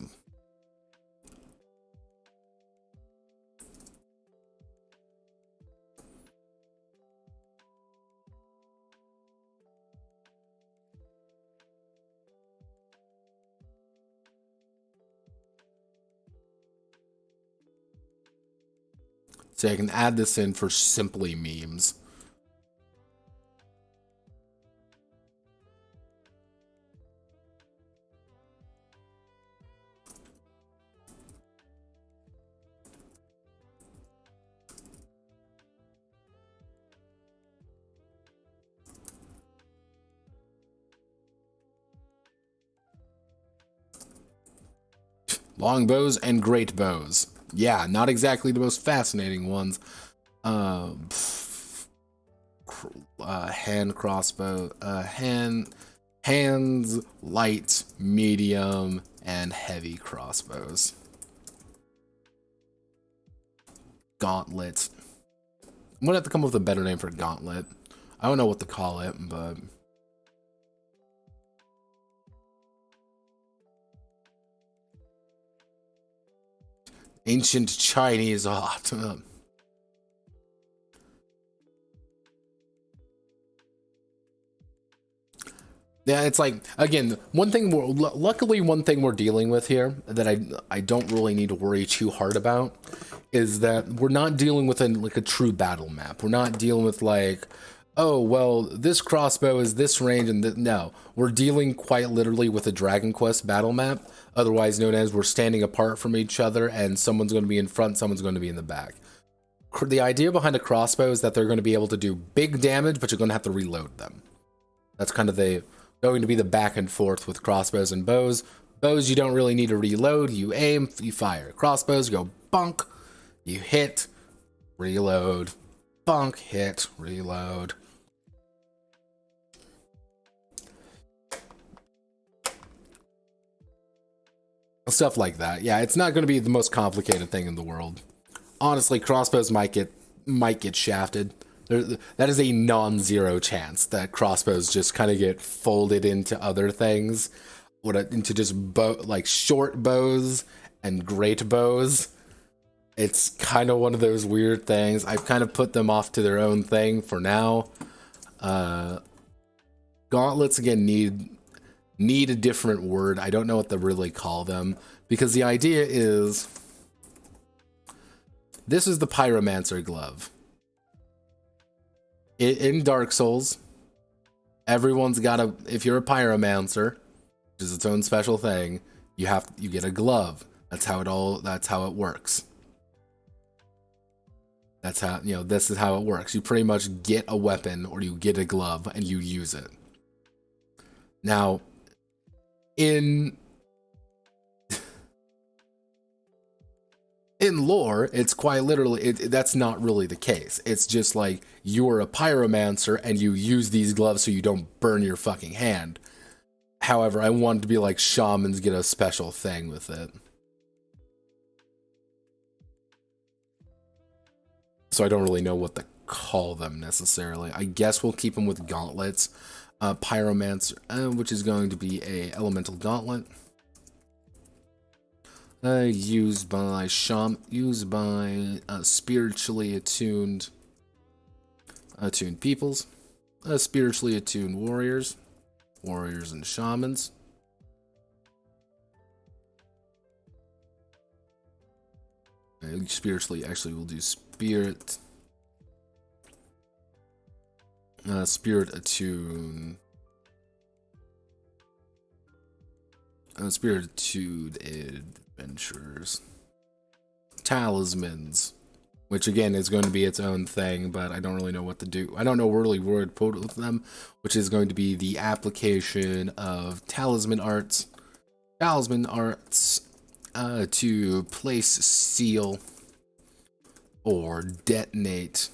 So I can add this in for simply memes. Long bows and great bows. Yeah, not exactly the most fascinating ones. Hand crossbow, hands, light, medium, and heavy crossbows. Gauntlet. I'm gonna have to come up with a better name for gauntlet. I don't know what to call it, but ancient Chinese art. Yeah, it's like, again, one thing luckily one thing we're dealing with here that I don't really need to worry too hard about is that we're not dealing with like a true battle map. We're not dealing with like, oh, well, this crossbow is this range and no. We're dealing quite literally with a Dragonquest battle map, otherwise known as we're standing apart from each other and someone's going to be in front, someone's going to be in the back. The idea behind a crossbow is that they're going to be able to do big damage, but you're going to have to reload them. That's kind of going to be the back and forth with crossbows and bows. Bows, you don't really need to reload. You aim, you fire. Crossbows, you go bonk, you hit, reload, bonk, hit, reload. Stuff like that. Yeah, it's not going to be the most complicated thing in the world. Honestly, crossbows might get shafted. That is a non-zero chance that crossbows just kind of get folded into other things, into just like short bows and great bows. It's kind of one of those weird things. I've kind of put them off to their own thing for now. Gauntlets again need a different word. I don't know what to really call them because the idea is this is the Pyromancer glove. In Dark Souls, everyone's got a. If you're a pyromancer, which is its own special thing, you get a glove. That's how it works. That's how this is how it works. You pretty much get a weapon or you get a glove and you use it. Now, in lore, it's quite literally, that's not really the case. It's just like, you're a pyromancer and you use these gloves so you don't burn your fucking hand. However, I want it to be like shamans get a special thing with it. So I don't really know what to call them necessarily. I guess we'll keep them with gauntlets. Pyromancer, which is going to be a elemental gauntlet. Used by spiritually attuned peoples, spiritually attuned warriors and shamans. Spiritually, actually, we'll do spirit attuned. Spirit attuned adventurers. Talismans, which again is going to be its own thing, but I don't really know what to do. I don't know really where to put it with them, which is going to be the application of talisman arts to place, seal, or detonate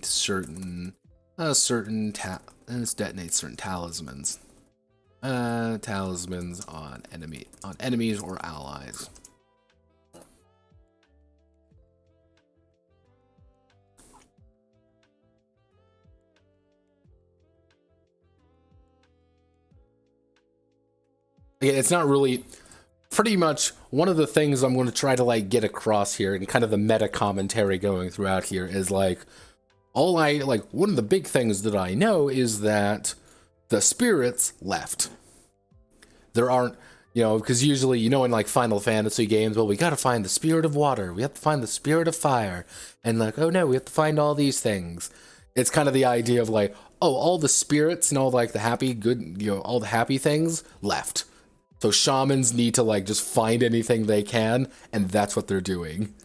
certain talismans. Talismans on enemies or allies. Yeah, it's not really. Pretty much one of the things I'm going to try to like get across here, and kind of the meta commentary going throughout here, is like one of the big things that I know is that the spirits left. There aren't. You know, because usually, you know, in like Final Fantasy games, well, we gotta find the spirit of water, we have to find the spirit of fire, and like, oh no, we have to find all these things. It's kind of the idea of like, oh, all the spirits and all like the happy, good, you know, all the happy things left. So shamans need to like just find anything they can, and that's what they're doing.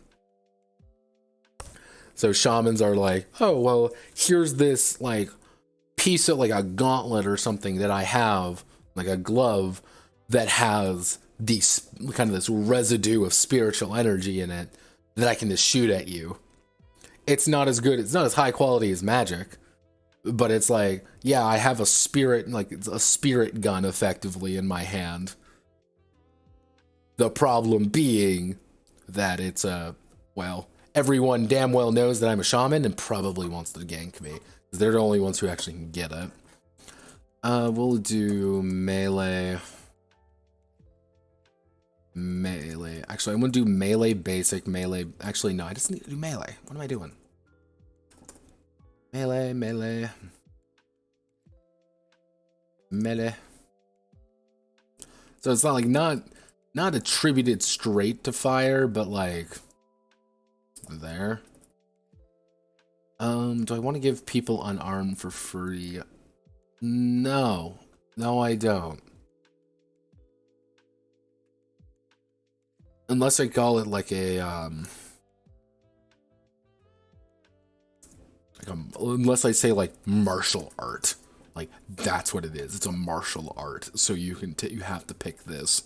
So shamans are like, oh, well, here's this like piece of like a gauntlet or something that I have, like a glove that has these kind of this residue of spiritual energy in it that I can just shoot at you. It's not as good, it's not as high quality as magic, but it's like, yeah, I have a spirit, like it's a spirit gun effectively in my hand. The problem being that it's well, everyone damn well knows that I'm a shaman and probably wants to gank me. They're the only ones who actually can get it. We'll do melee. Melee. Actually, I'm gonna do melee basic, melee. Actually, no, I just need to do melee. What am I doing? Melee, melee. Melee. So it's not like not attributed straight to fire, but like there. Do I want to give people unarmed for free? No. No, I don't. Unless I call it like a unless I say like martial art. Like that's what it is. It's a martial art. So you can you have to pick this.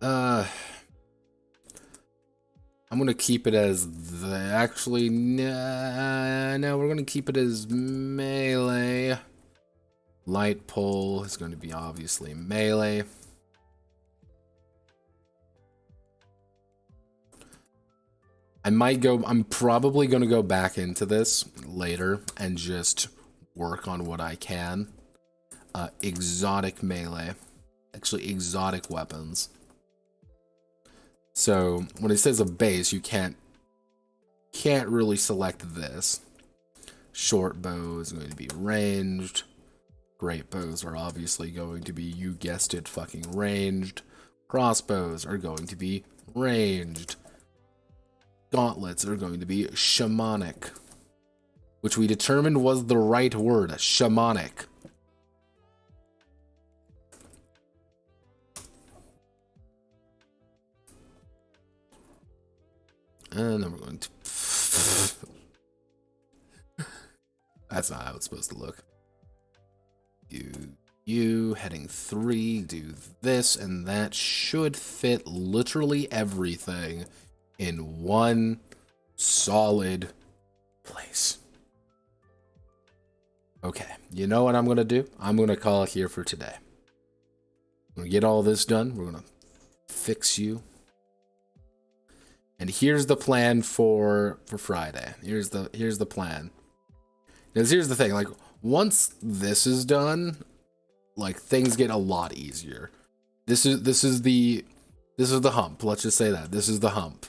I'm gonna keep it as the actually no, we're gonna keep it as melee. Light pole is going to be obviously melee. I'm probably going to go back into this later and just work on what I can. Exotic melee. Actually, exotic weapons. So, when it says a base, you can't really select this. Short bow is going to be ranged. Great bows are obviously going to be, you guessed it, fucking ranged. Crossbows are going to be ranged. Gauntlets are going to be shamanic, which we determined was the right word, shamanic. And then we're going to... That's not how it's supposed to look. You heading 3, do this, and that should fit literally everything in one solid place. Okay, you know what I'm gonna do? I'm gonna call it here for today. I'm gonna get all this done. We're gonna fix you. And here's the plan for Friday. Here's the plan. Because here's the thing, like once this is done, like things get a lot easier. This is the hump. Let's just say that. This is the hump.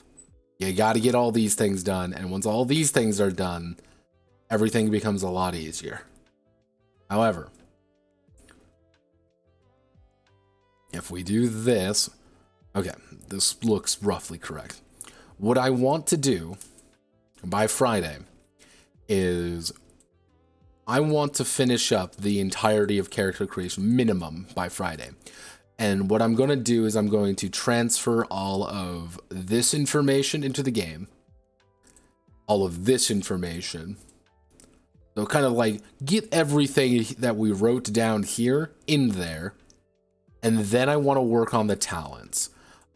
You got to get all these things done, and once all these things are done, everything becomes a lot easier. However, if we do this, okay, this looks roughly correct. What I want to do by Friday is I want to finish up the entirety of character creation minimum by Friday. And what I'm going to do is I'm going to transfer all of this information into the game. All of this information. So kind of like get everything that we wrote down here in there. And then I want to work on the talents.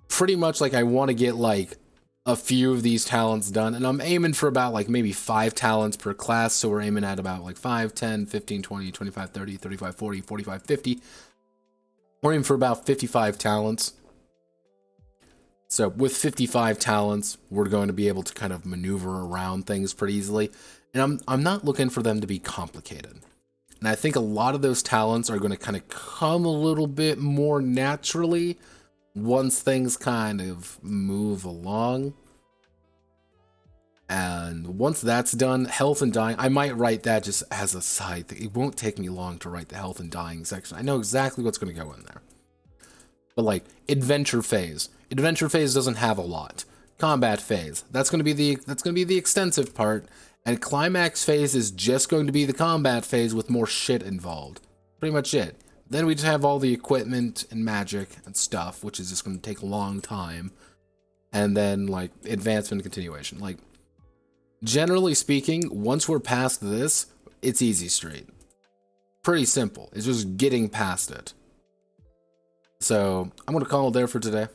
Pretty much like I want to get like a few of these talents done, and I'm aiming for about like maybe 5 talents per class, so we're aiming at about like 5, 10, 15, 20, 25, 30, 35, 40, 45, 50. We're aiming for about 55 talents. So with 55 talents, we're going to be able to kind of maneuver around things pretty easily, and I'm not looking for them to be complicated. And I think a lot of those talents are going to kind of come a little bit more naturally once things kind of move along. And once that's done, health and dying, I might write that just as a side thing. It won't take me long to write the health and dying section. I know exactly what's going to go in there. But like, adventure phase. Adventure phase doesn't have a lot. Combat phase, that's going to be the extensive part. And climax phase is just going to be the combat phase with more shit involved. Pretty much it. Then we just have all the equipment and magic and stuff, which is just going to take a long time. And then, like, advancement and continuation. Like, generally speaking, once we're past this, it's easy street. Pretty simple. It's just getting past it. So, I'm going to call it there for today.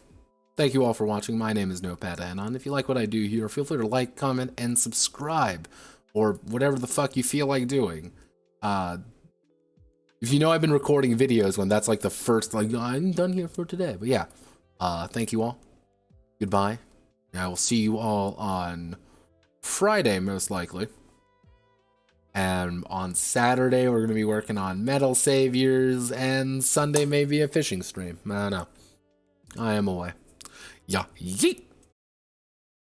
Thank you all for watching. My name is Notepad Anon. If you like what I do here, feel free to like, comment, and subscribe. Or whatever the fuck you feel like doing. If you know I've been recording videos when that's like the first, like, I'm done here for today. But yeah, thank you all. Goodbye. I will see you all on Friday, most likely. And on Saturday, we're going to be working on Metal Saviors, and Sunday may be a fishing stream. I don't know. I am away. Yeah, yeet!